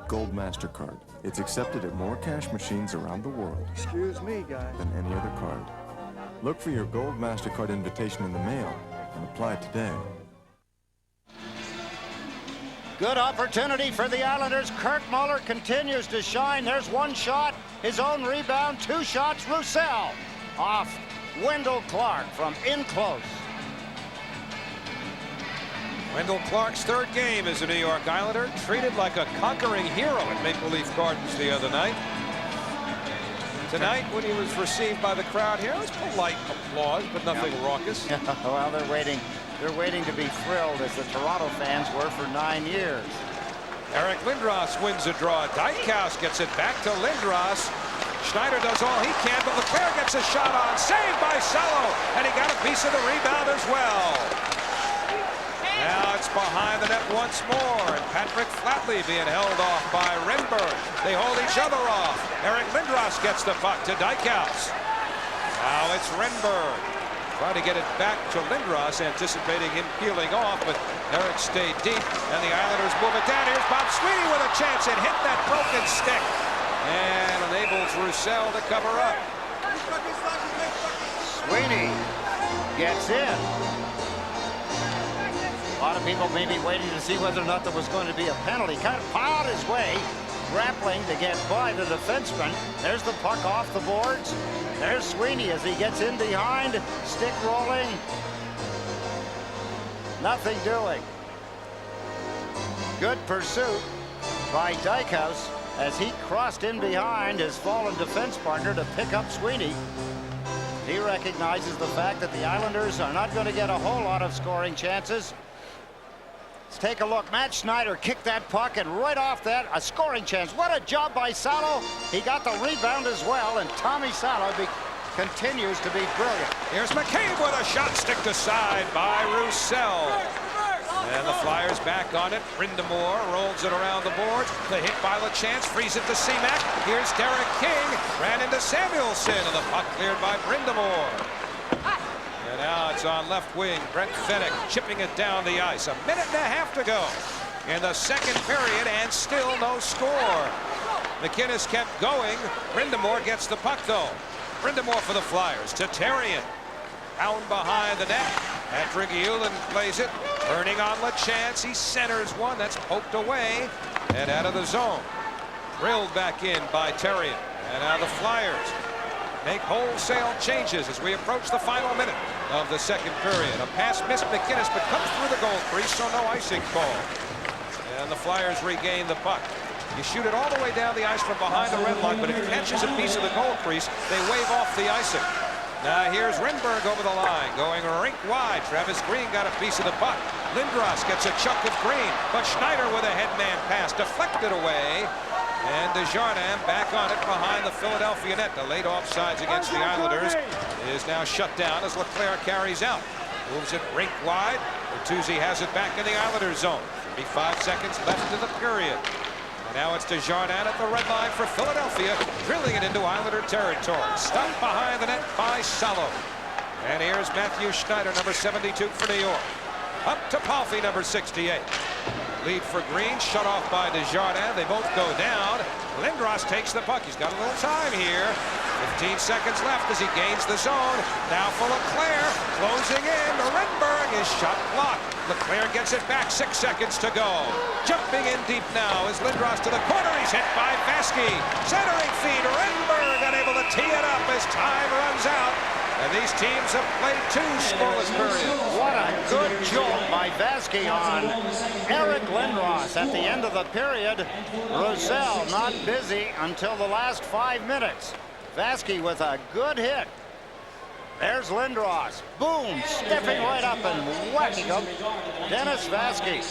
Gold MasterCard. It's accepted at more cash machines around the world. Excuse me, guys. Than any other card. Look for your Gold MasterCard invitation in the mail and apply today. Good opportunity for the Islanders. Kurt Muller continues to shine. There's one shot, his own rebound, two shots. Roussel off Wendell Clark from in close. Wendell Clark's third game as a New York Islander, treated like a conquering hero at Maple Leaf Gardens the other night. Tonight, when he was received by the crowd here, it was polite applause, but nothing raucous. Well, they're waiting to be thrilled, as the Toronto fans were for 9 years. Eric Lindros wins a draw. Dykhouse gets it back to Lindros. Schneider does all he can, but Leclerc gets a shot on. Saved by Salo, and he got a piece of the rebound as well. Now it's behind the net once more, and Patrick Flatley being held off by Renberg. They hold each other off. Eric Lindros gets the puck to Dykhouse. Now it's Renberg trying to get it back to Lindros, anticipating him peeling off, but Eric stayed deep, and the Islanders move it down. Here's Bob Sweeney with a chance and hit that broken stick, and enables Roussel to cover up. Sweeney gets in. A lot of people may be waiting to see whether or not there was going to be a penalty. Kind of plowed his way, grappling to get by the defenseman. There's the puck off the boards. There's Sweeney as he gets in behind. Stick rolling. Nothing doing. Good pursuit by Dykhouse as he crossed in behind his fallen defense partner to pick up Sweeney. He recognizes the fact that the Islanders are not going to get a whole lot of scoring chances. Let's take a look. Matt Schneider kicked that puck, and right off that, a scoring chance. What a job by Salo. He got the rebound as well, and Tommy Salo continues to be brilliant. Here's McCabe with a shot sticked aside by Roussel. And the Flyers back on it. Brindamore rolls it around the boards. The hit by LaChance frees it to Seamack. Here's Derek King. Ran into Samuelson, and the puck cleared by Brindamore. And now it's on left wing. Brent Fennick chipping it down the ice. 1.5 minutes to go in the second period, and still no score. McInnes kept going. Brindamore gets the puck, though. Brindamore for the Flyers to Terrien. Down behind the net. Patrick Uihlein plays it. Turning on LaChance. He centers one. That's poked away and out of the zone. Drilled back in by Terrien. And now the Flyers make wholesale changes as we approach the final minute of the second period. A pass missed McInnes, but comes through the goal crease, so no icing call. And the Flyers regain the puck. You shoot it all the way down the ice from behind the red line, but it catches a piece of the goal crease. They wave off the icing. Now here's Renberg over the line, going rink wide. Travis Green got a piece of the puck. Lindros gets a chunk of Green, but Schneider with a headman pass deflected away. And Desjardins back on it behind the Philadelphia net. The late offsides against the Islanders is now shut down as Leclerc carries out. Moves it rink wide. Bertuzzi has it back in the Islanders zone. 35 seconds left in the period. And now it's Desjardins at the red line for Philadelphia, drilling it into Islander territory. Stopped behind the net by Salo. And here's Matthew Schneider, number 72 for New York. Up to Palffy, number 68. Lead for Green, shut off by Desjardins. They both go down. Lindros takes the puck. He's got a little time here. 15 seconds left as he gains the zone. Now for Leclerc, closing in. Renberg is shot blocked. Leclerc gets it back, 6 seconds to go. Jumping in deep now is Lindros to the corner. He's hit by Vaski. Centering feed, Renberg unable to tee it up as time runs out. And these teams have played 2 scoreless periods. What a good jolt by Vaski on Eric Lindros at the end of the period. Roussel not busy until the last 5 minutes. Vaski with a good hit. There's Lindros. Boom, stepping right up and whacking him. Dennis Vasky.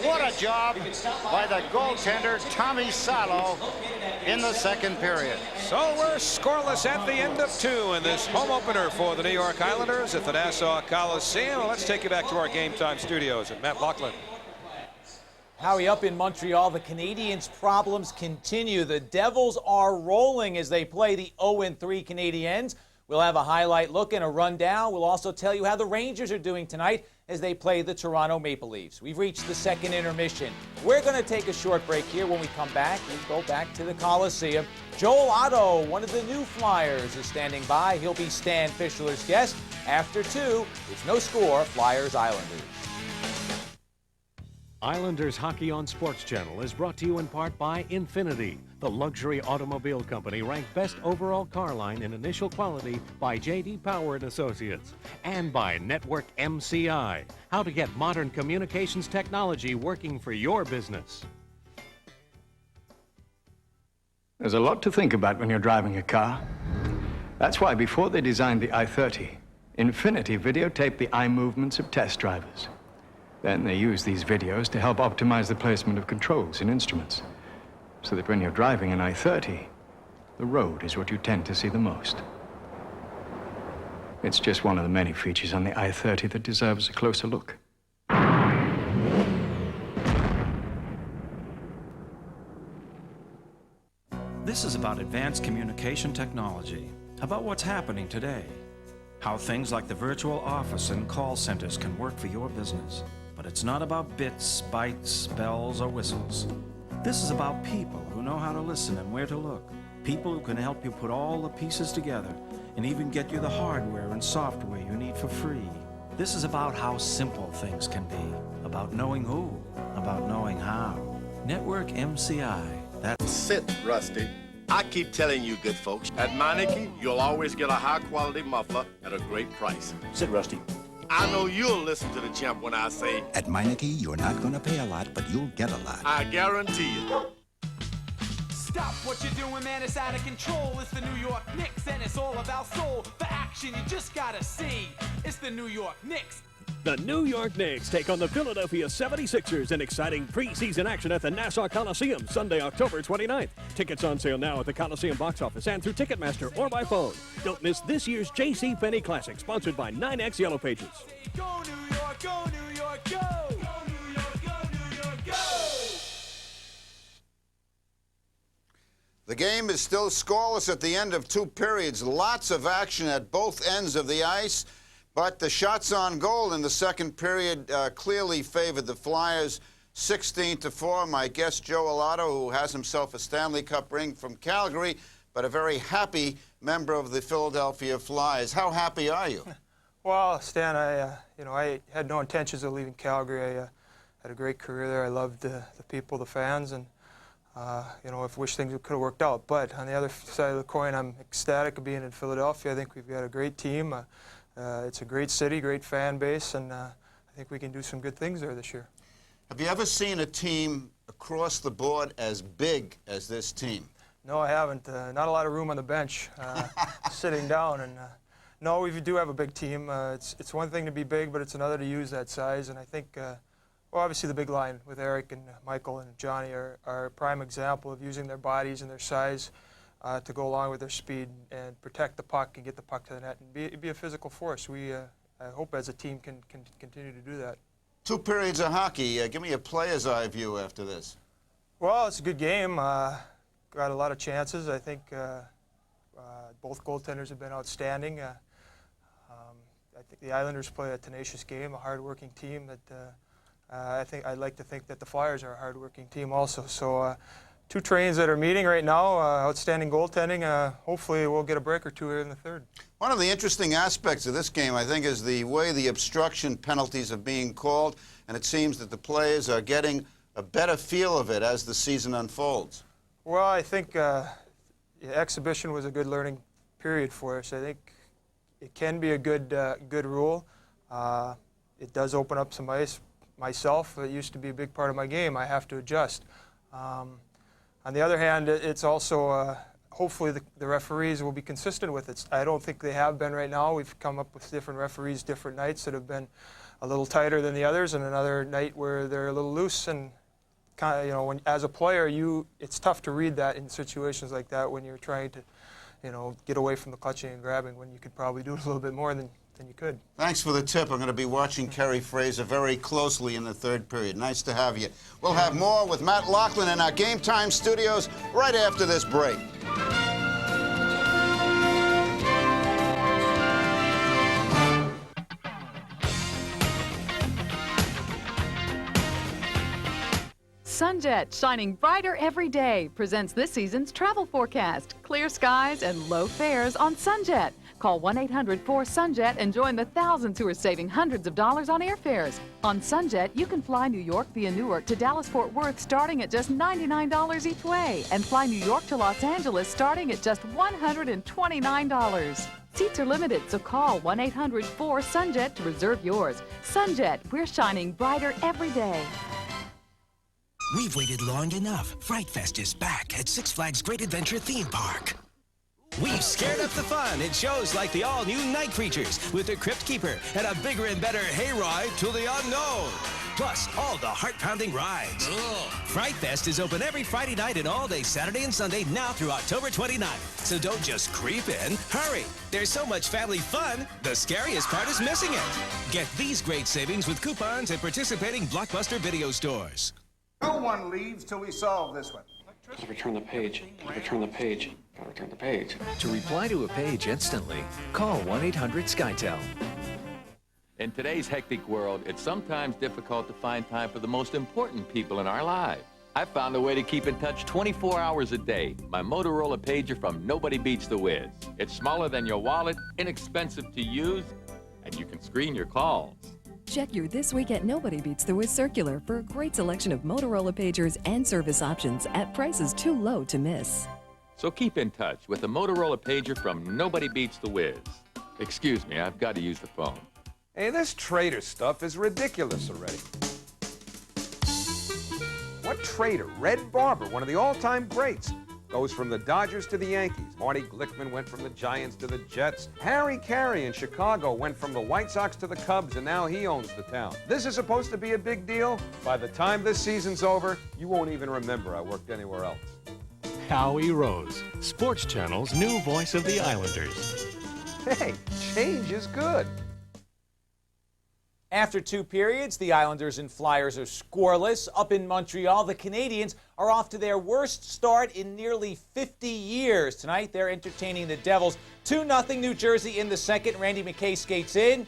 What a job by the goaltender, Tommy Salo, in the second period. So we're scoreless at the end of 2 in this home opener for the New York Islanders at the Nassau Coliseum. Let's take you back to our Game Time studios at Matt Loughlin. Howie, up in Montreal, the Canadiens' problems continue. The Devils are rolling as they play the 0-3 Canadiens. We'll have a highlight look and a rundown. We'll also tell you how the Rangers are doing tonight as they play the Toronto Maple Leafs. We've reached the second intermission. We're going to take a short break here. When we come back, we go back to the Coliseum. Joel Otto, one of the new Flyers, is standing by. He'll be Stan Fischler's guest. After 2, it's No Score, Flyers-Islanders. Islanders Hockey on Sports Channel is brought to you in part by Infiniti, the luxury automobile company ranked best overall car line in initial quality by J.D. Power & Associates, and by Network MCI, how to get modern communications technology working for your business. There's a lot to think about when you're driving a car. That's why before they designed the i30, Infiniti videotaped the eye movements of test drivers. Then they use these videos to help optimize the placement of controls and instruments, so that when you're driving an i30, the road is what you tend to see the most. It's just one of the many features on the i30 that deserves a closer look. This is about advanced communication technology, about what's happening today, how things like the virtual office and call centers can work for your business. But it's not about bits, bytes, bells, or whistles. This is about people who know how to listen and where to look. People who can help you put all the pieces together and even get you the hardware and software you need for free. This is about how simple things can be, about knowing who, about knowing how. Network MCI. That's Sit, Rusty. I keep telling you, good folks, at Meineke, you'll always get a high-quality muffler at a great price. Sit, Rusty. I know you'll listen to the champ when I say... At Meineke, you're not going to pay a lot, but you'll get a lot. I guarantee you. Stop what you're doing, man, it's out of control. It's the New York Knicks, and it's all about soul. For action, you just gotta see. It's the New York Knicks. The New York Knicks take on the Philadelphia 76ers in exciting preseason action at the Nassau Coliseum Sunday, October 29th. Tickets on sale now at the Coliseum box office and through Ticketmaster or by phone. Don't miss this year's JCPenney Classic, sponsored by 9X Yellow Pages. Go New York, go New York, go! Go New York, go New York, go! The game is still scoreless at the end of 2 periods. Lots of action at both ends of the ice. But the shots on goal in the second period clearly favored the Flyers, 16-4. My guest, Joe Otto, who has himself a Stanley Cup ring from Calgary, but a very happy member of the Philadelphia Flyers. How happy are you? Well, Stan, I had no intentions of leaving Calgary. I had a great career there. I loved the people, the fans, and I wish things could have worked out. But on the other side of the coin, I'm ecstatic of being in Philadelphia. I think we've got a great team. It's a great city, great fan base, and I think we can do some good things there this year. Have you ever seen a team across the board as big as this team? No, I haven't. Not a lot of room on the bench, sitting down. And no, we do have a big team. It's one thing to be big, but it's another to use that size. And I think, well, obviously the big line with Eric and Michael and Johnny are a prime example of using their bodies and their size to go along with their speed and protect the puck and get the puck to the net and be a physical force. We, I hope as a team, can continue to do that. 2 periods of hockey. Give me a player's eye view after this. Well, it's a good game. Got a lot of chances. I think both goaltenders have been outstanding. I think the Islanders play a tenacious game, a hard-working team. That I'd like to think that the Flyers are a hard-working team also. So. 2 trains that are meeting right now, outstanding goaltending. Hopefully we'll get a break or 2 here in the third. One of the interesting aspects of this game, I think, is the way the obstruction penalties are being called, and it seems that the players are getting a better feel of it as the season unfolds. Well, I think the exhibition was a good learning period for us. I think it can be a good rule. It does open up some ice. Myself, it used to be a big part of my game. I have to adjust. On the other hand, it's also hopefully the referees will be consistent with it. I don't think they have been right now. We've come up with different referees, different nights that have been a little tighter than the others, and another night where they're a little loose. And kind of, you know, when as a player, it's tough to read that in situations like that when you're trying to, you know, get away from the clutching and grabbing when you could probably do it a little bit more than you could. Thanks for the tip. I'm going to be watching Kerry Fraser very closely in the third period. Nice to have you. We'll have more with Matt Loughlin in our Game Time studios right after this break. Sunjet, shining brighter every day, presents this season's travel forecast. Clear skies and low fares on Sunjet. Call 1-800-4SUNJET and join the thousands who are saving hundreds of dollars on airfares. On Sunjet, you can fly New York via Newark to Dallas-Fort Worth starting at just $99 each way, and fly New York to Los Angeles starting at just $129. Seats are limited, so call 1-800-4SUNJET to reserve yours. Sunjet, we're shining brighter every day. We've waited long enough. Fright Fest is back at Six Flags Great Adventure Theme Park. We've scared up the fun in shows like the all-new Night Creatures with the Crypt Keeper and a bigger and better hayride to the unknown. Plus, all the heart-pounding rides. Fright Fest is open every Friday night and all day Saturday and Sunday now through October 29th. So don't just creep in. Hurry! There's so much family fun, the scariest part is missing it. Get these great savings with coupons at participating Blockbuster video stores. No one leaves till we solve this one. Gotta return the page. Gotta return the page. Gotta return the page. To reply to a page instantly, call 1-800-SkyTel. In today's hectic world, it's sometimes difficult to find time for the most important people in our lives. I found a way to keep in touch 24 hours a day. My Motorola pager from Nobody Beats the Wiz. It's smaller than your wallet, inexpensive to use, and you can screen your calls. Check your This Week at Nobody Beats the Wiz circular for a great selection of Motorola pagers and service options at prices too low to miss. So keep in touch with the Motorola pager from Nobody Beats the Wiz. Excuse me, I've got to use the phone. Hey, this Trader stuff is ridiculous already. What Trader? Red Barber, one of the all-time greats. Goes from the Dodgers to the Yankees. Marty Glickman went from the Giants to the Jets. Harry Carey in Chicago went from the White Sox to the Cubs, and now he owns the town. This is supposed to be a big deal. By the time this season's over, you won't even remember I worked anywhere else. Howie Rose, Sports Channel's new voice of the Islanders. Hey, change is good. After two periods, the Islanders and Flyers are scoreless. Up in Montreal, the Canadiens are off to their worst start in nearly 50 years. Tonight, they're entertaining the Devils. 2-0 New Jersey in the second. Randy McKay skates in,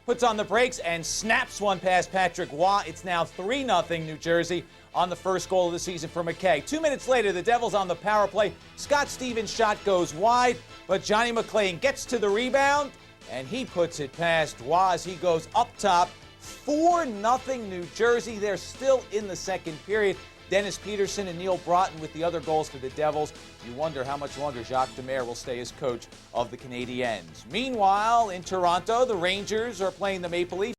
puts on the brakes, and snaps one past Patrick Waugh. It's now 3-0 New Jersey on the first goal of the season for McKay. 2 minutes later, the Devils on the power play. Scott Stevens' shot goes wide, but Johnny McClain gets to the rebound, and he puts it past Waugh as he goes up top. 4-0 New Jersey. They're still in the second period. Dennis Peterson and Neil Broughton with the other goals for the Devils. You wonder how much longer Jacques Demers will stay as coach of the Canadiens. Meanwhile, in Toronto, the Rangers are playing the Maple Leafs.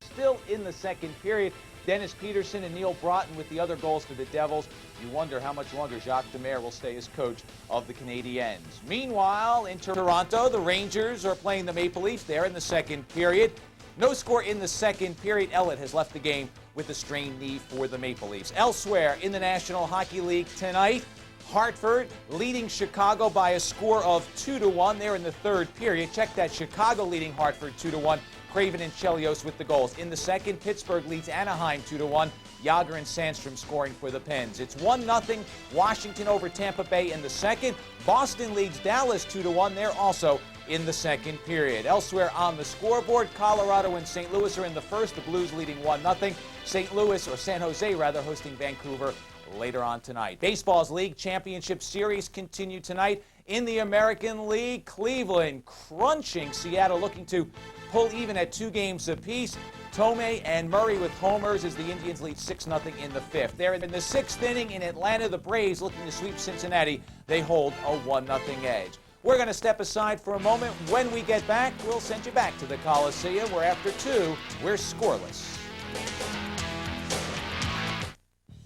Still in the second period. Dennis Peterson and Neil Broughton with the other goals for the Devils. You wonder how much longer Jacques Demers will stay as coach of the Canadiens. Meanwhile, in Toronto, the Rangers are playing the Maple Leafs. They're in the second period. No score in the second period. Ellett has left the game with a strained knee for the Maple Leafs. Elsewhere in the National Hockey League tonight, Hartford leading Chicago by a score of 2-1. They're in the third period. Check that, Chicago leading Hartford 2-1. Craven and Chelios with the goals. In the second, Pittsburgh leads Anaheim 2-1. Yager and Sandstrom scoring for the Pens. It's 1-0 Washington over Tampa Bay in the second. Boston leads Dallas 2-1. They're also in the second period. Elsewhere on the scoreboard, Colorado and St. Louis are in the first. The Blues leading 1-0. St. Louis, or San Jose rather, hosting Vancouver later on tonight. Baseball's League Championship Series continue tonight. In the American League, Cleveland crunching Seattle, looking to pull even at 2 games apiece. Tomei and Murray with homers as the Indians lead 6-0 in the fifth. They're in the sixth inning in Atlanta. The Braves looking to sweep Cincinnati. They hold a 1-0 edge. We're going to step aside for a moment. When we get back, we'll send you back to the Coliseum, where after 2, we're scoreless.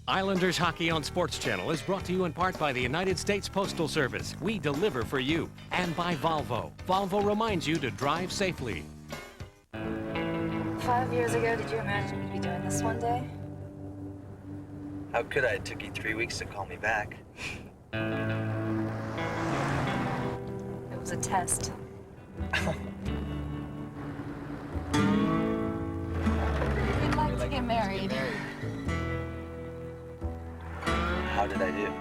Islanders Hockey on Sports Channel is brought to you in part by the United States Postal Service. We deliver for you. And by Volvo. Volvo reminds you to drive safely. 5 years ago, did you imagine you'd be doing this one day? How could I? It took you 3 weeks to call me back. It was a test. We'd like to get married. How did I do?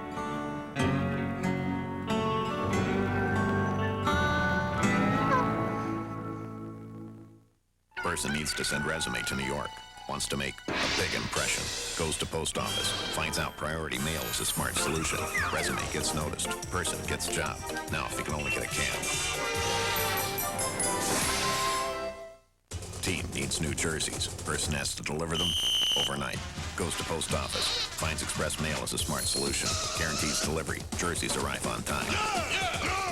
Person needs to send resume to New York. Wants to make a big impression. Goes to post office. Finds out priority mail is a smart solution. Resume gets noticed. Person gets job. Now, if you can only get a cab. Team needs new jerseys. Person has to deliver them overnight. Goes to post office. Finds express mail is a smart solution. Guarantees delivery. Jerseys arrive on time.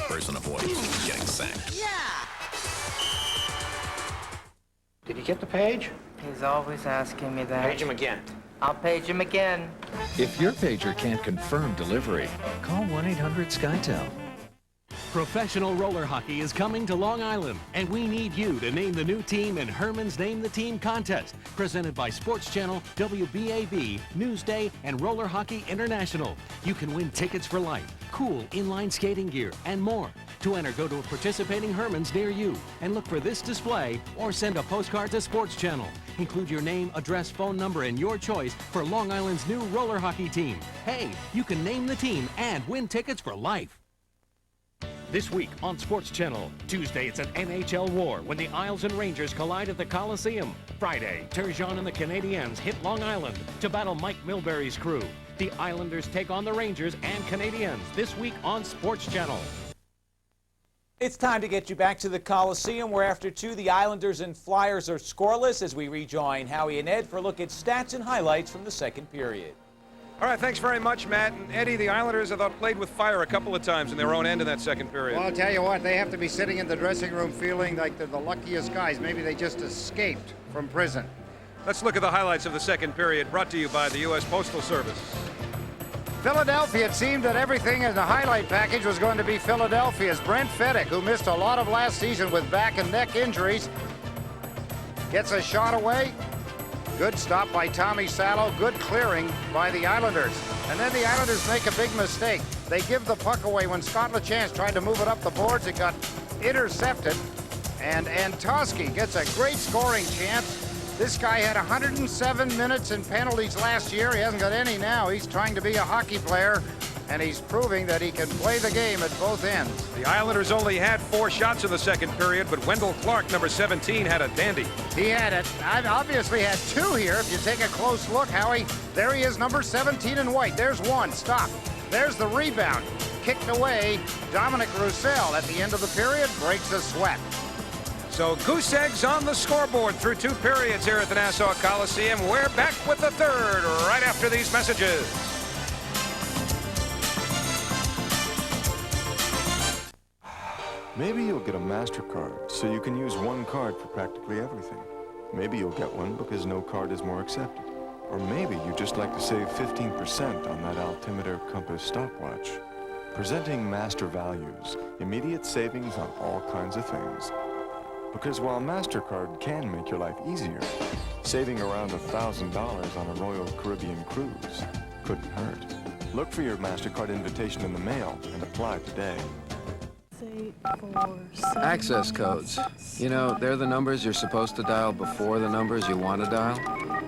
Person avoids getting sacked. Did you get the page? He's always asking me that. Page him again. I'll page him again. If your pager can't confirm delivery, call 1-800-SkyTel. Professional roller hockey is coming to Long Island, and we need you to name the new team in Herman's Name the Team contest, presented by Sports Channel, WBAB, Newsday, and Roller Hockey International. You can win tickets for life, cool inline skating gear, and more. To enter, go to a participating Herman's near you and look for this display or send a postcard to Sports Channel. Include your name, address, phone number, and your choice for Long Island's new roller hockey team. Hey, you can name the team and win tickets for life. This week on Sports Channel. Tuesday, it's an NHL war when the Isles and Rangers collide at the Coliseum. Friday, Turgeon and the Canadiens hit Long Island to battle Mike Milbury's crew. The Islanders take on the Rangers and Canadiens this week on Sports Channel. It's time to get you back to the Coliseum, where after two, the Islanders and Flyers are scoreless, as we rejoin Howie and Ed for a look at stats and highlights from the second period. All right, thanks very much, Matt. And Eddie, the Islanders, I thought, played with fire a couple of times in their own end in that second period. Well, I'll tell you what, they have to be sitting in the dressing room feeling like they're the luckiest guys. Maybe they just escaped from prison. Let's look at the highlights of the second period, brought to you by the U.S. Postal Service. Philadelphia, it seemed that everything in the highlight package was going to be Philadelphia's. Brent Fedek, who missed a lot of last season with back and neck injuries, gets a shot away. Good stop by Tommy Salo. Good clearing by the Islanders. And then the Islanders make a big mistake. They give the puck away when Scott LeChance tried to move it up the boards. It got intercepted. And Antosky gets a great scoring chance. This guy had 107 minutes in penalties last year. He hasn't got any now. He's trying to be a hockey player, and he's proving that he can play the game at both ends. The Islanders only had 4 shots in the second period, but Wendell Clark, number 17, had a dandy. He had it. I've obviously had 2 here. If you take a close look, Howie, there he is, number 17 in white. There's one. Stop. There's the rebound. Kicked away. Dominic Roussel at the end of the period breaks a sweat. So goose eggs on the scoreboard through 2 periods here at the Nassau Coliseum. We're back with the third right after these messages. Maybe you'll get a MasterCard so you can use one card for practically everything. Maybe you'll get one because no card is more accepted. Or maybe you just like to save 15% on that altimeter compass stopwatch. Presenting Master Values, immediate savings on all kinds of things. Because while MasterCard can make your life easier, saving around $1,000 on a Royal Caribbean cruise couldn't hurt. Look for your MasterCard invitation in the mail and apply today. Access codes. You know, they're the numbers you're supposed to dial before the numbers you want to dial.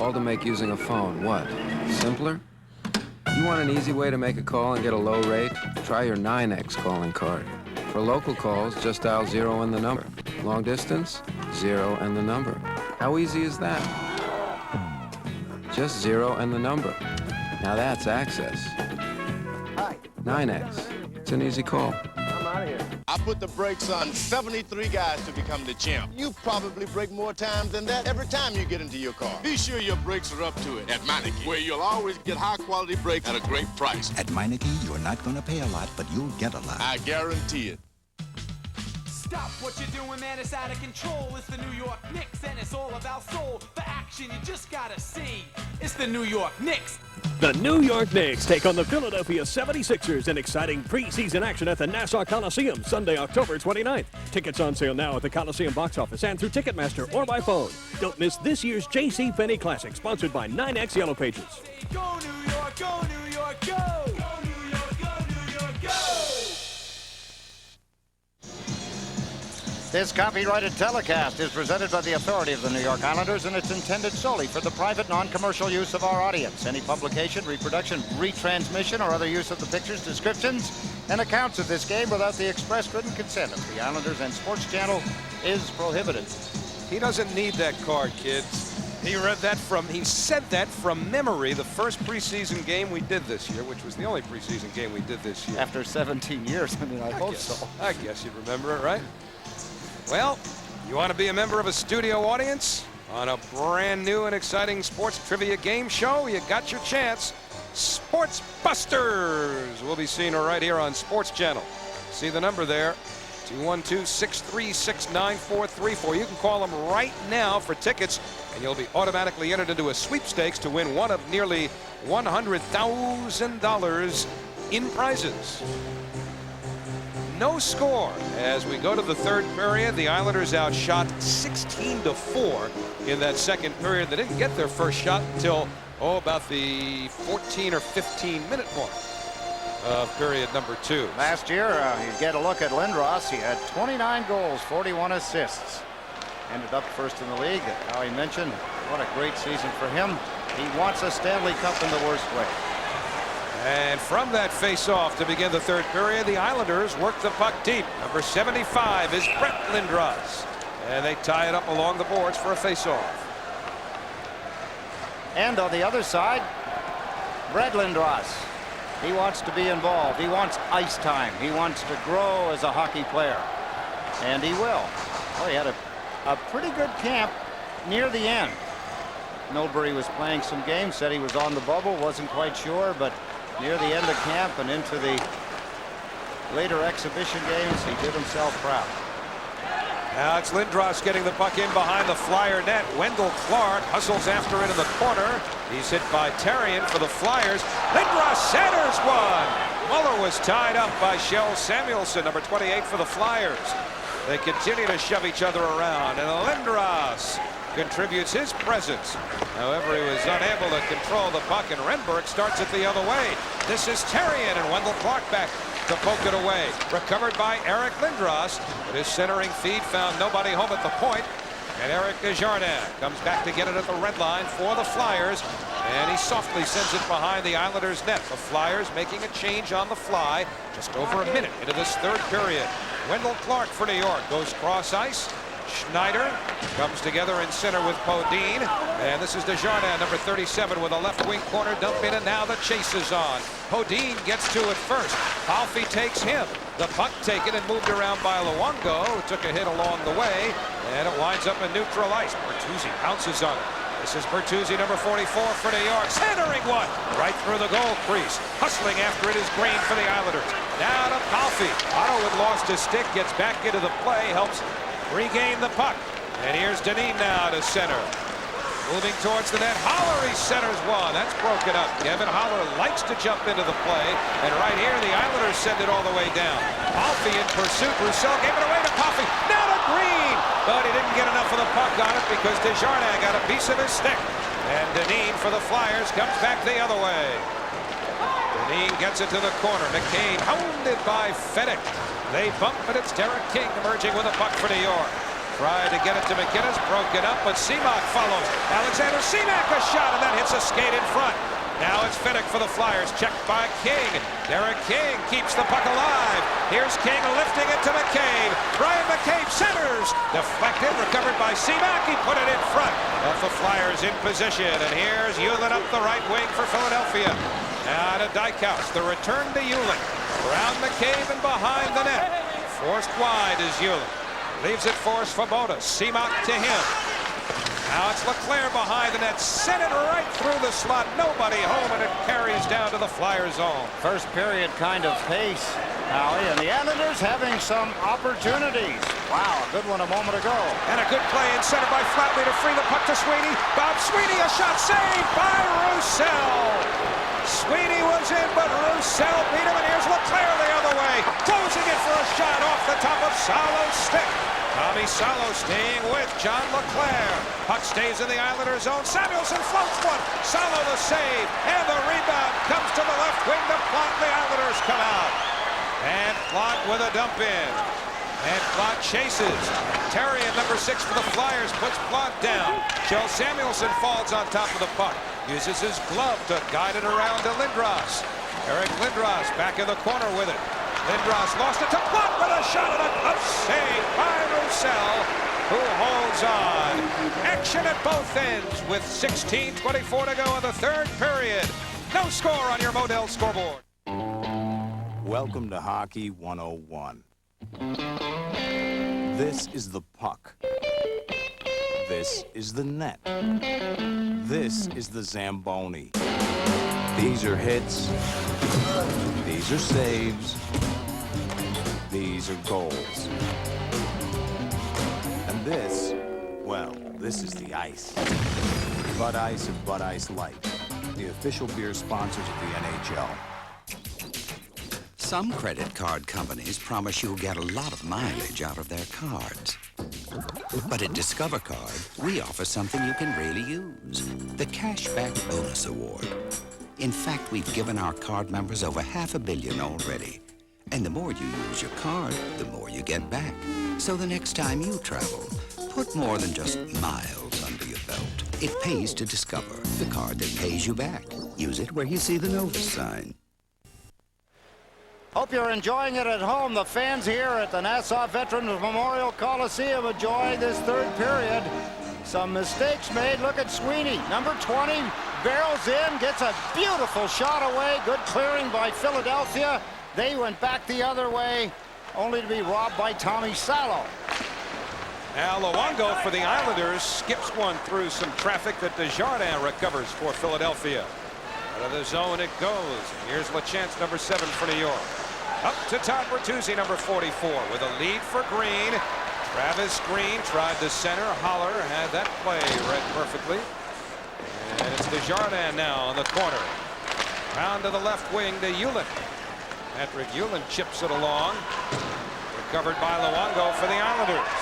All to make using a phone, what, simpler? You want an easy way to make a call and get a low rate? Try your 9X calling card. For local calls, just dial 0 and the number. Long distance, 0 and the number. How easy is that? Just 0 and the number. Now that's access. Hi. 9X. It's an easy call. I'm out of here. I put the brakes on 73 guys to become the champ. You probably break more times than that every time you get into your car. Be sure your brakes are up to it at Meineke, where you'll always get high-quality brakes at a great price. At Meineke, you're not going to pay a lot, but you'll get a lot. I guarantee it. Stop what you're doing, man, it's out of control. It's the New York Knicks, and it's all about soul. For action, you just gotta see. It's the New York Knicks. The New York Knicks take on the Philadelphia 76ers in exciting preseason action at the Nassau Coliseum Sunday, October 29th. Tickets on sale now at the Coliseum box office and through Ticketmaster or by phone. Don't miss this year's J.C. Penney Classic, sponsored by 9X Yellow Pages. Go New York, go New York, go! Go New York, go New York, go! This copyrighted telecast is presented by the authority of the New York Islanders, and it's intended solely for the private, non-commercial use of our audience. Any publication, reproduction, retransmission, or other use of the pictures, descriptions, and accounts of this game without the express written consent of the Islanders and Sports Channel is prohibited. He doesn't need that card, kids. He said that from memory the first preseason game we did this year, which was the only preseason game we did this year. After 17 years, I hope so. I guess you'd remember it, right? Well, you want to be a member of a studio audience on a brand new and exciting sports trivia game show? You got your chance. Sports Busters will be seen right here on Sports Channel. See the number there, 212-636-9434. You can call them right now for tickets, and you'll be automatically entered into a sweepstakes to win one of nearly $100,000 in prizes. No score as we go to the third period. The Islanders outshot 16-4 in that second period. They didn't get their first shot until, about the 14 or 15 minute mark of period number 2. Last year, you get a look at Lindros. He had 29 goals, 41 assists. Ended up first in the league. Howie mentioned, what a great season for him. He wants a Stanley Cup in the worst way. And from that face-off to begin the third period, the Islanders work the puck deep. Number 75 is Brett Lindros. And they tie it up along the boards for a face-off. And on the other side, Brett Lindros. He wants to be involved. He wants ice time. He wants to grow as a hockey player. And he will. Well, he had a pretty good camp near the end. Milbury was playing some games, said he was on the bubble, wasn't quite sure, but near the end of camp and into the later exhibition games, he did himself proud. Now it's Lindros getting the puck in behind the Flyer net. Wendell Clark hustles after it in the corner. He's hit by Therrien for the Flyers. Lindros centers one. Muller was tied up by Shell Samuelson, number 28 for the Flyers. They continue to shove each other around, and Lindros contributes his presence. However, he was unable to control the puck, and Renberg starts it the other way. This is Therrien, and Wendell Clark back to poke it away. Recovered by Eric Lindros, but his centering feed found nobody home at the point. And Eric Desjardins comes back to get it at the red line for the Flyers, and he softly sends it behind the Islanders' net. The Flyers making a change on the fly just over a minute into this third period. Wendell Clark for New York goes cross ice. Schneider comes together in center with Podine, and this is Desjardins, number 37, with a left wing corner dump in, and now the chase is on. Podine gets to it first. Palffy takes him. The puck taken and moved around by Luongo, who took a hit along the way, and it winds up in neutral ice. Bertuzzi pounces on it. This is Bertuzzi, number 44 for New York, centering one right through the goal crease. Hustling after it is Green for the Islanders. Now to Palffy. Otto had lost his stick, gets back into the play, helps regain the puck. And here's Dineen now to center. Moving towards the net. Haller, he centers one. That's broken up. Kevin Haller likes to jump into the play. And right here, the Islanders send it all the way down. Palffy in pursuit. Roussel gave it away to Palffy. Now to Green. But he didn't get enough of the puck on it because Desjardins got a piece of his stick. And Dineen for the Flyers comes back the other way. Dineen gets it to the corner. McCabe hounded by Fedek. They bump, but it's Derek King emerging with a puck for New York. Tried to get it to McGinnis, broken up, but Seamock follows. Alexander Seamock a shot, and that hits a skate in front. Now it's Fedek for the Flyers, checked by King. Derek King keeps the puck alive. Here's King lifting it to McCabe. Brian McCabe centers. Deflected, recovered by Seamock. He put it in front of the Flyers in position. And here's Ullin up the right wing for Philadelphia. Now to Dykhouse, the return to Ullin. Around McCabe and behind the net. Forced wide is Ullin. Leaves it for Svoboda. Seamock to him. Now it's Leclerc behind the net. Sent it right through the slot. Nobody home, and it carries down to the Flyer zone. First period kind of pace, Howie, and the Islanders having some opportunities. Wow, a good one a moment ago. And a good play in center by Flatley to free the puck to Sweeney. Bob Sweeney, a shot saved by Roussel. Sweeney was in, but Roussel beat him, and here's LeClaire the other way. Closing it for a shot off the top of Salo's stick. Tommy Salo staying with John LeClaire. Puck stays in the Islanders' zone. Samuelson floats one. Salo the save, and the rebound comes to the left wing to Plot. The Islanders come out. And Plot with a dump in. And Plot chases. Terry at number 6 for the Flyers puts Plot down. Kjell Samuelson falls on top of the puck. Uses his glove to guide it around to Lindros. Eric Lindros back in the corner with it. Lindros lost it to Plot with a shot and a glove save by Roussel, who holds on. Action at both ends with 16:24 to go in the third period. No score on your Model scoreboard. Welcome to Hockey 101. This is the puck. This is the net. This is the Zamboni. These are hits. These are saves. These are goals. And this, well, this is the ice. Bud Ice and Bud Ice Light, the official beer sponsors of the NHL. Some credit card companies promise you'll get a lot of mileage out of their cards. But at Discover Card, we offer something you can really use. The Cashback Bonus Award. In fact, we've given our card members over $500 million already. And the more you use your card, the more you get back. So the next time you travel, put more than just miles under your belt. It pays to Discover, the card that pays you back. Use it where you see the Novus sign. Hope you're enjoying it at home. The fans here at the Nassau Veterans Memorial Coliseum enjoying this third period. Some mistakes made. Look at Sweeney, number 20, barrels in, gets a beautiful shot away. Good clearing by Philadelphia. They went back the other way, only to be robbed by Tommy Salo. Now Luongo for the Islanders skips one through some traffic that Desjardins recovers for Philadelphia. Out of the zone it goes. Here's LaChance, number 7 for New York. Up to Todd Bertuzzi, number 44, with a lead for Green. Travis Green tried to center. Holler had that play read perfectly. And it's Desjardins now in the corner. Round to the left wing to Ullin. Patrick Ullin chips it along. Recovered by Luongo for the Islanders.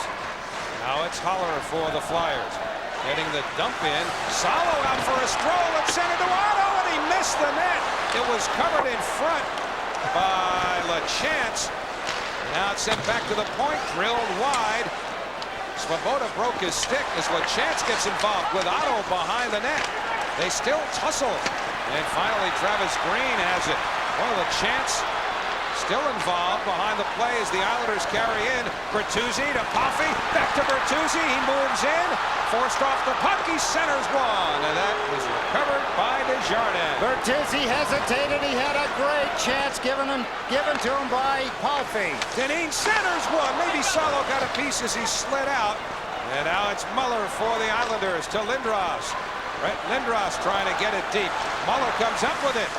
Now it's Holler for the Flyers. Getting the dump in. Salo out for a stroll at center to Otto, and he missed the net. It was covered in front by LaChance. Now it's sent back to the point, drilled wide. Svoboda broke his stick as LaChance gets involved with Otto behind the net. They still tussle. And finally Travis Green has it. Well, LaChance still involved behind the play as the Islanders carry in. Bertuzzi to Coffey. Back to Bertuzzi. He moves in. Forced off the puck. He centers one. And that was recovered by Desjardins. Bertuzzi hesitated. He had a great chance given to him by Coffey. Deneen centers one. Maybe Salo got a piece as he slid out. And now it's Muller for the Islanders to Lindros. Brett Lindros trying to get it deep. Muller comes up with it.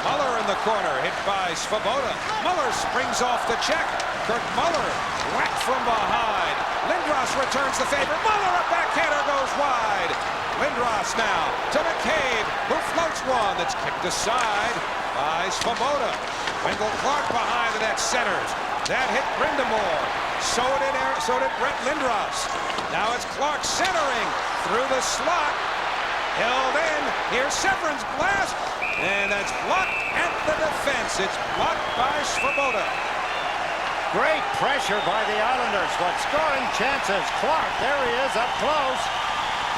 Muller in the corner, hit by Svoboda. Muller springs off the check. Kurt Muller whacked from behind. Lindros returns the favor. Muller, a backhander, goes wide. Lindros now to McCabe, who floats one that's kicked aside by Svoboda. Wendell Clark behind the net centers. That hit Brindamore. So did Brett Lindros. Now it's Clark centering through the slot. Held in. Here's Severin's blast. And that's blocked at the defense. It's blocked by Svoboda. Great pressure by the Islanders, but scoring chances. Clark, there he is up close.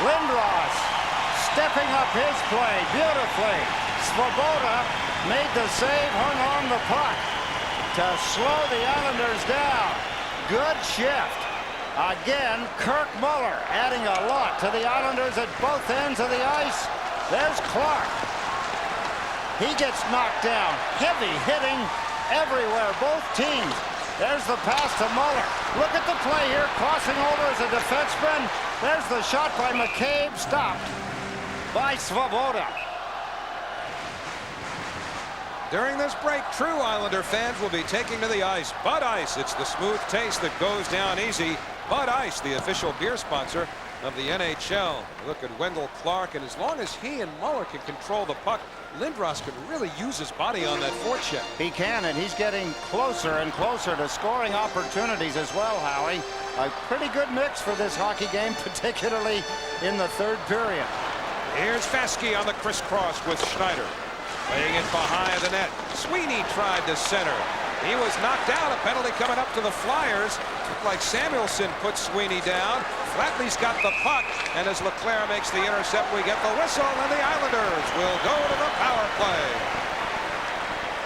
Lindros stepping up his play beautifully. Svoboda made the save, hung on the puck to slow the Islanders down. Good shift. Again, Kirk Muller adding a lot to the Islanders at both ends of the ice. There's Clark. He gets knocked down. Heavy hitting everywhere, both teams. There's the pass to Muller. Look at the play here, crossing over as a defenseman. There's the shot by McCabe, stopped by Svoboda. During this break, true Islander fans will be taking to the ice. Bud Ice, it's the smooth taste that goes down easy. Bud Ice, the official beer sponsor of the NHL. Look at Wendell Clark, and as long as he and Muller can control the puck, Lindros can really use his body on that forecheck. He can, and he's getting closer and closer to scoring opportunities as well, Howie. A pretty good mix for this hockey game, particularly in the third period. Here's Vaske on the crisscross with Schneider. Laying it behind the net. Sweeney tried to center. He was knocked out. A penalty coming up to the Flyers. Looked like Samuelson put Sweeney down. Flatley's got the puck, and as Leclerc makes the intercept, we get the whistle, and the Islanders will go to the power play.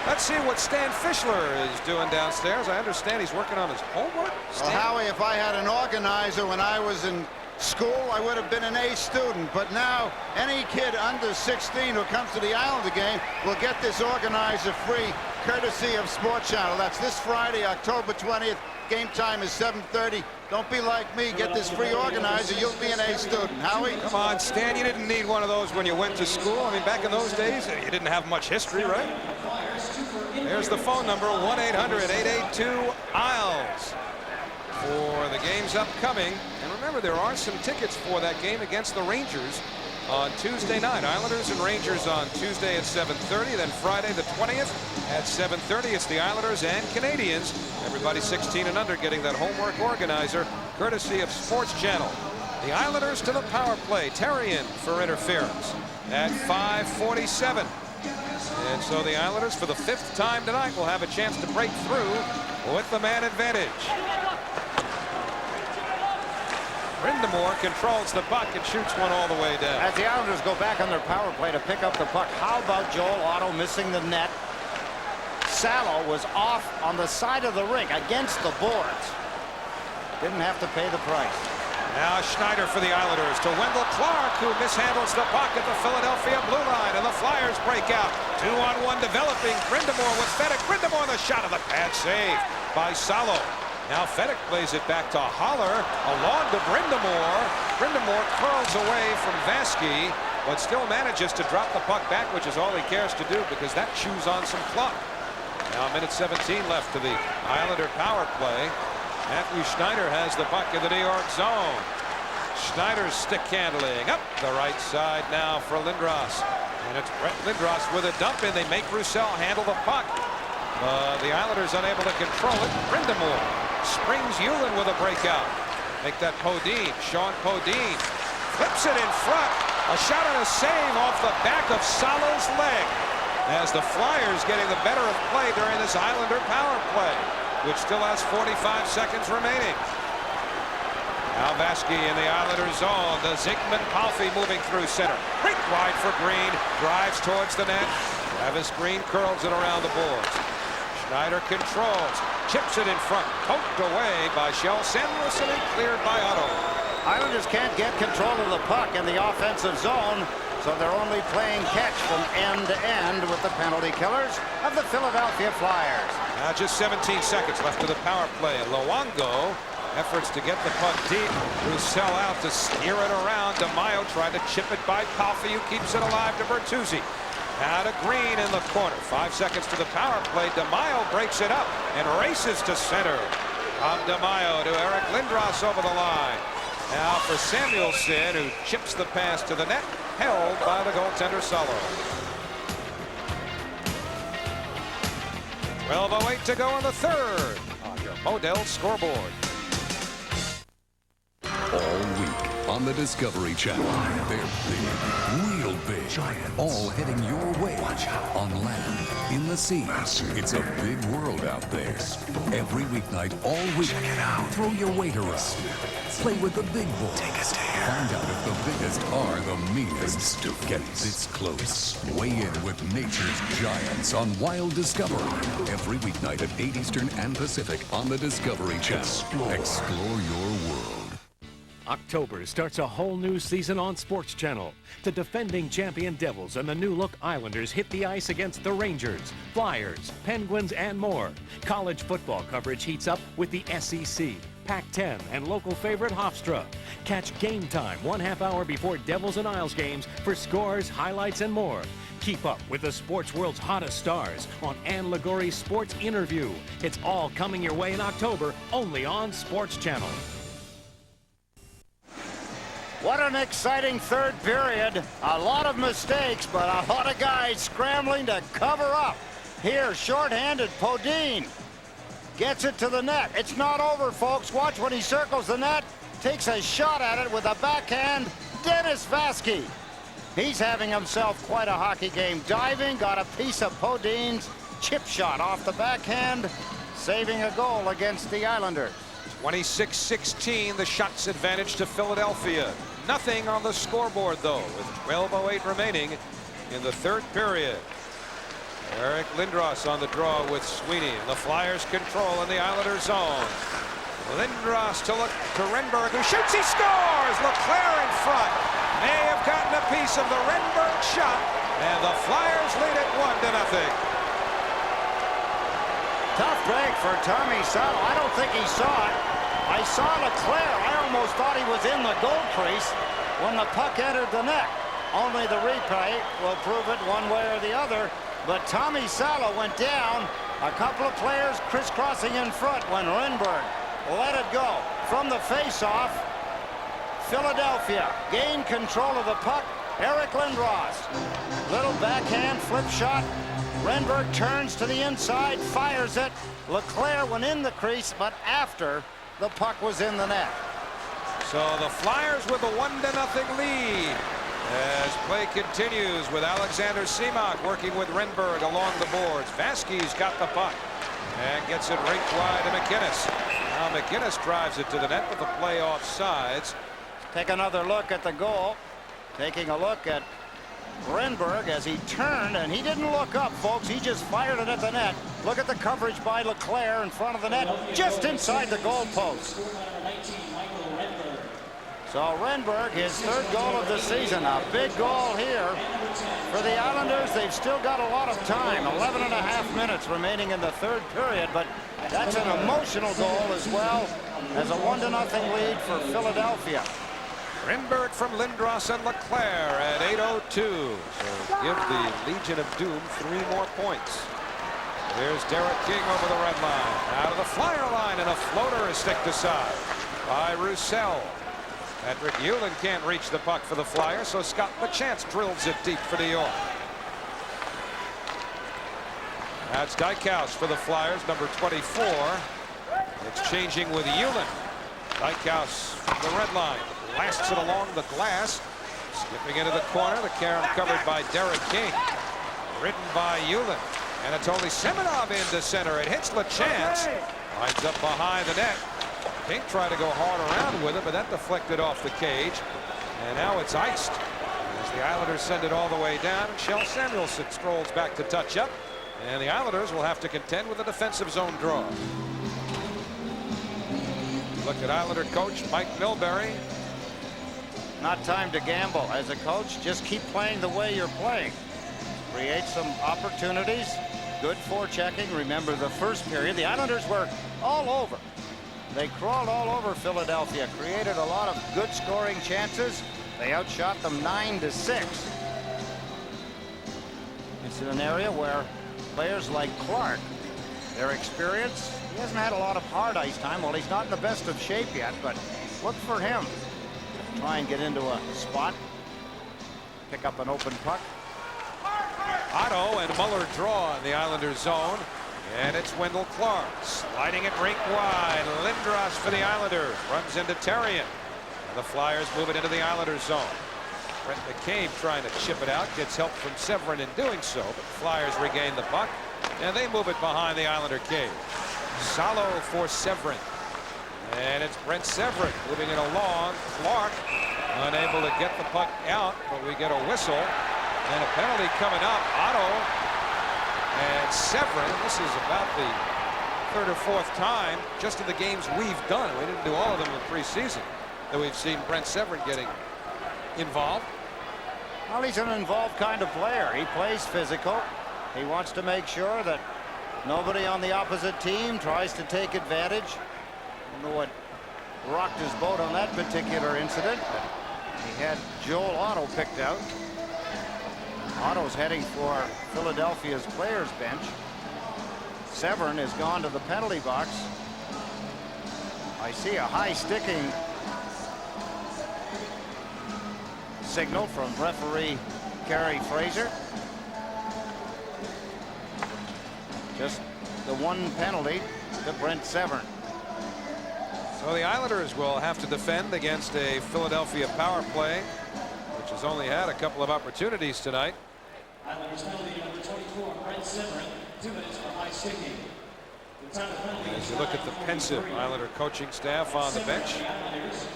Let's see what Stan Fischler is doing downstairs. I understand he's working on his homework. Well, Howie, if I had an organizer when I was in school, I would have been an A student, but now any kid under 16 who comes to the Islander game will get this organizer free, courtesy of Sports Channel. That's this Friday, October 20th. Game time is 7:30. Don't be like me. Get this free organizer. You'll be an A student. Howie? Come on, Stan. You didn't need one of those when you went to school. I mean, back in those days, you didn't have much history, right? There's the phone number, 1-800-882-ISLES. For the games upcoming. And remember, there are some tickets for that game against the Rangers on Tuesday night. Islanders and Rangers on Tuesday at 7:30. Then Friday the 20th at 7:30. It's the Islanders and Canadians. Everybody 16 and under getting that homework organizer courtesy of Sports Channel. The Islanders to the power play. Therrien for interference at 5:47. And so the Islanders, for the 5th time tonight, will have a chance to break through with the man advantage. Brind'Amour controls the puck and shoots one all the way down. As the Islanders go back on their power play to pick up the puck, how about Joel Otto missing the net? Salo was off on the side of the rink against the boards. Didn't have to pay the price. Now Schneider for the Islanders to Wendell Clark, who mishandles the puck at the Philadelphia blue line, and the Flyers break out. 2-on-1 developing. Brind'Amour with Fedek. Brind'Amour, the shot of the pad save by Salo. Now Fedek plays it back to Haller, along to Brind'Amour. Brind'Amour curls away from Vaske, but still manages to drop the puck back, which is all he cares to do because that chews on some clock. Now 1:17 left to the Islander power play. Matthew Schneider has the puck in the New York zone. Schneider's stick handling up the right side now for Lindros. And it's Brett Lindros with a dump in. They make Roussel handle the puck. The Islanders unable to control it. Brind'Amour springs Yulin with a breakout. Make that Podine. Sean Podine flips it in front. A shot and a save off the back of Salo's leg. As the Flyers getting the better of play during this Islander power play, which still has 45 seconds remaining. Now Vaske in the Islander zone. The Zygmunt Palffy moving through center. Break wide for Green. Drives towards the net. Travis Green curls it around the boards. Schneider controls. Chips it in front. Poked away by Shell Samuelson and cleared by Otto. Islanders can't get control of the puck in the offensive zone, so they're only playing catch from end to end with the penalty killers of the Philadelphia Flyers. Now just 17 seconds left to the power play. Luongo efforts to get the puck deep. Roussel out to steer it around. DeMaio tried to chip it by Palffy, who keeps it alive to Bertuzzi. Now to Green in the corner. 5 seconds to the power play. DeMaio breaks it up and races to center. From DeMaio to Eric Lindros over the line. Now for Samuelson, who chips the pass to the net, held by the goaltender Salo. 12:08 to go in the third on your Model scoreboard. All week on the Discovery Channel, they're big, real big, all heading your way. On land, in the sea. It's a big world out there. Every weeknight, all week. Check it out. Throw your weight around. Play with the big boys. Take us there. Find out if the biggest are the meanest. Get this close. Weigh in with nature's giants on Wild Discovery. Every weeknight at 8 Eastern and Pacific on the Discovery Channel. Explore your world. October starts a whole new season on Sports Channel. The defending champion Devils and the new-look Islanders hit the ice against the Rangers, Flyers, Penguins, and more. College football coverage heats up with the SEC, Pac-10, and local favorite Hofstra. Catch Game Time 1/2 hour before Devils and Isles games for scores, highlights, and more. Keep up with the sports world's hottest stars on Ann Liguri's Sports Interview. It's all coming your way in October, only on Sports Channel. What an exciting third period. A lot of mistakes, but a lot of guys scrambling to cover up. Here, shorthanded, Podine gets it to the net. It's not over, folks. Watch when he circles the net. Takes a shot at it with a backhand. Dennis Vasky. He's having himself quite a hockey game. Diving, got a piece of Podine's chip shot off the backhand, saving a goal against the Islanders. 26-16, the shots advantage to Philadelphia. Nothing on the scoreboard, though, with 12:08 remaining in the third period. Eric Lindros on the draw with Sweeney. The Flyers control in the Islanders zone. Lindros to Renberg, who shoots, he scores! LeClair in front. May have gotten a piece of the Renberg shot, and the Flyers lead it 1-0. Tough break for Tommy Saddle. I don't think he saw it. I saw LeClair. I almost thought he was in the goal crease when the puck entered the net. Only the replay will prove it one way or the other. But Tommy Saddle went down. A couple of players crisscrossing in front when Renberg let it go. From the face-off, Philadelphia gained control of the puck. Eric Lindros. Little backhand flip shot. Renberg turns to the inside, fires it. LeClair went in the crease, but after the puck was in the net. So the Flyers with a 1-0 lead as play continues with Alexander Seamock working with Renberg along the boards. Vasky's got the puck and gets it rinked wide to McInnes. Now McInnes drives it to the net with the play off sides. Take another look at the goal. Taking a look at Renberg as he turned, and he didn't look up, folks. He just fired it at the net. Look at the coverage by LeClair in front of the net, just inside the goal post. So Renberg, his third goal of the season, a big goal here for the Islanders. They've still got a lot of time, 11.5 minutes remaining in the third period, but that's an emotional goal as well as a 1-0 lead for Philadelphia. Renberg from Lindros and LeClair at 8:02. So give the Legion of Doom 3 more points. Here's Derek King over the red line. Out of the Flyer line, and a floater is sticked aside by Roussel. Patrick Hewlin can't reach the puck for the Flyers, so Scott Lachance drills it deep for New York. That's Dykhouse for the Flyers, number 24. Exchanging with Hewlin. Dykhouse from the red line. Blasts it along the glass. Skipping into the corner. The carom covered by Derek King. Ridden by Hewlin. Anatoly Semenov into center. It hits Lachance. Winds up behind the net. King tried to go hard around with it, but that deflected off the cage. And now it's iced as the Islanders send it all the way down. And Shel Samuelson strolls back to touch up. And the Islanders will have to contend with a defensive zone draw. Look at Islander coach Mike Milbury. Not time to gamble as a coach. Just keep playing the way you're playing. Create some opportunities. Good forechecking. Remember the first period, the Islanders were all over. They crawled all over Philadelphia, created a lot of good scoring chances. They outshot them 9-6. It's in an area where players like Clark, their experience, he hasn't had a lot of hard ice time. Well, he's not in the best of shape yet, but look for him. Try and get into a spot, pick up an open puck. Otto and Muller draw in the Islanders zone. And it's Wendell Clark sliding it rink wide. Lindros for the Islanders runs into Terrien. And the Flyers move it into the Islanders zone. Brent McCabe trying to chip it out, gets help from Severin in doing so, but the Flyers regain the puck and they move it behind the Islander cage. Salo for Severin, and it's Brent Severin moving it along. Clark unable to get the puck out, but we get a whistle and a penalty coming up. Otto and Severin, this is about the third or fourth time just in the games we've done, we didn't do all of them in the preseason, that we've seen Brent Severin getting involved. Well, he's an involved kind of player. He plays physical. He wants to make sure that nobody on the opposite team tries to take advantage. I don't know what rocked his boat on that particular incident, but he had Joel Otto picked out. Otto's heading for Philadelphia's players bench. Severn has gone to the penalty box. I see a high sticking signal from referee Kerry Fraser. Just the one penalty to Brent Severn. So the Islanders will have to defend against a Philadelphia power play, which has only had a couple of opportunities tonight. Islanders penalty number 24, Brent Severn, 2 minutes for high sticking. As you look at the pensive Islander coaching staff on the bench,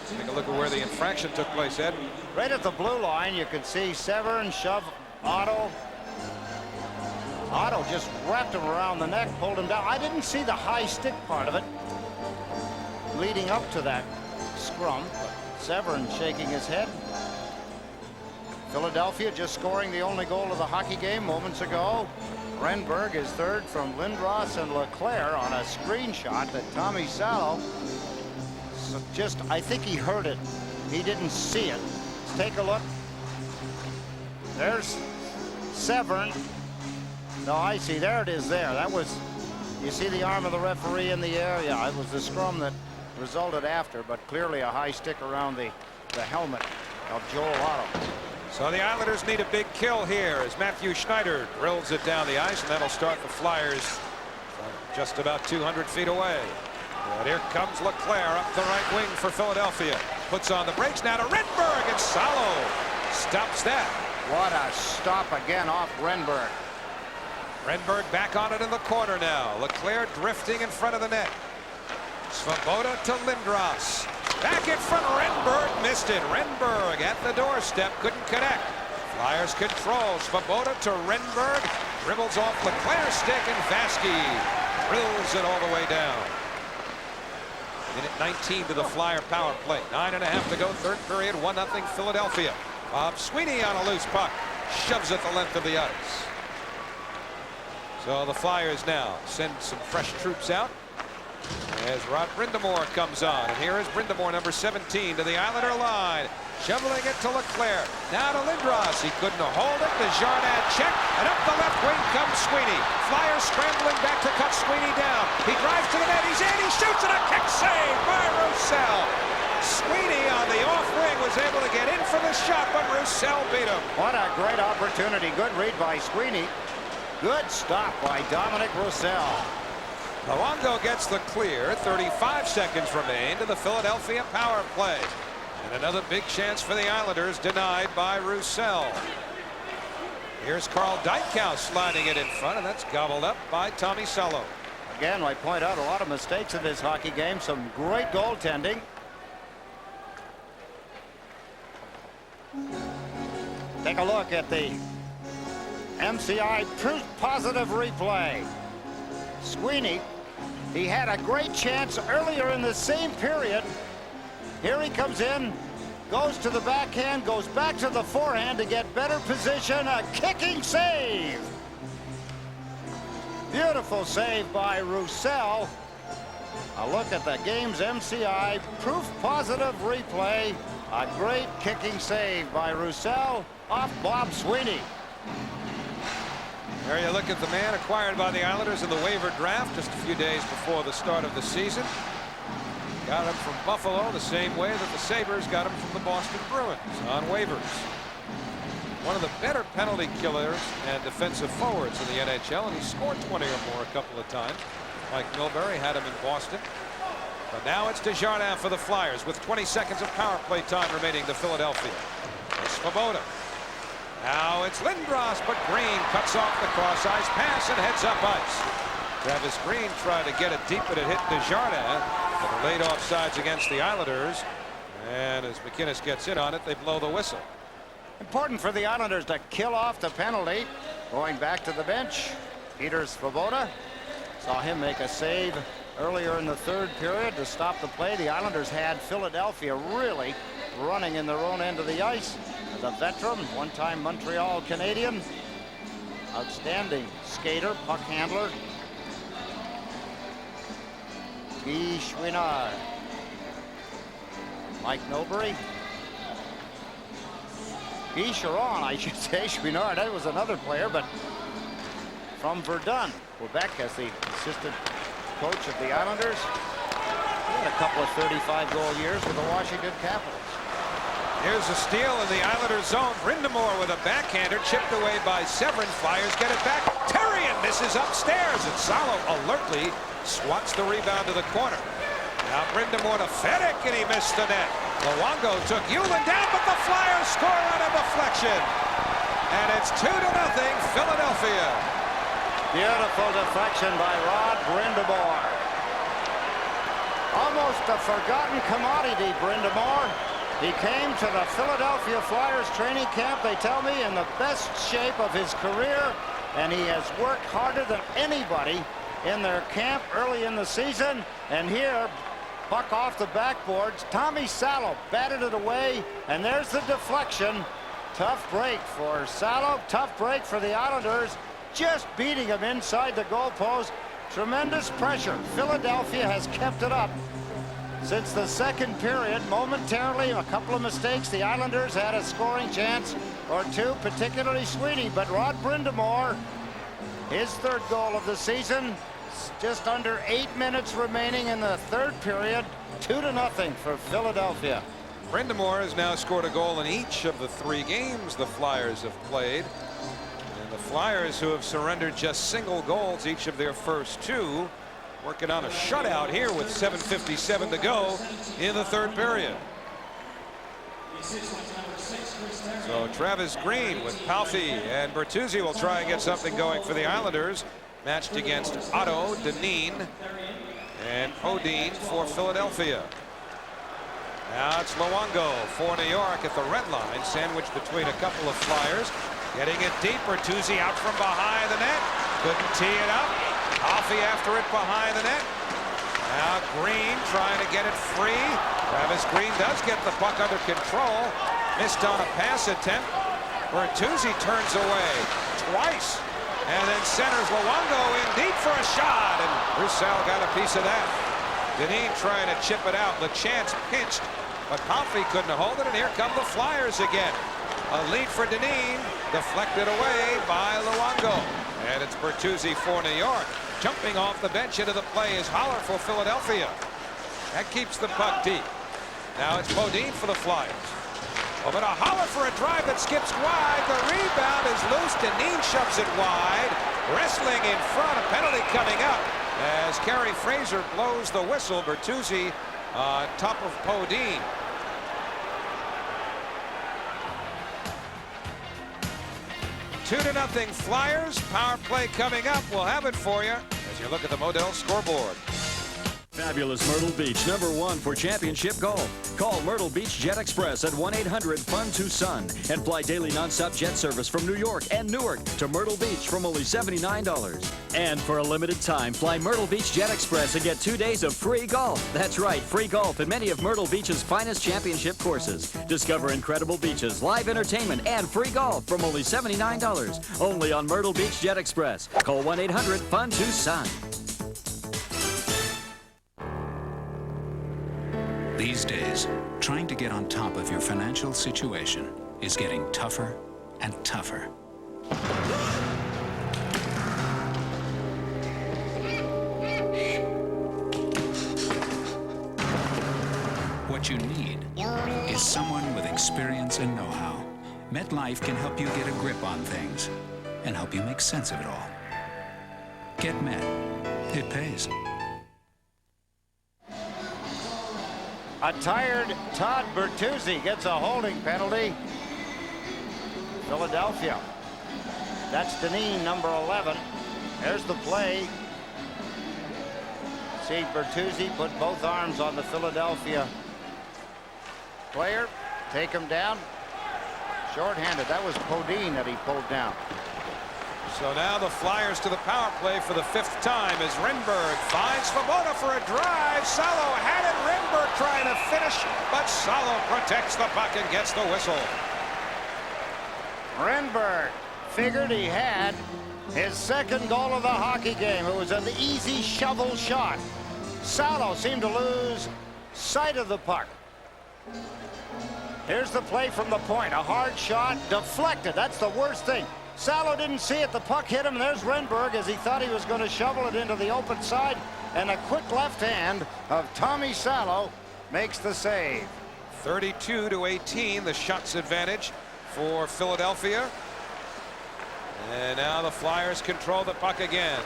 take a look at where the infraction took place, Ed. Right at the blue line, you can see Severn shove Otto. Otto just wrapped him around the neck, pulled him down. I didn't see the high stick part of it leading up to that scrum. Severn shaking his head. Philadelphia just scoring the only goal of the hockey game moments ago. Renberg is third from Lindros and Leclerc on a screenshot that Tommy Salo just, I think he heard it. He didn't see it. Let's take a look. There's Severn. No, I see. There it is there. That was, you see the arm of the referee in the air? Yeah, it was the scrum that resulted after, but clearly a high stick around the helmet of Joel Otto. So the Islanders need a big kill here as Matthew Schneider drills it down the ice, and that'll start the Flyers just about 200 feet away. But here comes Leclerc up the right wing for Philadelphia. Puts on the brakes now to Renberg, and Salo stops that. What a stop again off Renberg. Renberg back on it in the corner now. Leclerc drifting in front of the net. Svoboda to Lindros. Back in front, Renberg missed it. Renberg at the doorstep, couldn't connect. Flyers control. Svoboda to Renberg. Dribbles off Leclerc's stick, and Vasky drills it all the way down. Minute 19 to the Flyer power play. 9.5 to go, third period, 1-0 Philadelphia. Bob Sweeney on a loose puck. Shoves it the length of the ice. So the Flyers now send some fresh troops out as Rod Brindamore comes on. And here is Brindamore, number 17, to the Islander line. Shoveling it to Leclerc. Now to Lindros. He couldn't hold it. Desjardins check. And up the left wing comes Sweeney. Flyers scrambling back to cut Sweeney down. He drives to the net. He's in. He shoots, and a kick save by Roussel. Sweeney on the off wing was able to get in for the shot, but Roussel beat him. What a great opportunity. Good read by Sweeney. Good stop by Dominic Roussel. Luongo gets the clear. 35 seconds remain to the Philadelphia power play. And another big chance for the Islanders denied by Roussel. Here's Carl Dykhouse sliding it in front, and that's gobbled up by Tommy Salo. Again, I point out a lot of mistakes in this hockey game. Some great goaltending. Take a look at the MCI proof positive replay. Sweeney, he had a great chance earlier in the same period. Here he comes in, goes to the backhand, goes back to the forehand to get better position. A kicking save. Beautiful save by Roussel. A look at the game's MCI proof positive replay. A great kicking save by Roussel off Bob Sweeney. There you look at the man acquired by the Islanders in the waiver draft just a few days before the start of the season. Got him from Buffalo the same way that the Sabres got him from the Boston Bruins on waivers. One of the better penalty killers and defensive forwards in the NHL, and he scored 20 or more a couple of times. Mike Milbury had him in Boston. But now it's Desjardins for the Flyers with 20 seconds of power play time remaining to Philadelphia. It's Svoboda. Now it's Lindros, but Green cuts off the cross-ice pass and heads up ice. Travis Green tried to get it deep, but it hit Desjardins. But late offsides against the Islanders. And as McInnes gets in on it, they blow the whistle. Important for the Islanders to kill off the penalty. Going back to the bench, Peter Svoboda. Saw him make a save earlier in the third period to stop the play. The Islanders had Philadelphia really running in their own end of the ice. The veteran, one-time Montreal Canadian, outstanding skater, puck handler, Guy Chouinard. Mike Milbury. Echeron, I should say. Chouinard, that was another player, but from Verdun, Quebec, as the assistant coach of the Islanders. He had a couple of 35-goal years with the Washington Capitals. Here's a steal in the Islanders zone. Brind'Amour with a backhander, chipped away by Severin. Flyers get it back. Terrien misses upstairs, and Salo alertly swats the rebound to the corner. Now Brind'Amour to Fedek, and he missed the net. Luongo took Ulan down, but the Flyers score on a deflection. And it's 2-0 Philadelphia. Beautiful deflection by Rod Brind'Amour. Almost a forgotten commodity, Brind'Amour. He came to the Philadelphia Flyers training camp, they tell me, in the best shape of his career, and he has worked harder than anybody in their camp early in the season. And here, puck off the backboards. Tommy Salo batted it away, and there's the deflection. Tough break for Salo, tough break for the Islanders, just beating him inside the goalpost. Tremendous pressure. Philadelphia has kept it up since the second period. Momentarily, a couple of mistakes. The Islanders had a scoring chance or two, particularly Sweeney, but Rod Brind'Amour, his third goal of the season. Just under 8 minutes remaining in the third period. 2-0 for Philadelphia. Brind'Amour has now scored a goal in each of the 3 games the Flyers have played. And the Flyers, who have surrendered just single goals each of their first 2, working on a shutout here with 7:57 to go in the third period. So Travis Green with Palffy and Bertuzzi will try and get something going for the Islanders. Matched against Otto, Dineen, and Odin for Philadelphia. Now it's Luongo for New York at the red line, sandwiched between a couple of Flyers. Getting it deep, Bertuzzi out from behind the net. Couldn't tee it up. Palffy after it behind the net. Now Green trying to get it free. Travis Green does get the puck under control. Missed on a pass attempt. Bertuzzi turns away twice. And then centers Luongo in deep for a shot, and Roussel got a piece of that. Dineen trying to chip it out. LeChance pinched, but Palffy couldn't hold it, and here come the Flyers again. A lead for Dineen, deflected away by Luongo. And it's Bertuzzi for New York. Jumping off the bench into the play is Haller for Philadelphia. That keeps the puck deep. Now it's Bodine for the Flyers. Oh, but a Haller for a drive that skips wide. The rebound is loose. Dineen shoves it wide. Wrestling in front. A penalty coming up as Kerry Fraser blows the whistle. Bertuzzi on top of Bodine. Two to nothing Flyers. Power play coming up. We'll have it for you as you look at the Modell scoreboard. Fabulous Myrtle Beach, #1 for championship golf. Call Myrtle Beach Jet Express at 1-800-FUN-TO-SUN and fly daily nonstop jet service from New York and Newark to Myrtle Beach from only $79. And for a limited time, fly Myrtle Beach Jet Express and get 2 days of free golf. That's right, free golf at many of Myrtle Beach's finest championship courses. Discover incredible beaches, live entertainment, and free golf from only $79. Only on Myrtle Beach Jet Express. Call 1-800-FUN-TO-SUN. These days, trying to get on top of your financial situation is getting tougher and tougher. What you need is someone with experience and know-how. MetLife can help you get a grip on things and help you make sense of it all. Get Met. It pays. A tired Todd Bertuzzi gets a holding penalty. Philadelphia. That's Dineen, number 11. There's the play. See Bertuzzi put both arms on the Philadelphia player. Take him down. Short-handed. That was Bodine that he pulled down. So now the Flyers to the power play for the 5th time as Renberg finds Svoboda for a drive. Salo had it. Renberg trying to finish, but Salo protects the puck and gets the whistle. Renberg figured he had his second goal of the hockey game. It was an easy shovel shot. Salo seemed to lose sight of the puck. Here's the play from the point. A hard shot, deflected. That's the worst thing. Salo didn't see it. The puck hit him. There's Renberg as he thought he was going to shovel it into the open side. And a quick left hand of Tommy Salo makes the save. 32-18, the shots advantage for Philadelphia. And now the Flyers control the puck again.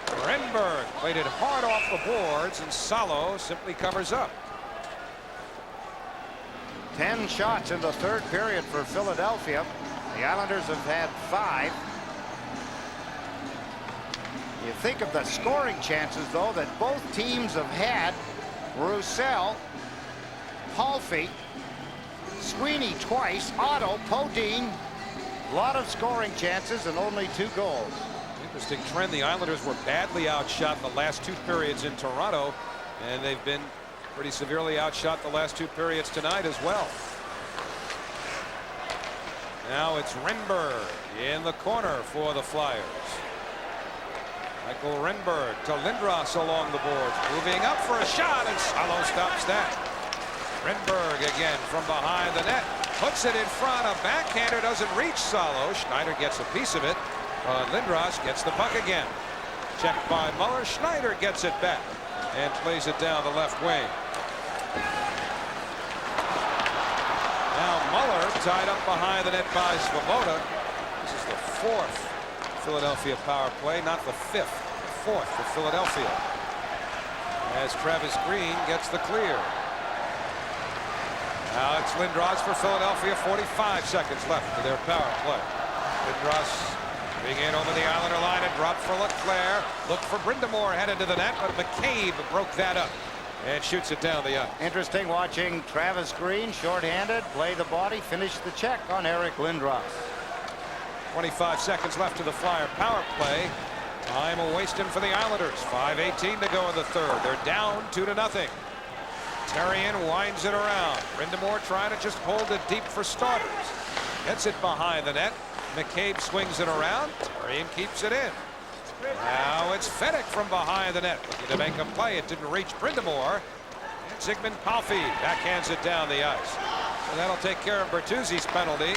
Renberg played it hard off the boards, and Salo simply covers up. 10 shots in the third period for Philadelphia. The Islanders have had 5. You think of the scoring chances, though, that both teams have had. Roussel, Halfie, Sweeney twice, Otto, Podine. A lot of scoring chances and only 2 goals. Interesting trend. The Islanders were badly outshot the last 2 periods in Toronto, and they've been pretty severely outshot the last 2 periods tonight as well. Now it's Renberg in the corner for the Flyers. Michael Renberg to Lindros along the boards, moving up for a shot, and Salo stops that. Renberg again from behind the net, puts it in front. A backhander doesn't reach Salo. Schneider gets a piece of it. Lindros gets the puck again. Checked by Muller. Schneider gets it back and plays it down the left wing. Now Muller tied up behind the net by Svoboda. This is the 4th Philadelphia power play, not the 5th, the 4th for Philadelphia. As Travis Green gets the clear. Now it's Lindros for Philadelphia. 45 seconds left to their power play. Lindros being in over the Islander line and dropped for Leclerc. Looked for Brindamore headed to the net, but McCabe broke that up and shoots it down the ice. Interesting watching Travis Green, shorthanded, play the body, finish the check on Eric Lindros. 25 seconds left to the Flyer power play. Time wasting for the Islanders. 5:18 to go in the third. They're down 2-0. Terrien winds it around. Brindamore trying to just hold it deep for starters. Gets it behind the net. McCabe swings it around. Terrien keeps it in. Now it's Fedek from behind the net, looking to make a play. It didn't reach Brindamore. And Zygmunt Palffy backhands it down the ice. So that'll take care of Bertuzzi's penalty.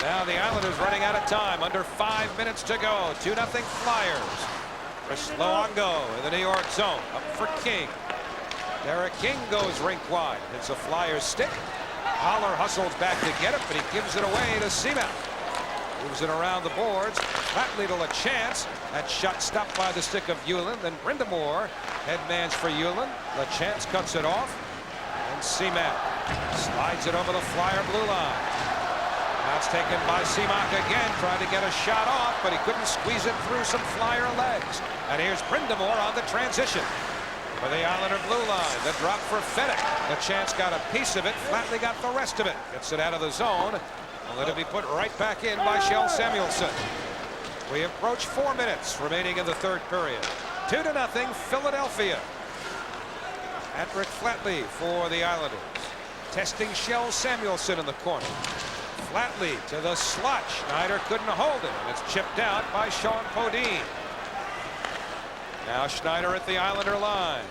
Now the Islanders running out of time. Under 5 minutes to go. 2-0 Flyers. Chris Luongo in the New York zone. Up for King. Derek King goes rink wide. It's a Flyers stick. Haller hustles back to get it, but he gives it away to Seaman. Moves it around the boards. Flatley to a chance. That shot stopped by the stick of Hewlin. Then Brindamore headmans for Hewlin. LaChance cuts it off. And Seaman slides it over the Flyer blue line. Now it's taken by Seaman again. Tried to get a shot off, but he couldn't squeeze it through some Flyer legs. And here's Brindamore on the transition for the Islander blue line. The drop for Fedek. LaChance got a piece of it. Flatley got the rest of it. Gets it out of the zone. And let it be put right back in by Kjell Samuelsson. We approach 4 minutes remaining in the third period. 2-0 Philadelphia. Patrick Flatley for the Islanders. Testing Kjell Samuelsson in the corner. Flatley to the slot. Schneider couldn't hold it, and it's chipped out by Sean Podine. Now Schneider at the Islander line.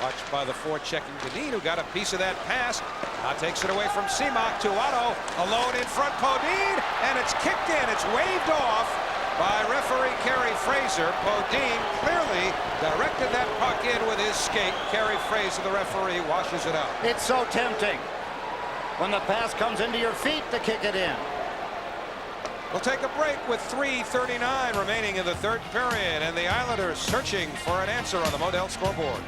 Watched by the forechecking Dineen, who got a piece of that pass. Now takes it away from Seaman to Otto. Alone in front, Podine, and it's kicked in. It's waved off by referee Kerry Fraser. Podine clearly directed that puck in with his skate. Kerry Fraser, the referee, washes it out. It's so tempting when the pass comes into your feet to kick it in. We'll take a break with 3:39 remaining in the third period, and the Islanders searching for an answer on the Modell scoreboard.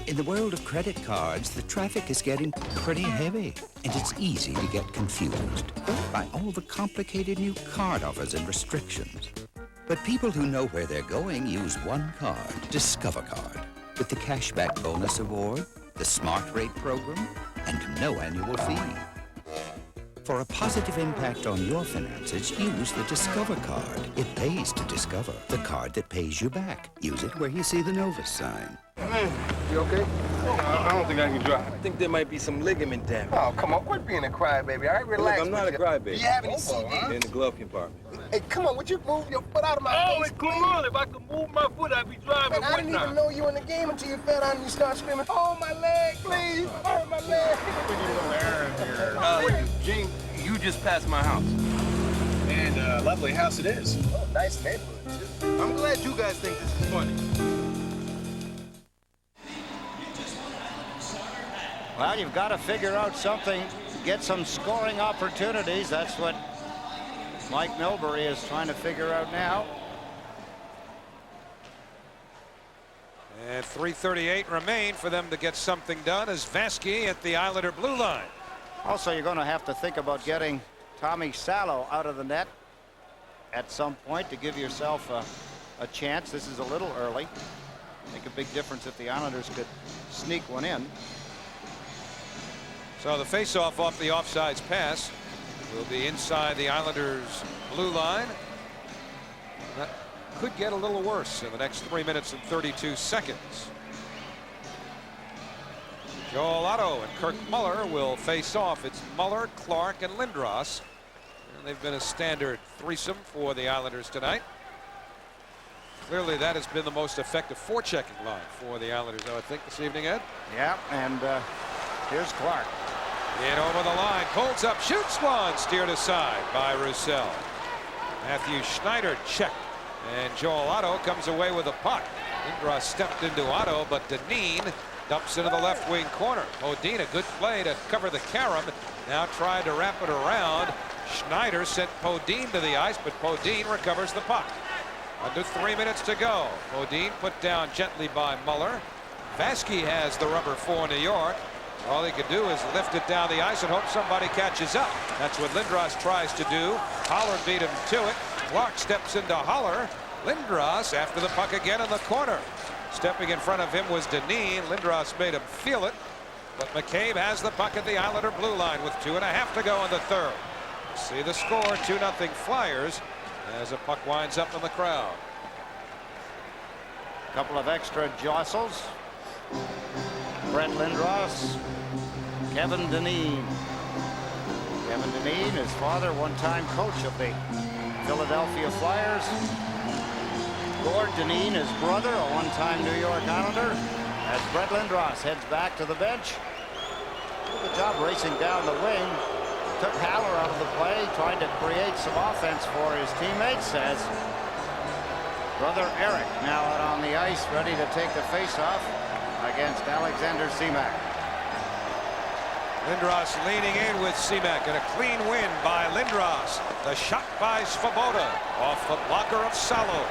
In the world of credit cards, the traffic is getting pretty heavy, and it's easy to get confused by all the complicated new card offers and restrictions. But people who know where they're going use one card, Discover Card, with the Cashback Bonus Award, the Smart Rate Program, and no annual fee. For a positive impact on your finances, use the Discover card. It pays to Discover, the card that pays you back. Use it where you see the Novus sign. Man, you okay? I don't think I can drive. I think there might be some ligament damage. Oh, come on, quit being a crybaby, all right? Relax. Look, I'm not a crybaby. Do you have any CD? In the glove compartment. Hey, come on, would you move your foot out of my face, please? Come on, if I could move my foot, I'd be driving. Man, I didn't even know you were in the game until you fell down and you started screaming, oh, my leg, please, oh, my leg. Gene, you just passed my house. And a lovely house it is. Oh, nice neighborhood, too. I'm glad you guys think this is funny. Well, you've got to figure out something, get some scoring opportunities. That's what Mike Milbury is trying to figure out now. And 3:38 remain for them to get something done as Vasky at the Islander blue line. Also, you're going to have to think about getting Tommy Salo out of the net at some point to give yourself a chance. This is a little early. Make a big difference if the Islanders could sneak one in. So the face-off off the offsides pass will be inside the Islanders blue line. That could get a little worse in the next 3 minutes and 32 seconds. Joel Otto and Kirk Muller will face off. It's Muller, Clark, and Lindros. And they've been a standard threesome for the Islanders tonight. Clearly that has been the most effective forechecking line for the Islanders, I would think, this evening, Ed. Yeah, and here's Clark. In over the line, pulls up, shoots one, steered aside by Roussel. Matthew Schneider checked, and Joel Otto comes away with a puck. Lindros stepped into Otto, but Dineen dumps into the left wing corner. Modin, a good play to cover the carom. Now tried to wrap it around. Schneider sent Podine to the ice, but Podine recovers the puck. Under 3 minutes to go. Modin put down gently by Muller. Vasky has the rubber for New York. All he could do is lift it down the ice and hope somebody catches up. That's what Lindros tries to do. Holler beat him to it. Clark steps into Holler. Lindros after the puck again in the corner. Stepping in front of him was Dineen. Lindros made him feel it. But McCabe has the puck at the Islander blue line with 2.5 to go in the third. See the score, 2-0 Flyers as a puck winds up in the crowd. A couple of extra jostles. Brett Lindros, Kevin Dineen. Kevin Dineen, his father, one-time coach of the Philadelphia Flyers. Gord Dineen, his brother, a one-time New York Islander. As Brett Lindros heads back to the bench. Good job racing down the wing. Took Haller out of the play, tried to create some offense for his teammates as brother Eric now out on the ice, ready to take the face-off against Alexander Semak. Lindros leaning in with Semak, and a clean win by Lindros. The shot by Svoboda off the blocker of Salo.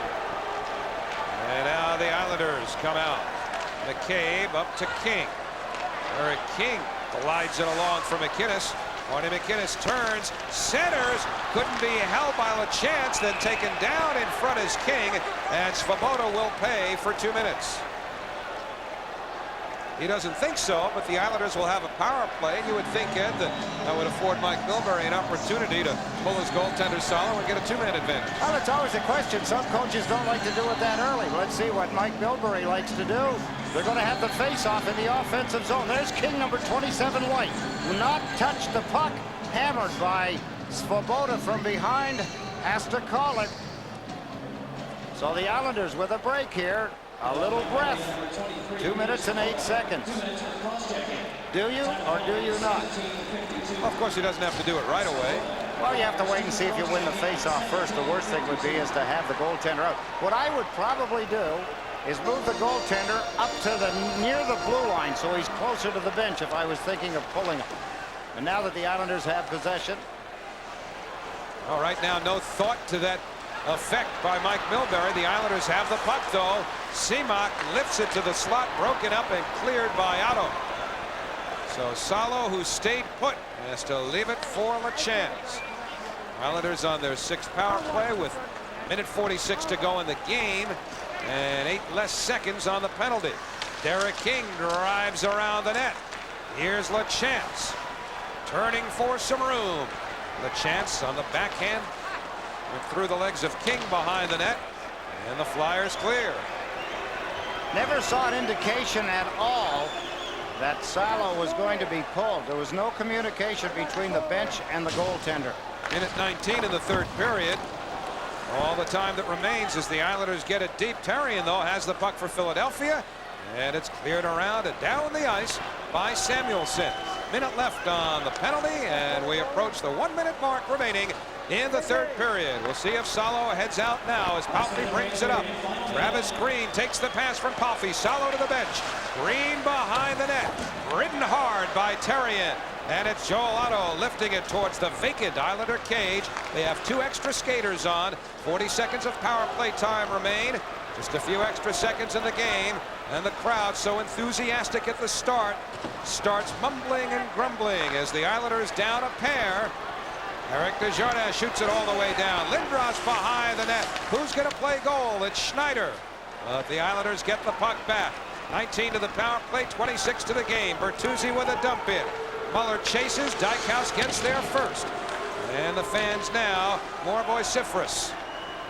And now the Islanders come out. McCabe up to King. Eric King glides it along for McInnes. Marty McInnes turns, centers, couldn't be held by LaChance, then taken down in front is King, and Svoboda will pay for 2 minutes. He doesn't think so, but the Islanders will have a power play, and you would think, Ed, that would afford Mike Milbury an opportunity to pull his goaltender Salo and get a two-man advantage. Well, it's always a question. Some coaches don't like to do it that early. Let's see what Mike Milbury likes to do. They're going to have the face-off in the offensive zone. There's King, number 27, White. Will not touch the puck. Hammered by Svoboda from behind. Has to call it. So the Islanders with a break here. A little breath. 2 minutes and 8 seconds. Do you or do you not? Well, of course, he doesn't have to do it right away. Well, you have to wait and see if you win the face-off first. The worst thing would be is to have the goaltender out. What I would probably do is move the goaltender up to near the blue line so he's closer to the bench if I was thinking of pulling him. And now that the Islanders have possession. All right, now no thought to that effect by Mike Milbury. The Islanders have the puck, though. Semak lifts it to the slot, broken up and cleared by Otto. So Salo, who stayed put, has to leave it for LaChance. Islanders on their 6th power play with minute 46 to go in the game and 8 less seconds on the penalty. Derek King drives around the net. Here's LaChance turning for some room. The chance on the backhand went through the legs of King behind the net, and the Flyers clear. Never saw an indication at all that Salo was going to be pulled. There was no communication between the bench and the goaltender. Minute 19 in the third period. All the time that remains as the Islanders get it deep. Therrien, though, has the puck for Philadelphia, and it's cleared around and down the ice by Samuelson. Minute left on the penalty, and we approach the 1 minute mark remaining in the third period. We'll see if Salo heads out now as Palffy brings it up. Travis Green takes the pass from Palffy. Salo to the bench. Green behind the net. Ridden hard by Therrien. And it's Joel Otto lifting it towards the vacant Islander cage. They have 2 extra skaters on. 40 seconds of power play time remain. Just a few extra seconds in the game. And the crowd, so enthusiastic at the start, starts mumbling and grumbling as the Islanders down a pair. Eric Desjardins shoots it all the way down. Lindros behind the net. Who's going to play goal? It's Schneider. But the Islanders get the puck back. 19 to the power play, 26 to the game. Bertuzzi with a dump in. Muller chases. Dykhouse gets there first. And the fans now more vociferous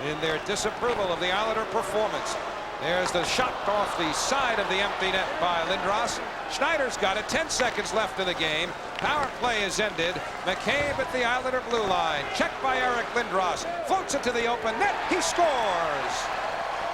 in their disapproval of the Islander performance. There's the shot off the side of the empty net by Lindros. Schneider's got it. 10 seconds left in the game. Power play is ended. McCabe at the Islander blue line. Checked by Eric Lindros. Floats it to the open net. He scores.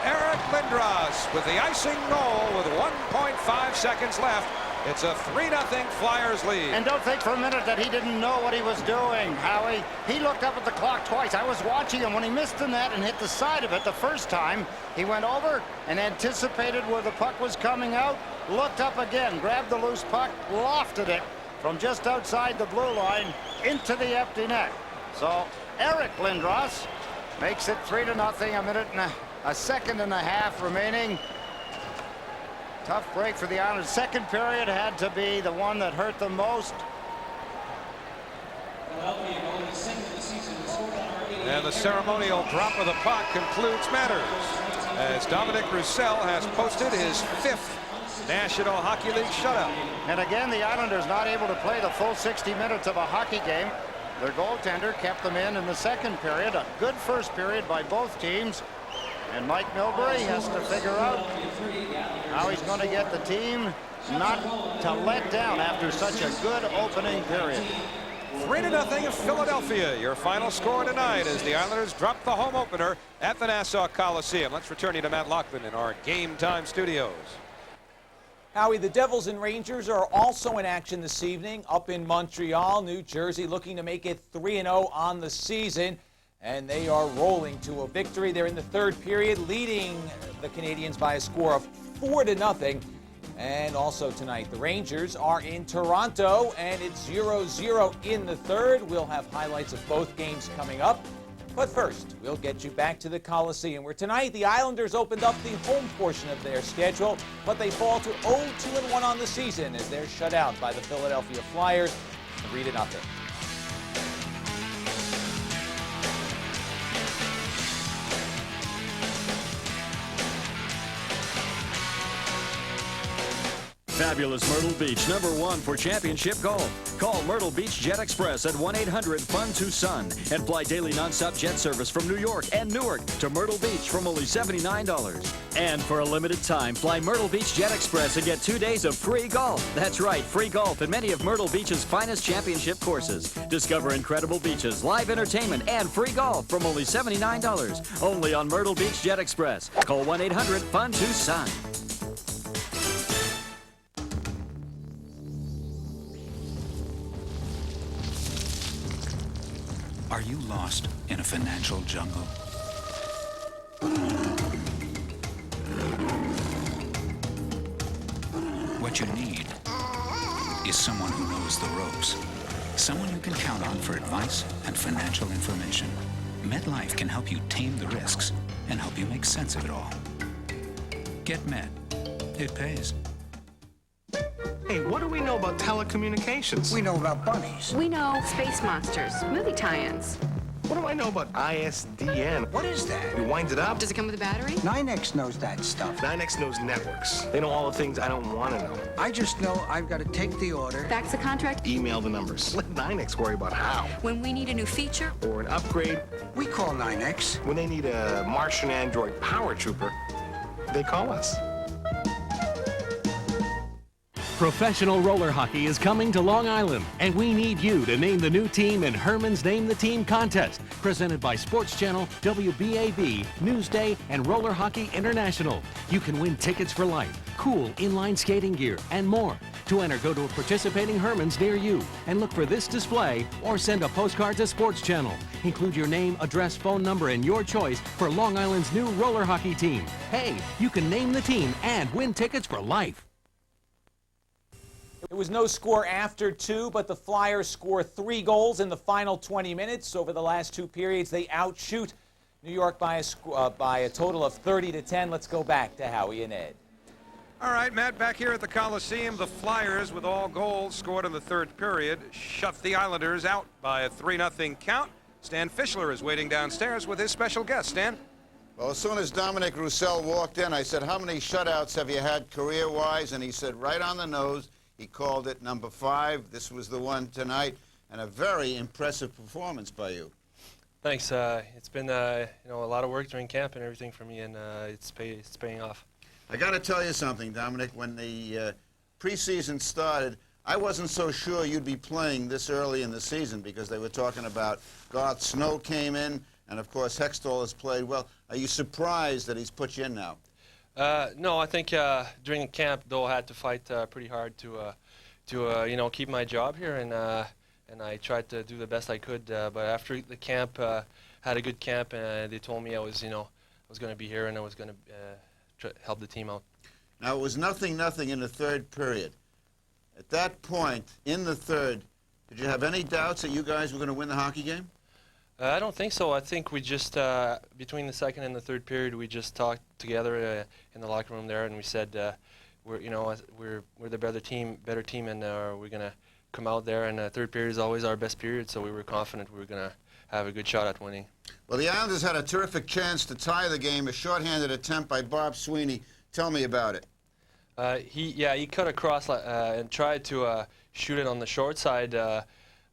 Eric Lindros with the icing goal with 1.5 seconds left. It's a 3-0 Flyers lead. And don't think for a minute that he didn't know what he was doing, Howie. He looked up at the clock twice. I was watching him when he missed the net and hit the side of it the first time. He went over and anticipated where the puck was coming out, looked up again, grabbed the loose puck, lofted it from just outside the blue line into the empty net. So Eric Lindros makes it 3-0, a minute and a second and a half remaining. Tough break for the Islanders. Second period had to be the one that hurt them most. And the ceremonial drop of the puck concludes matters as Dominic Roussel has posted his 5th National Hockey League shutout. And again, the Islanders not able to play the full 60 minutes of a hockey game. Their goaltender kept them in the second period. A good first period by both teams. And Mike Milbury has to figure out how he's going to get the team not to let down after such a good opening period. 3-0 of Philadelphia, your final score tonight as the Islanders drop the home opener at the Nassau Coliseum. Let's return you to Matt Loughlin in our Game Time studios. Howie, the Devils and Rangers are also in action this evening up in Montreal, New Jersey, looking to make it 3-0 on the season. And they are rolling to a victory. They're in the third period, leading the Canadiens by a score of 4-0. And also tonight, the Rangers are in Toronto, and it's 0-0 in the third. We'll have highlights of both games coming up. But first, we'll get you back to the Coliseum, where tonight the Islanders opened up the home portion of their schedule, but they fall to 0-2-1 on the season as they're shut out by the Philadelphia Flyers, 3-0. Fabulous Myrtle Beach, #1 for championship golf. Call Myrtle Beach Jet Express at 1-800-FUN-TO-SUN and fly daily nonstop jet service from New York and Newark to Myrtle Beach from only $79. And for a limited time, fly Myrtle Beach Jet Express and get 2 days of free golf. That's right, free golf at many of Myrtle Beach's finest championship courses. Discover incredible beaches, live entertainment, and free golf from only $79. Only on Myrtle Beach Jet Express. Call 1-800-FUN-TO-SUN. Are you lost in a financial jungle? What you need is someone who knows the ropes. Someone you can count on for advice and financial information. MetLife can help you tame the risks and help you make sense of it all. Get Met. It pays. Hey, what do we know about telecommunications? We know about bunnies. We know space monsters, movie tie-ins. What do I know about ISDN? What is that? You wind it up. Does it come with a battery? NYNEX knows that stuff. NYNEX knows networks. They know all the things I don't want to know. I just know I've got to take the order. Fax the contract? Email the numbers. Let NYNEX worry about how. When we need a new feature? Or an upgrade. We call NYNEX. When they need a Martian android power trooper, they call us. Professional roller hockey is coming to Long Island, and we need you to name the new team in Herman's Name the Team contest, presented by Sports Channel, WBAB, Newsday, and Roller Hockey International. You can win tickets for life, cool inline skating gear, and more. To enter, go to a participating Herman's near you and look for this display or send a postcard to Sports Channel. Include your name, address, phone number, and your choice for Long Island's new roller hockey team. Hey, you can name the team and win tickets for life. There was no score after 2, but the Flyers score 3 goals in the final 20 minutes. Over the last 2 periods, they outshoot New York by a total of 30-10. Let's go back to Howie and Ed. All right, Matt, back here at the Coliseum, the Flyers, with all goals scored in the third period, shut the Islanders out by a 3-0 count. Stan Fischler is waiting downstairs with his special guest. Stan? Well, as soon as Dominic Roussel walked in, I said, how many shutouts have you had career-wise? And he said, right on the nose. He called it number 5. This was the one tonight, and a very impressive performance by you. Thanks. It's been a lot of work during camp and everything for me, and it's paying off. I got to tell you something, Dominic. When the preseason started, I wasn't so sure you'd be playing this early in the season because they were talking about Garth Snow came in, and of course Hextall has played well. Are you surprised that he's put you in now? No, I think during the camp, though, I had to fight pretty hard to keep my job here, and I tried to do the best I could. But after the camp, had a good camp, and they told me I was going to be here and I was going to help the team out. Now it was 0-0 in the third period. At that point in the third, did you have any doubts that you guys were going to win the hockey game? I don't think so. I think we just, between the second and the third period, we just talked together in the locker room there, and we said, we're the better team, and we're gonna come out there. And the third period is always our best period, so we were confident we were gonna have a good shot at winning. Well, the Islanders had a terrific chance to tie the game. A shorthanded attempt by Bob Sweeney. Tell me about it. He cut across and tried to shoot it on the short side.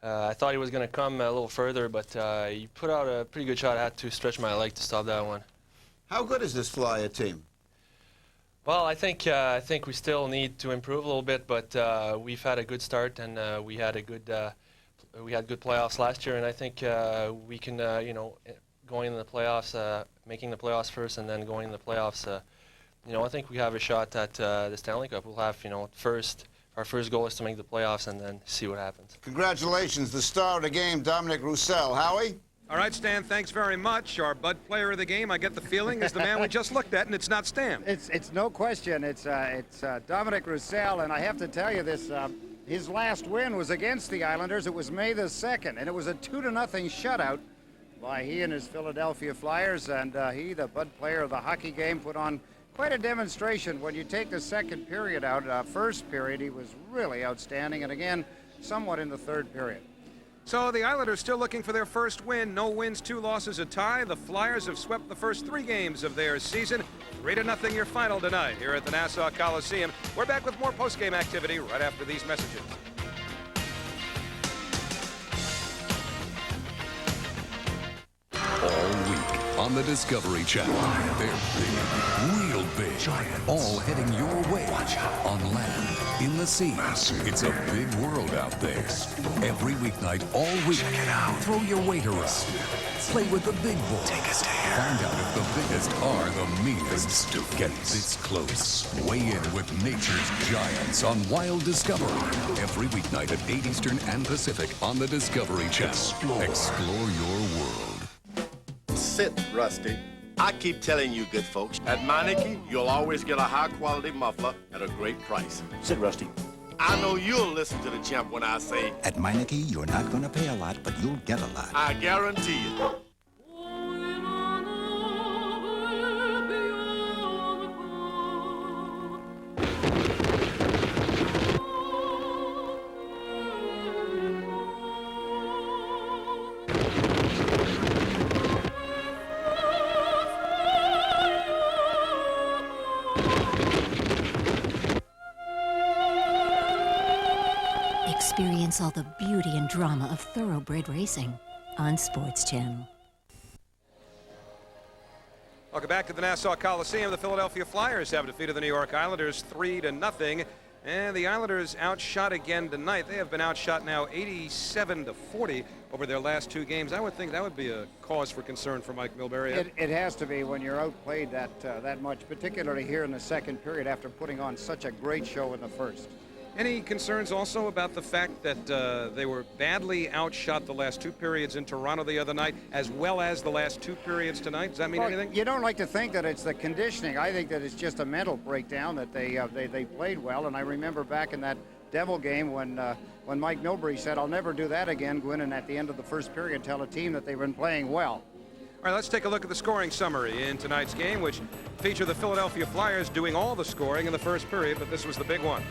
I thought he was going to come a little further, but he put out a pretty good shot. I had to stretch my leg to stop that one. How good is this Flyer team? Well, I think we still need to improve a little bit, but we've had a good start, and we had good playoffs last year, and I think we can, going in the playoffs, making the playoffs first, and then going in the playoffs. I think we have a shot at the Stanley Cup. We'll have, our first goal is to make the playoffs and then see what happens. Congratulations, the star of the game, Dominic Roussel. Howie? All right, Stan, thanks very much. Our Bud player of the game, I get the feeling, is the man we just looked at, and it's not Stan. It's no question. It's Dominic Roussel, and I have to tell you this, his last win was against the Islanders. It was May the 2nd, and it was a 2-0 shutout by he and his Philadelphia Flyers, and he, the Bud player of the hockey game, put on quite a demonstration. When you take the second period out, first period, he was really outstanding, and again, somewhat in the third period. So the Islanders still looking for their first win. No wins, 2 losses, a tie. The Flyers have swept the first 3 games of their season. 3-0 your final tonight here at the Nassau Coliseum. We're back with more post-game activity right after these messages. All week on the Discovery Channel, they're big, real big, all heading your way. On land, in the sea. It's a big world out there. Every weeknight, all week. Check it out. Throw your weight around. Play with the big boys. Take us there. Find out if the biggest are the meanest. Get this close. Weigh in with nature's giants on Wild Discovery. Every weeknight at 8 Eastern and Pacific on the Discovery Channel. Explore your world. Sit, Rusty. I keep telling you, good folks, at Meineke, you'll always get a high-quality muffler at a great price. Sit, Rusty. I know you'll listen to the champ when I say, At Meineke, you're not going to pay a lot, but you'll get a lot. I guarantee you. Experience all the beauty and drama of thoroughbred racing on Sports Channel. Welcome back to the Nassau Coliseum. The Philadelphia Flyers have defeated the New York Islanders 3-0. And the Islanders outshot again tonight. They have been outshot now 87-40 over their last two games. I would think that would be a cause for concern for Mike Milbury. It has to be when you're outplayed that much, particularly here in the second period after putting on such a great show in the first. Any concerns also about the fact that they were badly outshot the last two periods in Toronto the other night, as well as the last two periods tonight? Does that mean anything? You don't like to think that it's the conditioning. I think that it's just a mental breakdown that they played well. And I remember back in that Devil game when Mike Milbury said, "I'll never do that again," go in and at the end of the first period tell a team that they've been playing well. All right, let's take a look at the scoring summary in tonight's game, which featured the Philadelphia Flyers doing all the scoring in the first period, but this was the big one.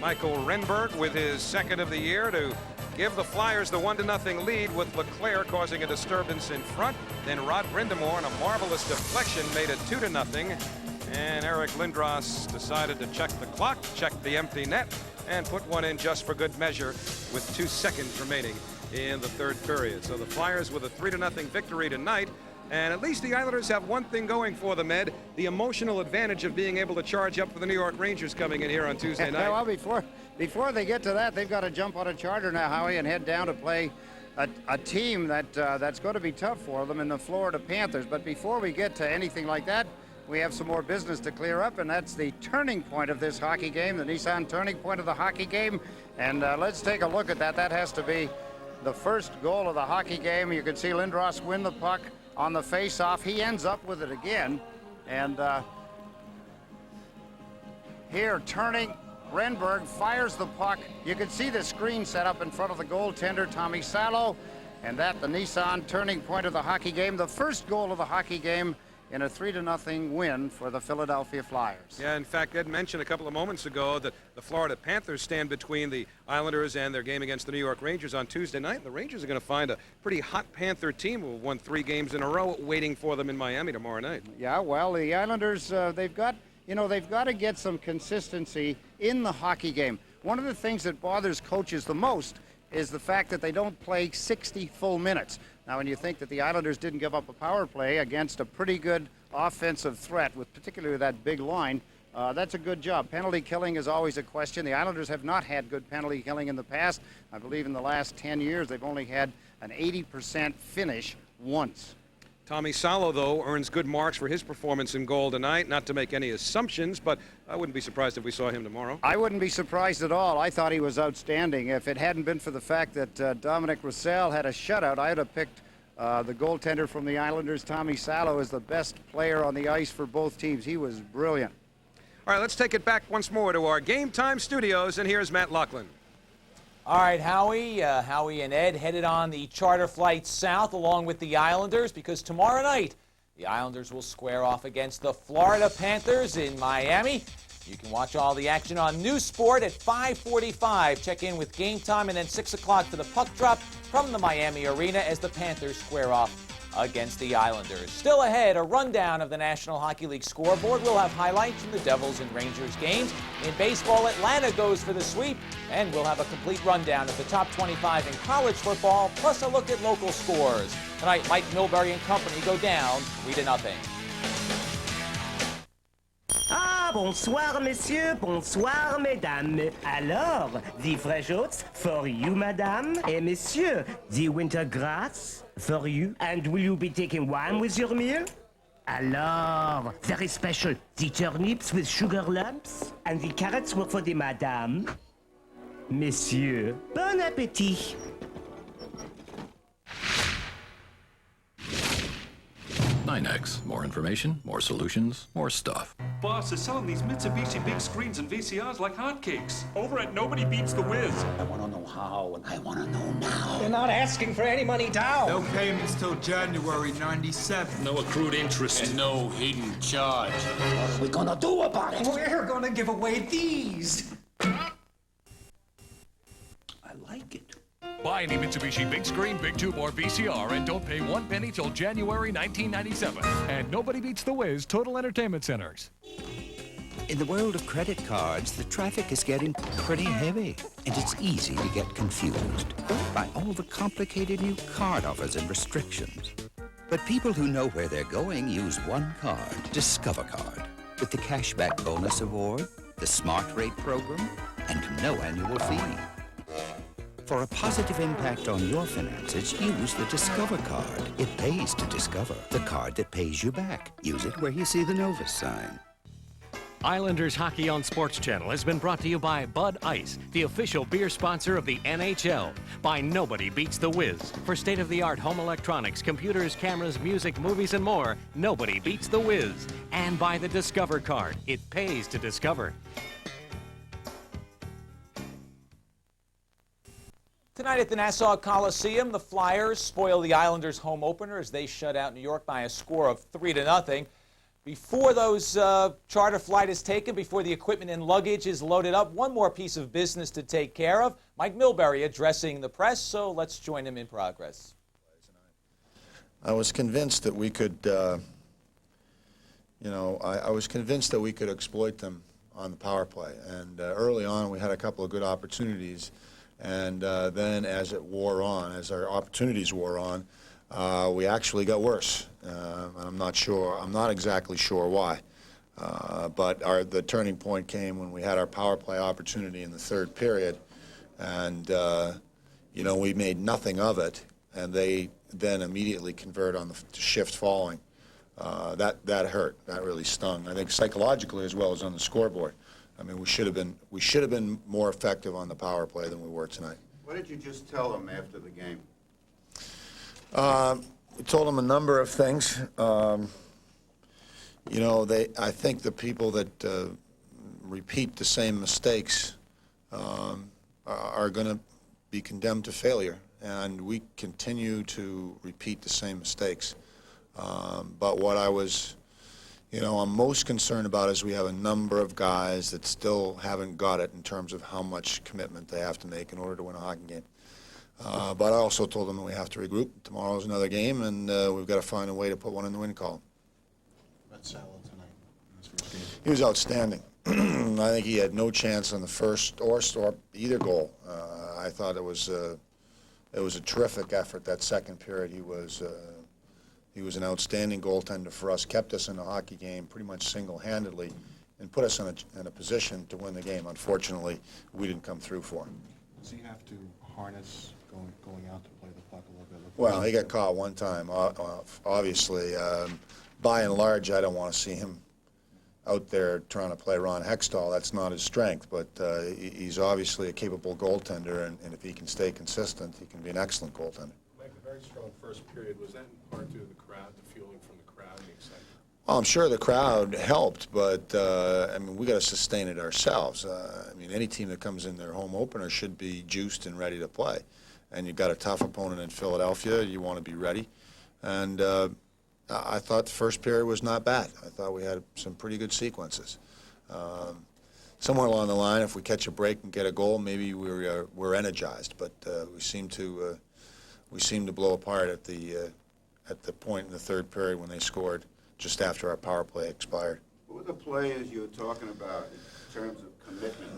Michael Renberg with his second of the year to give the Flyers the 1-0 lead, with LeClaire causing a disturbance in front. Then Rod Brind'Amour on a marvelous deflection made it 2-0. And Eric Lindros decided to check the clock, check the empty net, and put one in just for good measure with 2 seconds remaining in the third period. So the Flyers with a 3-0 victory tonight. And at least the Islanders have one thing going for them, Ed, the emotional advantage of being able to charge up for the New York Rangers coming in here on Tuesday night. Well, before they get to that, they've got to jump on a charter now, Howie, and head down to play a team that's going to be tough for them in the Florida Panthers. But before we get to anything like that, we have some more business to clear up, and that's the turning point of this hockey game, the Nissan turning point of the hockey game. And let's take a look at that. That has to be the first goal of the hockey game. You can see Lindros win the puck on the face-off. He ends up with it again. And here, turning, Renberg fires the puck. You can see the screen set up in front of the goaltender, Tommy Salo. And that, the Nissan turning point of the hockey game, the first goal of the hockey game in a 3-0 win for the Philadelphia Flyers. Yeah, in fact, Ed mentioned a couple of moments ago that the Florida Panthers stand between the Islanders and their game against the New York Rangers on Tuesday night. And the Rangers are going to find a pretty hot Panther team who have won 3 games in a row waiting for them in Miami tomorrow night. Yeah, well, the Islanders, they've got to get some consistency in the hockey game. One of the things that bothers coaches the most is the fact that they don't play 60 full minutes. Now, when you think that the Islanders didn't give up a power play against a pretty good offensive threat, with particularly that big line, that's a good job. Penalty killing is always a question. The Islanders have not had good penalty killing in the past. I believe in the last 10 years they've only had an 80% finish once. Tommy Salo, though, earns good marks for his performance in goal tonight. Not to make any assumptions, but I wouldn't be surprised if we saw him tomorrow. I wouldn't be surprised at all. I thought he was outstanding. If it hadn't been for the fact that Dominic Roussel had a shutout, I would have picked the goaltender from the Islanders, Tommy Salo, as the best player on the ice for both teams. He was brilliant. All right, let's take it back once more to our Game Time studios, and here's Matt Loughlin. All right, Howie and Ed headed on the charter flight south along with the Islanders, because tomorrow night the Islanders will square off against the Florida Panthers in Miami. You can watch all the action on News Sport at 5:45. Check in with Game Time, and then 6 o'clock for the puck drop from the Miami Arena as the Panthers square off against the Islanders. Still ahead, a rundown of the National Hockey League scoreboard. We'll have highlights from the Devils and Rangers games. In baseball, Atlanta goes for the sweep, and we'll have a complete rundown of the top 25 in college football, plus a look at local scores. Tonight, Mike Milbury and company go down 3-0. Ah, bonsoir, messieurs, bonsoir, mesdames. Alors, the fresh oats for you, madame, et messieurs, the winter grass for you. And will you be taking wine with your meal? Alors, very special, the turnips with sugar lumps, and the carrots were for the madame. Messieurs, bon appétit. NYNEX. More information, more solutions, more stuff. Boss is selling these Mitsubishi big screens and VCRs like hotcakes. Over at Nobody Beats the Wiz. I want to know how, and I want to know now. They're not asking for any money down. No payments till January '97. No accrued interest. And no hidden charge. What are we gonna do about it? We're gonna give away these. I like it. Buy any Mitsubishi big screen, big tube, or VCR and don't pay 1 penny till January 1997. And Nobody Beats the Wiz Total Entertainment Centers. In the world of credit cards, the traffic is getting pretty heavy, and it's easy to get confused by all the complicated new card offers and restrictions. But people who know where they're going use one card, Discover Card, with the Cashback Bonus Award, the Smart Rate Program, and no annual fee. For a positive impact on your finances, use the Discover Card. It pays to discover, the card that pays you back. Use it where you see the Novus sign. Islanders Hockey on Sports Channel has been brought to you by Bud Ice, the official beer sponsor of the NHL. By Nobody Beats the Wiz. For state-of-the-art home electronics, computers, cameras, music, movies, and more, nobody beats the Wiz. And by the Discover Card. It pays to discover. Tonight at the Nassau Coliseum, the Flyers spoil the Islanders' home opener as they shut out New York by a score of 3-0. Before those charter flight is taken, before the equipment and luggage is loaded up, one more piece of business to take care of. Mike Milbury addressing the press, so let's join him in progress. I was convinced that we could, I was convinced that we could exploit them on the power play. And early on, we had a couple of good opportunities. And then as it wore on, as our opportunities wore on, we actually got worse. And I'm not exactly sure why. But the turning point came when we had our power play opportunity in the third period. And, we made nothing of it. And they then immediately convert on the shift following. That hurt. That really stung. I think psychologically as well as on the scoreboard. I mean, we should have been more effective on the power play than we were tonight. What did you just tell them after the game? We told them a number of things. I think the people that repeat the same mistakes are going to be condemned to failure, and we continue to repeat the same mistakes. But what I'm most concerned about is we have a number of guys that still haven't got it in terms of how much commitment they have to make in order to win a hockey game. But I also told them that we have to regroup. Tomorrow's another game, and we've got to find a way to put one in the win column. That's Salo tonight. He was outstanding. I think he had no chance on the first or either goal. I thought it was a terrific effort that second period. He was an outstanding goaltender for us, kept us in the hockey game pretty much single-handedly, and put us in a position to win the game. Unfortunately, we didn't come through for him. Does he have to harness going out to play the puck a little bit? Well, he got caught one time, obviously. By and large, I don't want to see him out there trying to play Ron Hextall. That's not his strength, but he's obviously a capable goaltender, and if he can stay consistent, he can be an excellent goaltender. Mike, a very strong first period. Was that in part due to the crowd, the fueling from the crowd, the excitement? Well, I'm sure the crowd helped, but we got to sustain it ourselves. Any team that comes in their home opener should be juiced and ready to play. And you've got a tough opponent in Philadelphia. You want to be ready. And I thought the first period was not bad. I thought we had some pretty good sequences. Somewhere along the line, if we catch a break and get a goal, maybe we're energized. But we seem to blow apart at the point in the third period when they scored just after our power play expired. Who were the players you were talking about in terms of commitment?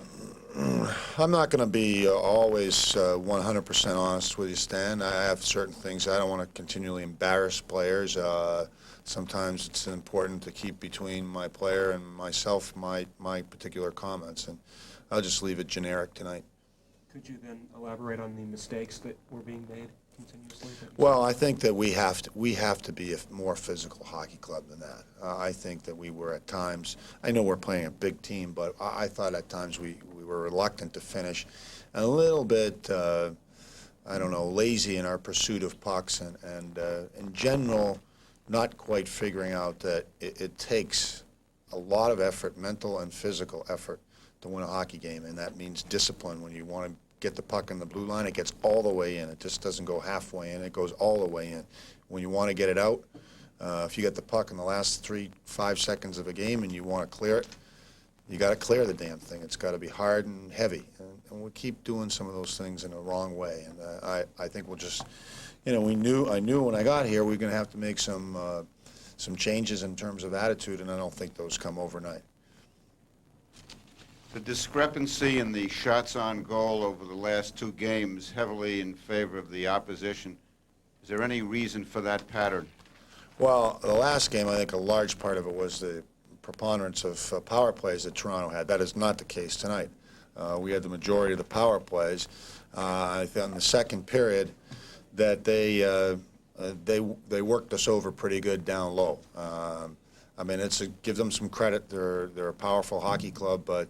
I'm not going to be always 100% honest with you, Stan. I have certain things. I don't want to continually embarrass players. Sometimes it's important to keep between my player and myself my particular comments, and I'll just leave it generic tonight. Could you then elaborate on the mistakes that were being made continuously? Well, I think that we have to be a more physical hockey club than that. I think that we were at times, I know we're playing a big team, but I thought at times we were reluctant to finish, and a little bit, lazy in our pursuit of pucks, and in general, not quite figuring out that it takes a lot of effort, mental and physical effort, to win a hockey game, and that means discipline. When you want to get the puck in the blue line, it gets all the way in. It just doesn't go halfway in. It goes all the way in. When you want to get it out, if you get the puck in the last 3-5 seconds of a game and you want to clear it, you got to clear the damn thing. It's got to be hard and heavy. And we keep doing some of those things in a wrong way. And I think we'll just, I knew when I got here we were going to have to make some changes in terms of attitude, and I don't think those come overnight. The discrepancy in the shots on goal over the last 2 games heavily in favor of the opposition. Is there any reason for that pattern? Well, the last game, I think a large part of it was the preponderance of power plays that Toronto had. That is not the case tonight. We had the majority of the power plays. I think in the second period that they worked us over pretty good down low. I mean, give them some credit. They're a powerful hockey club, but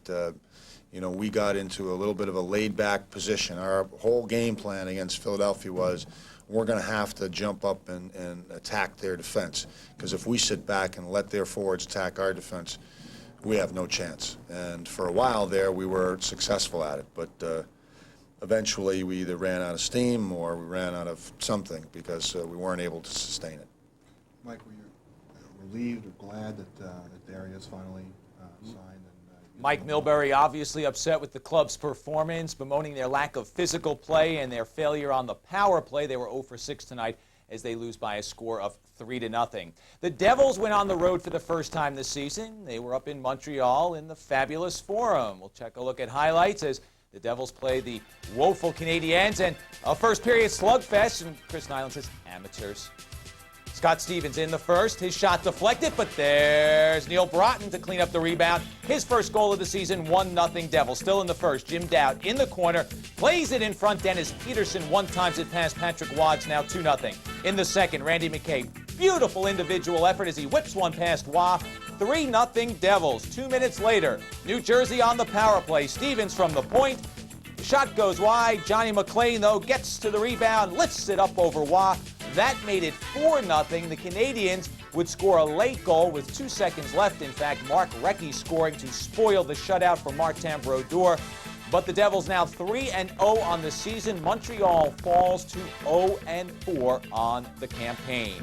you know, we got into a little bit of a laid-back position. Our whole game plan against Philadelphia was we're going to have to jump up and attack their defense, because if we sit back and let their forwards attack our defense, we have no chance. And for a while there, we were successful at it, but eventually we either ran out of steam or we ran out of something because we weren't able to sustain it. Mike, were you relieved or glad that Darius finally signed? Mike Milbury obviously upset with the club's performance, bemoaning their lack of physical play and their failure on the power play. They were 0 for 6 tonight as they lose by a score of 3-0. The Devils went on the road for the first time this season. They were up in Montreal in the fabulous Forum. We'll check a look at highlights as the Devils play the woeful Canadiens, and a first period slugfest, and Chris Nyland says amateurs. Scott Stevens in the first, his shot deflected, but there's Neil Broughton to clean up the rebound. His first goal of the season, 1-0 Devils. Still in the first, Jim Dowd in the corner, plays it in front. Dennis Peterson one-times it past Patrick Wads, now 2-0. In the second, Randy McKay, beautiful individual effort as he whips one past Waugh. 3-0 Devils. 2 minutes later, New Jersey on the power play. Stevens from the point. The shot goes wide. Johnny McLean, though, gets to the rebound, lifts it up over Waugh. That made it 4-0. The Canadiens would score a late goal with 2 seconds left. In fact, Mark Recchi scoring to spoil the shutout for Martin Brodeur. But the Devils now 3-0 on the season. Montreal falls to 0-4 on the campaign.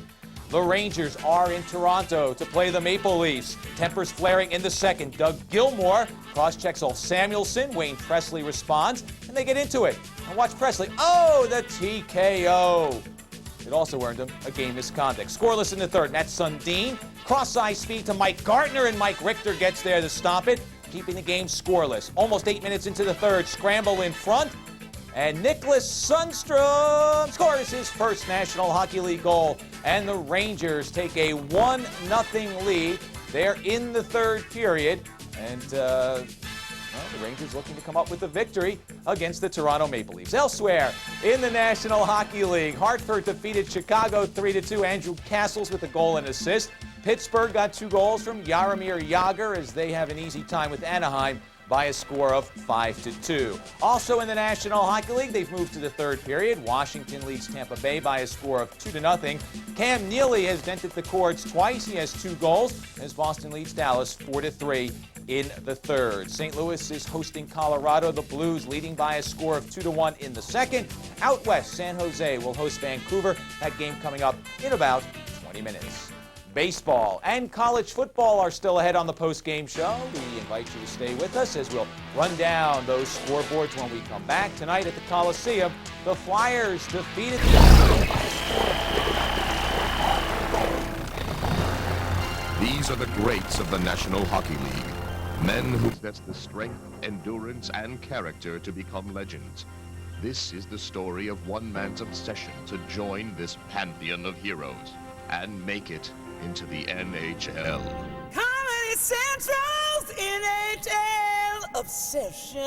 The Rangers are in Toronto to play the Maple Leafs. Tempers flaring in the second. Doug Gilmour cross-checks Ulf Samuelsson. Wayne Presley responds, and they get into it. And watch Presley. Oh, the TKO. It also earned him a game misconduct. Scoreless in the third. Matt Sundin. Cross-eye speed to Mike Gartner, and Mike Richter gets there to stop it, keeping the game scoreless. Almost 8 minutes into the third. Scramble in front. And Nicholas Sundstrom scores his first National Hockey League goal. And the Rangers take a 1-0 lead. They're in the third period. And the Rangers looking to come up with a victory against the Toronto Maple Leafs. Elsewhere in the National Hockey League, Hartford defeated Chicago 3-2. Andrew Castles with a goal and assist. Pittsburgh got 2 goals from Jaromir Jagr as they have an easy time with Anaheim by a score of 5-2. Also in the National Hockey League, they've moved to the third period. Washington leads Tampa Bay by a score of 2-0. Cam Neely has dented the cords twice. He has 2 goals as Boston leads Dallas 4-3 in the third. St. Louis is hosting Colorado. The Blues leading by a score of 2-1 in the second. Out west, San Jose will host Vancouver. That game coming up in about 20 minutes. Baseball and college football are still ahead on the post-game show. We invite you to stay with us as we'll run down those scoreboards when we come back. Tonight at the Coliseum, the Flyers defeated These are the greats of the National Hockey League. Men who possess the strength, endurance, and character to become legends. This is the story of one man's obsession to join this pantheon of heroes and make it into the NHL. Comedy Central's NHL obsession.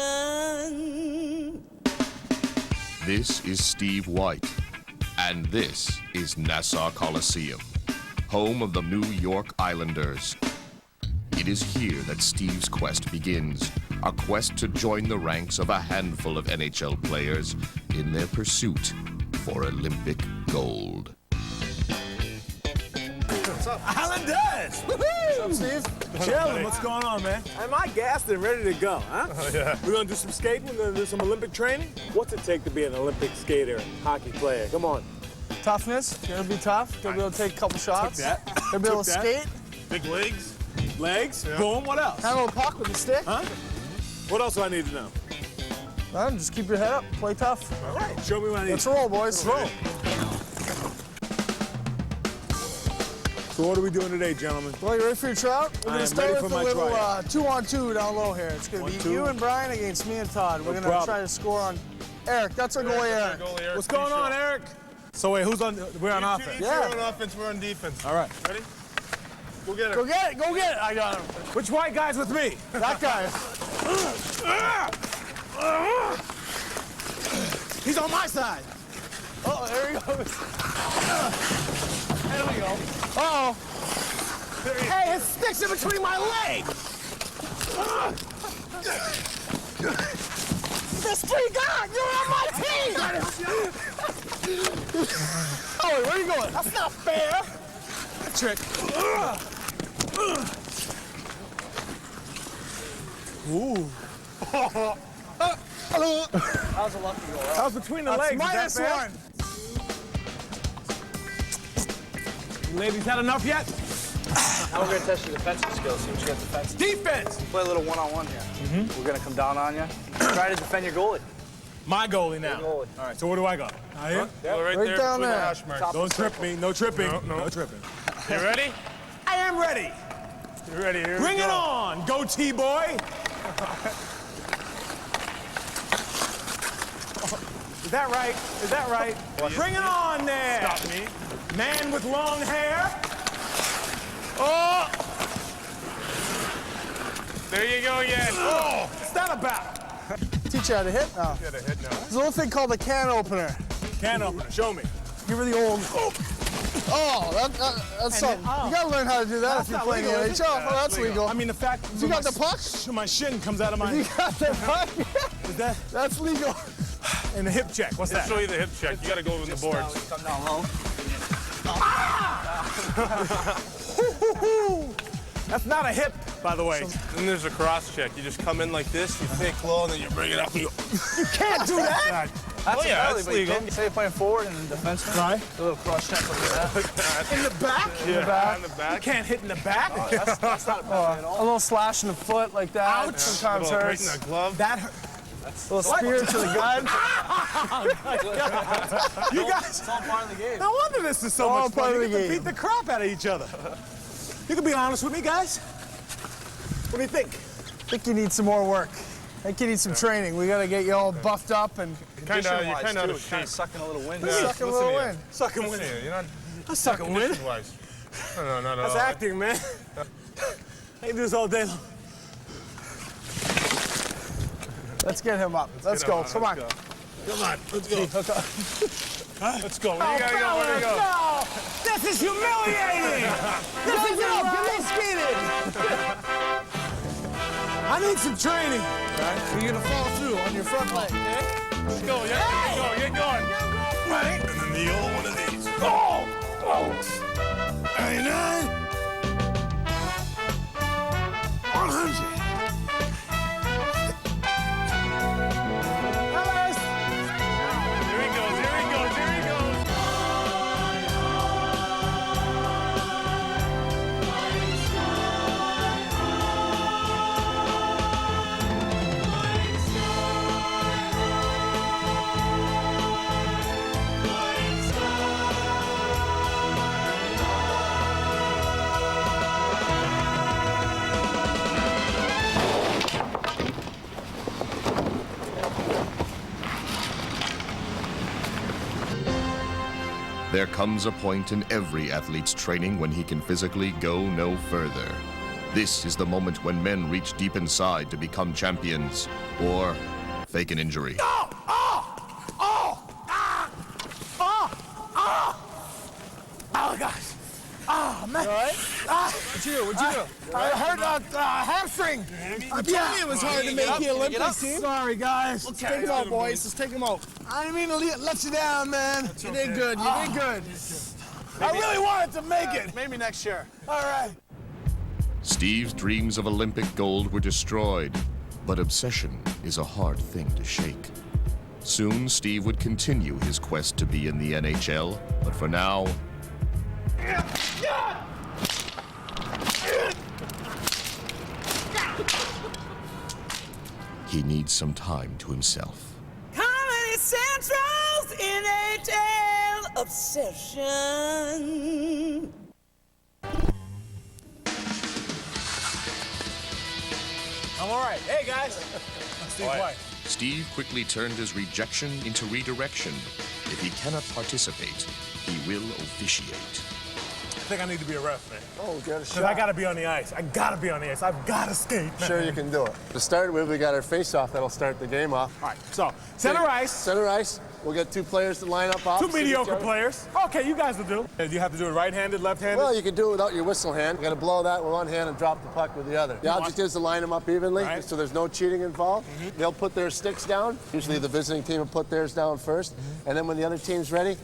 This is Steve White, and this is Nassau Coliseum, home of the New York Islanders. It is here that Steve's quest begins, a quest to join the ranks of a handful of NHL players in their pursuit for Olympic gold. What's up? Islanders! What's up, Steve? Chillin', what's going on, man? Am I gassed and ready to go, huh? Oh, yeah. We're gonna do some skating, we're gonna do some Olympic training. What's it take to be an Olympic skater and hockey player? Come on. Toughness, you gotta be tough, gotta be able to take a couple shots. Took that. Gotta be able to skate. Big legs. Legs, yeah. Boom, what else? Handle the puck with the stick. Huh? What else do I need to know? Just keep your head up, play tough. All right, show me what I need. Let's roll, boys. Let's roll. So what are we doing today, gentlemen? Well, you ready for your tryout? We're I going am to start ready with for a my little tryout. 2-on-2 down low here. It's going to be 1-2. you and Brian against me and Todd. We're going to problem. try to score on Eric. That's our goalie, Eric. What's going on, Eric? So wait, who's on? We're on offense. Yeah. You're on offense. We're on defense. All right. Ready? Go get it. Go get it. Go get it. I got him. Which white guy's with me? That guy. He's on my side. Oh, there he goes. There we go. Uh-oh. Hey, his stick's in between my legs. This streak on! You're on my team! Oh, where are you going? That's not fair! Trick. Ooh. That was a lucky goal. That was between the legs. Minus Is that fair? one. You ladies had enough yet? Now we're going to test your defensive skills, see what you got defensive. Defense! Play a little one-on-one here. We're going to come down on you. Try to defend your goalie. My goalie now. Your goalie. All right, so where do I go? Out here? Yeah. Right Right there down between the there. hash marks. Don't trip me. No tripping. No tripping. You ready? I am ready. You ready? Here Bring it on, goatee boy. Is that right? Is that right? Bring it on there. Stop me. Man with long hair. Oh! There you go again. Oh! What's that about? Teach you how to hit now. Get a hit now. There's a little thing called a can opener. Can opener. Show me. Give her the old. Oh, that's something. You gotta learn how to do that if you're playing the NHL. Oh, that's legal. I mean, the fact You got the puck? my shin comes out of my. You got the puck? Is that? That's legal. And the hip check. What's that? Show you the hip check. You got to go in the boards. Come down low. That's not a hip, by the way. Then there's a cross check. You just come in like this, you think low, and then you bring it up. And you Can't do that. That's that's legal. You say you're playing forward and defenseman. Right. A little cross check like that. In the back? In the back. In the You back. can't hit in the back. That's not a penalty at A all. little slash in the foot like that. Ouch. Sometimes Right in hurts. the glove. That hurt. A little spear to the gut. You guys. It's all part of the game. No wonder this is so All much part fun. of You the get to game. beat the crap out of each other. You can be honest with me, guys. What do you think? I think you need some more work. I think you need some training. We gotta get you all buffed up and You're kind of out of shape. Sucking a little wind. sucking a little wind. Sucking wind. You're not I'm sucking wind. condition-wise. No, not at That's all. acting, man. I can do this all day long. let's get him up. Let's go. Come on. Come on, let's go. Let's go. Where you gotta go? Where you go? No! This is humiliating! This is Get skated. I need some training. You're gonna fall through on your front leg. Let's go. Yeah, get going. Right. And then the old one of these. Oh! 99. 100. Fellas! Here he goes. Here he goes. Here he goes. There comes a point in every athlete's training when he can physically go no further. This is the moment when men reach deep inside to become champions or fake an injury. Oh gosh. Oh man. All right. What'd you do? I hurt a hamstring. I told you it was hard to make the Olympics team. Sorry guys. Let's take him out, boys. Let's take him out. I didn't mean to let you down, man. You did good. You did good. I really wanted to make it. Maybe next year. All right. Steve's dreams of Olympic gold were destroyed, but obsession is a hard thing to shake. Soon, Steve would continue his quest to be in the NHL, but for now, he needs some time to himself. Comedy Central's NHL obsession. I'm all right. Hey, guys. I'm Steve White. Steve quickly turned his rejection into redirection. If he cannot participate, he will officiate. I think I need to be a ref, man. Oh, get a Because shot. I got to be on the ice. I got to be on the ice. I've got to skate, man. Sure you can do it. To start with, we got our face-off that'll start the game off. All right, so center ice. Center ice. We'll get two players to line up Two opposite each mediocre other. players. Okay, you guys will do. Do you have to do it right-handed, left-handed? Well, you can do it without your whistle hand. You got to blow that with one hand and drop the puck with the other. The object is to line them up evenly, Right. so there's no cheating involved. They'll put their sticks down. Usually the visiting team will put theirs down first, and then when the other team's ready,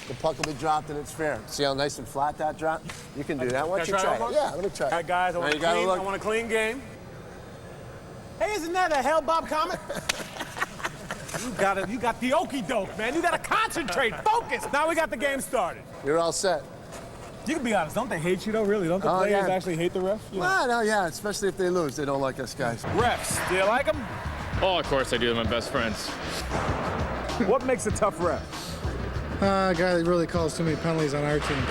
the puck will be dropped and it's fair. See how nice and flat that drop? You can do that. Why don't you try it? Yeah, let me try it. All right, guys, I Now want, you gotta look. I want a clean game. Hey, isn't that a Hell Bob comic? You got the okey doke, man. You gotta concentrate, focus. Now we got the game started. You're all set. You can be honest, don't they hate you though, really? Don't the Oh, players yeah. actually hate the refs? You know. Well, no, yeah, especially if they lose. They don't like us guys. Refs, do you like them? Oh, of course I do. They're my best friends. What makes a tough ref? A guy that really calls too many penalties on our team.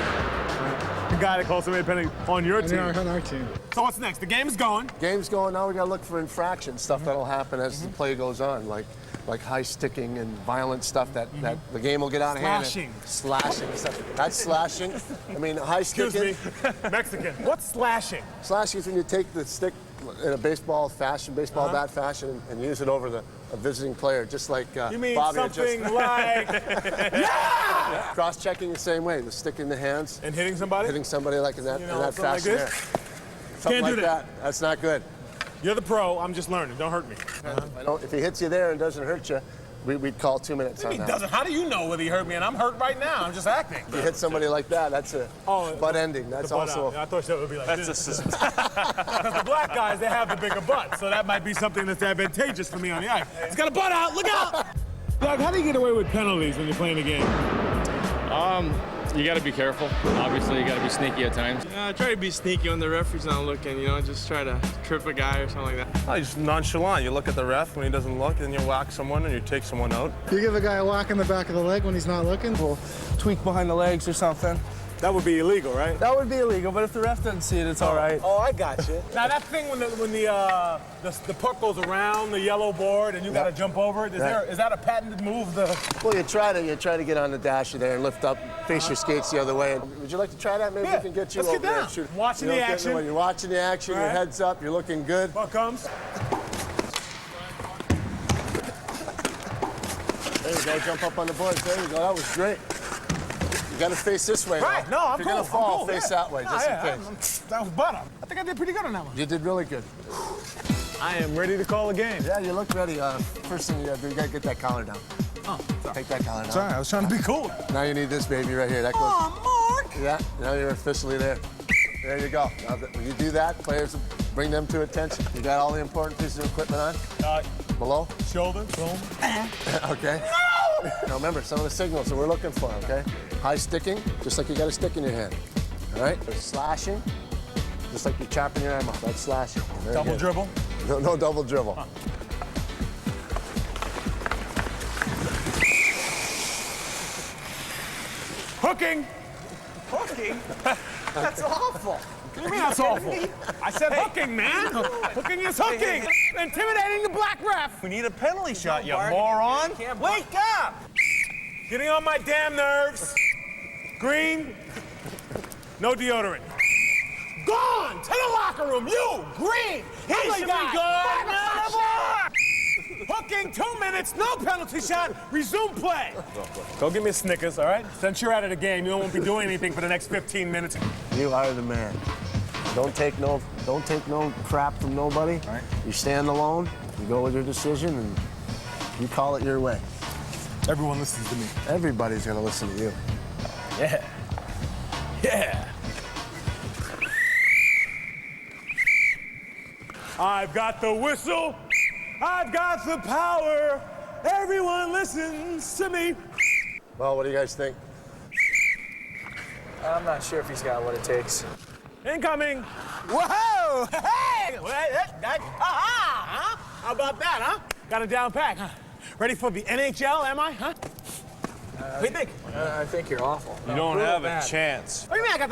The guy that calls so many penalties on your team. On our team. So what's next? The game's going. Game's going. Now we got to look for infractions, stuff that'll happen as the play goes on, like high sticking and violent stuff that the game will get out of hand. Slashing. Slashing. Stuff. That's slashing. I mean, high sticking. Excuse me. Mexican. What's slashing? Slashing is when you take the stick in a baseball fashion, baseball bat fashion, and use it over a visiting player, just like You mean Bobby something just like... Yeah! cross-checking the same way, the stick in the hands. And hitting somebody? Hitting somebody like in that, You know, in that something like fashion this? there. Something Can't do like that. That's not good. You're the pro. I'm just learning. Don't hurt me. If he hits you there and doesn't hurt you, we'd call 2 minutes on He that. doesn't. How do you know whether he hurt me? And I'm hurt right now. I'm just acting. If you hit somebody like that, that's a butt ending. That's The butt also. out. I thought that would be like That's this. Because the black guys, they have the bigger butt. So that might be something that's advantageous for me on the ice. He's got a butt out. Look out! Doug, how do you get away with penalties when you're playing a game? You got to be careful. Obviously, you got to be sneaky at times. I try to be sneaky when the referee's not looking, you know, just try to trip a guy or something like that. Oh, just nonchalant. You look at the ref when he doesn't look, and you whack someone and you take someone out. You give a guy a whack in the back of the leg when he's not looking. We'll tweak behind the legs or something. That would be illegal, right? That would be illegal, but if the ref doesn't see it, it's all right. Oh, I got you. Now that thing when the puck goes around the yellow board and you got to jump over it, is that a patented move? Well, you try to get on the dasher there and lift up, face your skates the other way. Would you like to try that? Maybe we can get you let's over get there down. and shoot. Watching the action. You're watching the action. Your head's up. You're looking good. Puck comes. There you go. Jump up on the boards. There you go. That was great. You got to face this way. Right. Now. No, I'm If you're cool. gonna fall, I'm cool. face that way, just in case. That was butter. I think I did pretty good on that one. You did really good. I am ready to call a game. Yeah, you look ready. First thing you got to do, you got to get that collar down. Oh, sorry. Take that collar down. Sorry, I was trying to be cool. Now you need this baby right here. That goes. Oh, Mark! Yeah, now you're officially there. There you go. Now, when you do that, players bring them to attention. You got all the important pieces of equipment on? Below? Shoulder, boom. Okay. No! Now remember, some of the signals that we're looking for, okay? High sticking, just like you got a stick in your hand. All right? There's slashing, just like you're chopping your arm off. That's slashing. Very Double good. dribble? No double dribble. Huh. Hooking! Hooking? That's awful. What do you mean that's awful? I said hooking, man. Hooking is hooking. Intimidating the black ref. We need a penalty shot, you moron. Wake up! Getting on my damn nerves. Green, no deodorant. Gone to the locker room. You, Green. He should be gone. Hooking, 2 minutes, no penalty shot. Resume play. Go get me a Snickers, all right? Since you're out of the game, you won't be doing anything for the next 15 minutes. You are the man. Don't take no crap from nobody. Right. You stand alone, you go with your decision, and you call it your way. Everyone listens to me. Everybody's gonna listen to you. Yeah. Yeah. I've got the whistle. I've got the power. Everyone listens to me. Well, what do you guys think? I'm not sure if he's got what it takes. Incoming. Whoa! Hey! Aha! How about that, huh? Got a down pack, huh? Ready for the NHL, am I, huh? What do you think? I think you're awful. You don't have a chance. What do you mean? I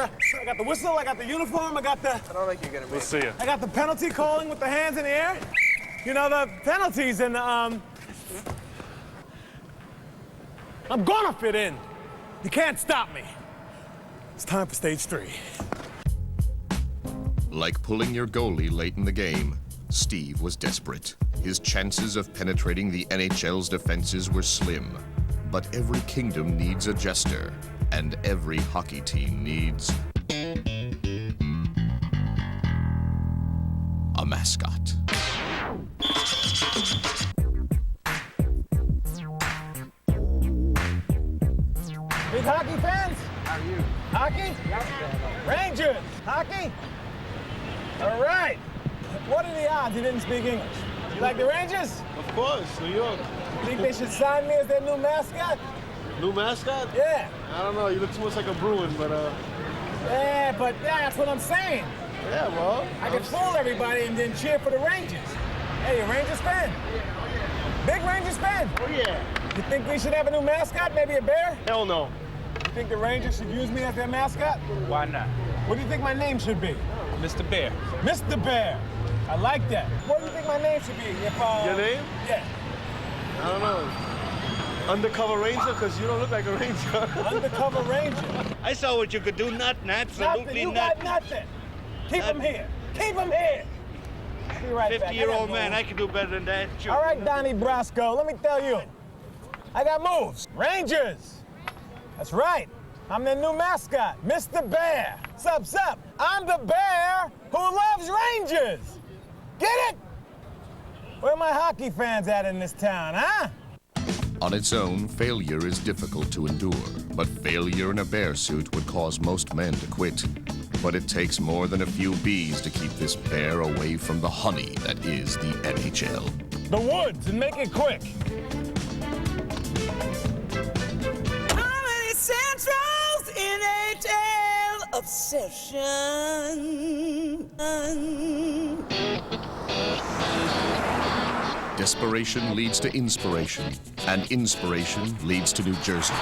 got the whistle, I got the uniform, I don't think you're gonna make it. We'll see you. I got the penalty calling with the hands in the air. You know, the penalties and I'm gonna fit in. You can't stop me. It's time for stage 3. Like pulling your goalie late in the game, Steve was desperate. His chances of penetrating the NHL's defenses were slim. But every kingdom needs a jester, and every hockey team needs a mascot. Big hockey fans? How are you? Hockey? Rangers. Hockey? All right. What are the odds he didn't speak English? You like the Rangers? Of course, New York. Think they should sign me as their new mascot? New mascot? Yeah. I don't know. You look too much like a Bruin, but Yeah, but that's what I'm saying. yeah, well. I can fool everybody and then cheer for the Rangers. Hey, a Rangers fan? Big Rangers fan? Oh yeah. You think we should have a new mascot? Maybe a bear? Hell no. You think the Rangers should use me as their mascot? Why not? What do you think my name should be? Mr. Bear. Mr. Bear. I like that. What do you think my name should be? If Your name? Yeah. I don't know. Undercover Ranger, because you don't look like a Ranger. Undercover Ranger. I saw what you could do. Nothing. Absolutely Nothing. You nothing. got nothing. Keep him here. Keep him here. Be right back. 50-year-old man, I can do better than that. Sure. All right, Donnie Brasco, let me tell you. I got moves. Rangers. That's right. I'm the new mascot, Mr. Bear. Sup, sup. I'm the bear who loves Rangers. Get it? Where my hockey fans at in this town, huh? On its own, failure is difficult to endure, but failure in a bear suit would cause most men to quit. But it takes more than a few bees to keep this bear away from the honey that is the NHL. The woods, and make it quick. Comedy Central's NHL obsession. Desperation leads to inspiration, and inspiration leads to New Jersey.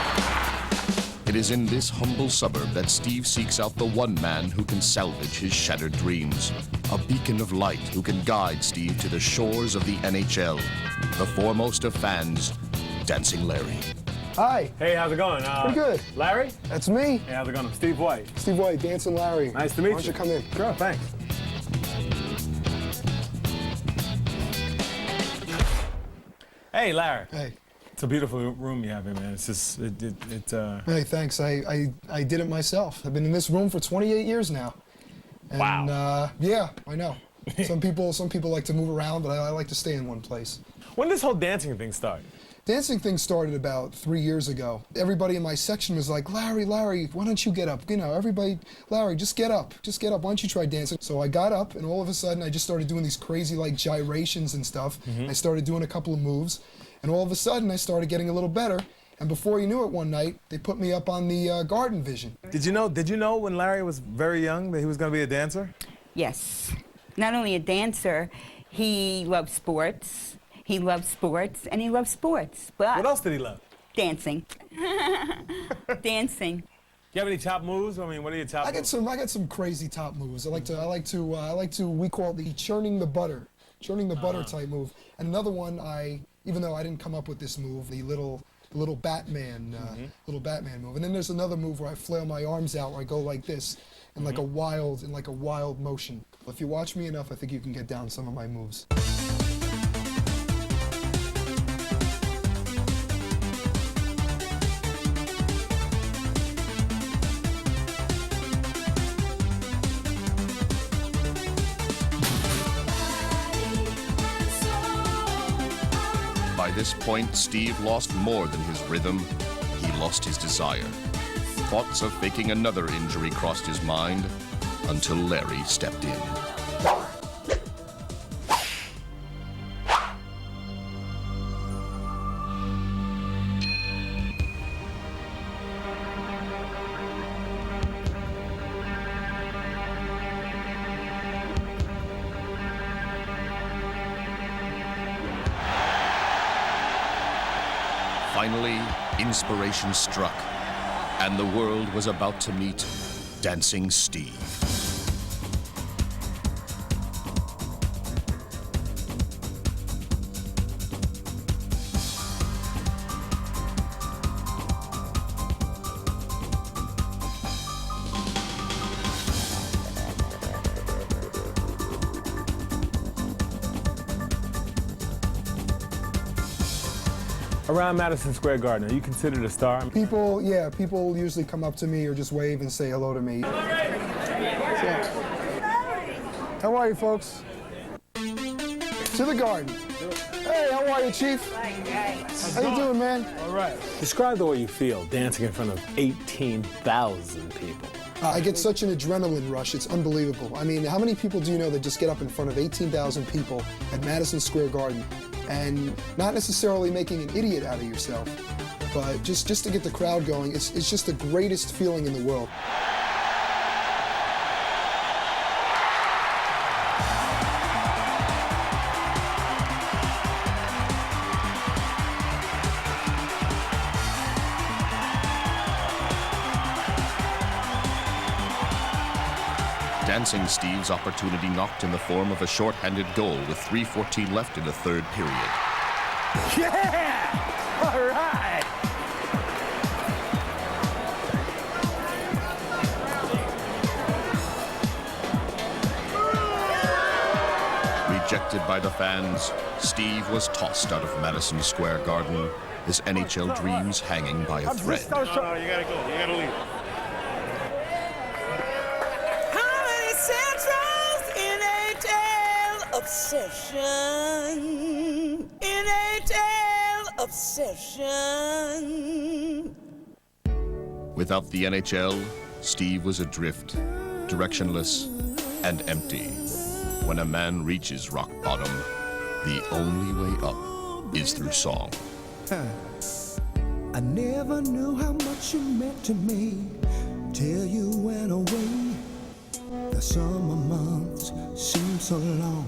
It is in this humble suburb that Steve seeks out the one man who can salvage his shattered dreams. A beacon of light who can guide Steve to the shores of the NHL. The foremost of fans, Dancing Larry. Hi. Hey, how's it going? Pretty good. Larry? That's me. Hey, how's it going? I'm Steve White. Steve White, Dancing Larry. Nice to meet you. Why don't you come in? Sure, thanks. Hey, Larry. Hey. It's a beautiful room you have here, man. It's just, Hey, thanks. I did it myself. I've been in this room for 28 years now. And, wow. Yeah, I know. Some people like to move around, but I like to stay in one place. When did this whole dancing thing start? Dancing thing started about 3 years ago. Everybody in my section was like, Larry, why don't you get up? You know, everybody, Larry, just get up. Just get up. Why don't you try dancing? So I got up, and all of a sudden, I just started doing these crazy, like, gyrations and stuff. Mm-hmm. I started doing a couple of moves, and all of a sudden, I started getting a little better. And before you knew it, one night, they put me up on the Garden Vision. Did you know when Larry was very young that he was going to be a dancer? Yes. Not only a dancer, he loved sports. He loves sports, and he loves sports. But what else did he love? Dancing. Dancing. Do you have any top moves? I mean, what are your top moves? I got some crazy top moves. I like to. We call it the churning the butter type move. And another one, even though I didn't come up with this move, the little Batman move. And then there's another move where I flail my arms out, where I go like this, in like a wild motion. If you watch me enough, I think you can get down some of my moves. By this point, Steve lost more than his rhythm. He lost his desire. Thoughts of faking another injury crossed his mind until Larry stepped in. Finally, inspiration struck, and the world was about to meet Dancing Steve. Around Madison Square Garden, are you considered a star? People usually come up to me or just wave and say hello to me. How are you, folks? To the Garden. Hey, how are you, Chief? How you doing, man? All right. Describe the way you feel dancing in front of 18,000 people. I get such an adrenaline rush, it's unbelievable. I mean, how many people do you know that just get up in front of 18,000 people at Madison Square Garden and not necessarily making an idiot out of yourself, but just to get the crowd going, it's just the greatest feeling in the world. Dancing Steve's opportunity knocked in the form of a short-handed goal with 3:14 left in the third period. Yeah! All right! Rejected by the fans, Steve was tossed out of Madison Square Garden, his NHL dreams hanging by a thread. No, you gotta go. You gotta leave. Obsession, in a tale, obsession. Without the NHL, Steve was adrift, directionless, and empty. When a man reaches rock bottom, the only way up is through song. I never knew how much you meant to me till you went away. The summer months seem so long,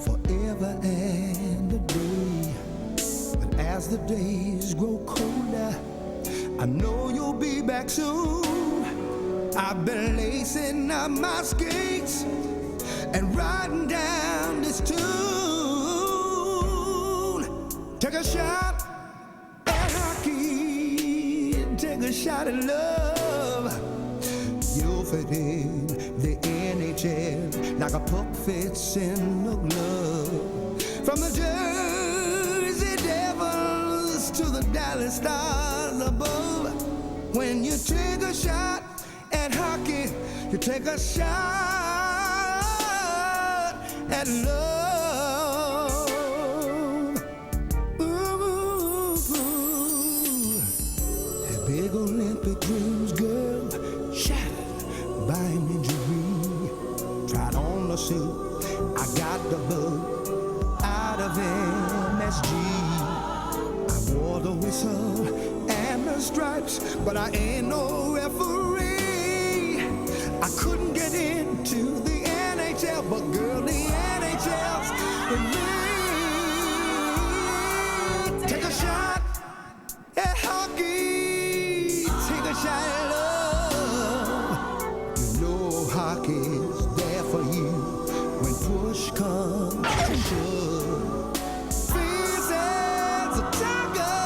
forever and a day. But as the days grow colder, I know you'll be back soon. I've been lacing up my skates and writing down this tune. Take a shot at hockey, take a shot at love. You'll fit in the NHL like a puck fits in a glove. From the Jersey Devils to the Dallas Stars above. When you take a shot at hockey, you take a shot at love. Ooh, that big Olympic dreams, girl, shattered by an injury. Tried on the suit, I got the bug out of MSG. I wore the whistle and the stripes, but I ain't no referee. I couldn't get into the NHL, but girl, the NHL's with me. Take a shot at hockey, take a shot at love. You know hockey's there for you when push comes to shove. Fierce as a tiger,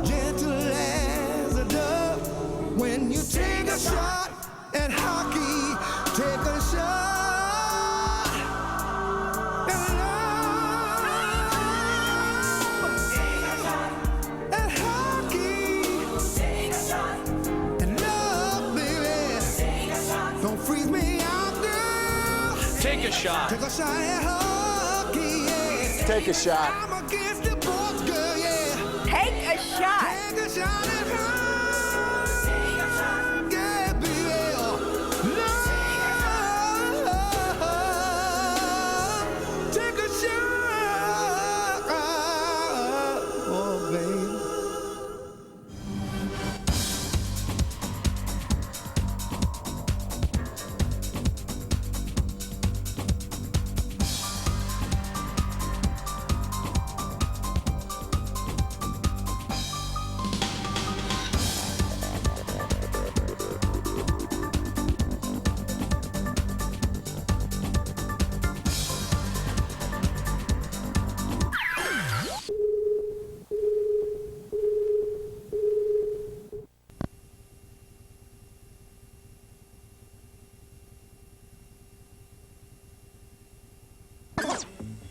gentle as a dove. When you take a shot at hockey, take a shot at love. At hockey, take a shot at love, baby. Don't freeze me out, girl. Take a shot. Take a shot at hockey, yeah. Take a shot. I'm against the boards, girl, yeah. Take a shot. Take a shot at hockey, yeah, baby. Love. Take a shot, oh, baby.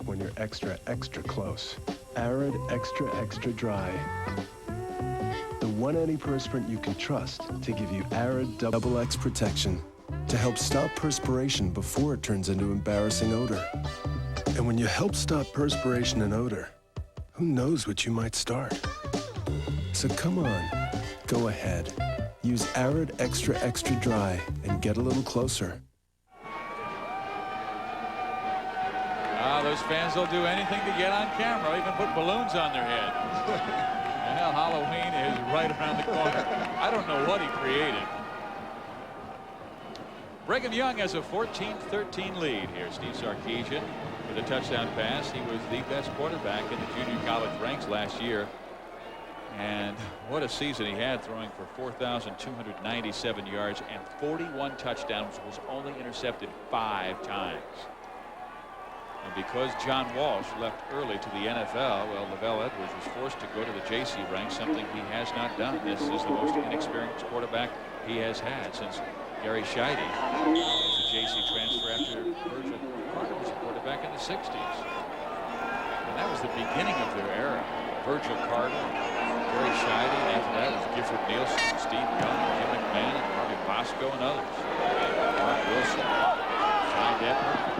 When you're extra, extra close, Arid Extra Extra Dry. The one antiperspirant you can trust to give you Arid Double X protection to help stop perspiration before it turns into embarrassing odor. And when you help stop perspiration and odor, who knows what you might start? So come on, go ahead. Use Arid Extra Extra Dry and get a little closer. Those fans will do anything to get on camera, even put balloons on their head. Well, Halloween is right around the corner. I don't know what he created. Brigham Young has a 14-13 lead here. Steve Sarkisian with a touchdown pass. He was the best quarterback in the junior college ranks last year. And what a season he had, throwing for 4,297 yards and 41 touchdowns, was only intercepted 5 times. And because John Walsh left early to the NFL, well, Lavelle Edwards was forced to go to the JC ranks, something he has not done. This is the most inexperienced quarterback he has had since Gary Scheide was a JC transfer after Virgil Carter was a quarterback in the 60s. And that was the beginning of their era. Virgil Carter, Gary Scheide, and after that was Gifford Nielsen, Steve Young, Jim McMahon, and Harvey Bosco, and others. Mark Wilson, John Detmer.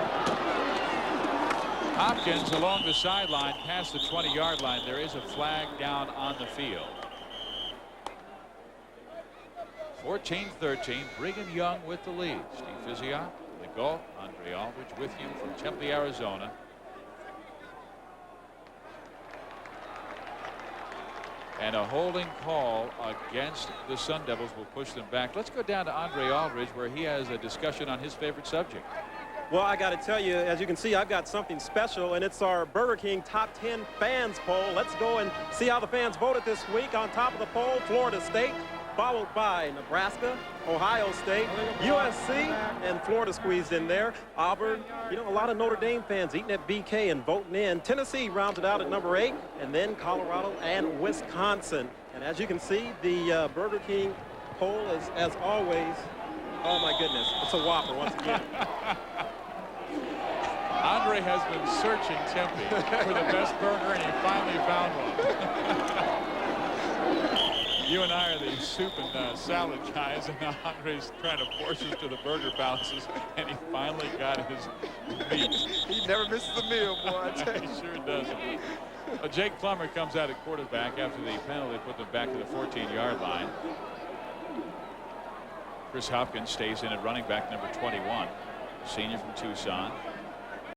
Hopkins along the sideline past the 20-yard line. There is a flag down on the field. 14-13, Brigham Young with the lead. Steve Physiot, the Gulf, Andre Aldridge with you from Tempe, Arizona. And a holding call against the Sun Devils will push them back. Let's go down to Andre Aldridge, where he has a discussion on his favorite subject. Well, I got to tell you, as you can see, I've got something special, and it's our Burger King Top 10 Fans Poll. Let's go and see how the fans voted this week. On top of the poll, Florida State, followed by Nebraska, Ohio State, USC, and Florida squeezed in there. Auburn, you know, a lot of Notre Dame fans eating at BK and voting in. Tennessee rounded out at number 8, and then Colorado and Wisconsin. And as you can see, the Burger King poll is, as always, oh my goodness, it's a whopper once again. Andre has been searching Tempe for the best burger, and he finally found one. You and I are the soup and salad guys, and now Andre's trying to force us to the burger palaces, and he finally got his meat. He never misses a meal, boy, I tell you. He sure doesn't. Jake Plummer comes out at quarterback after the penalty put them back to the 14-yard line. Chris Hopkins stays in at running back number 21, senior from Tucson.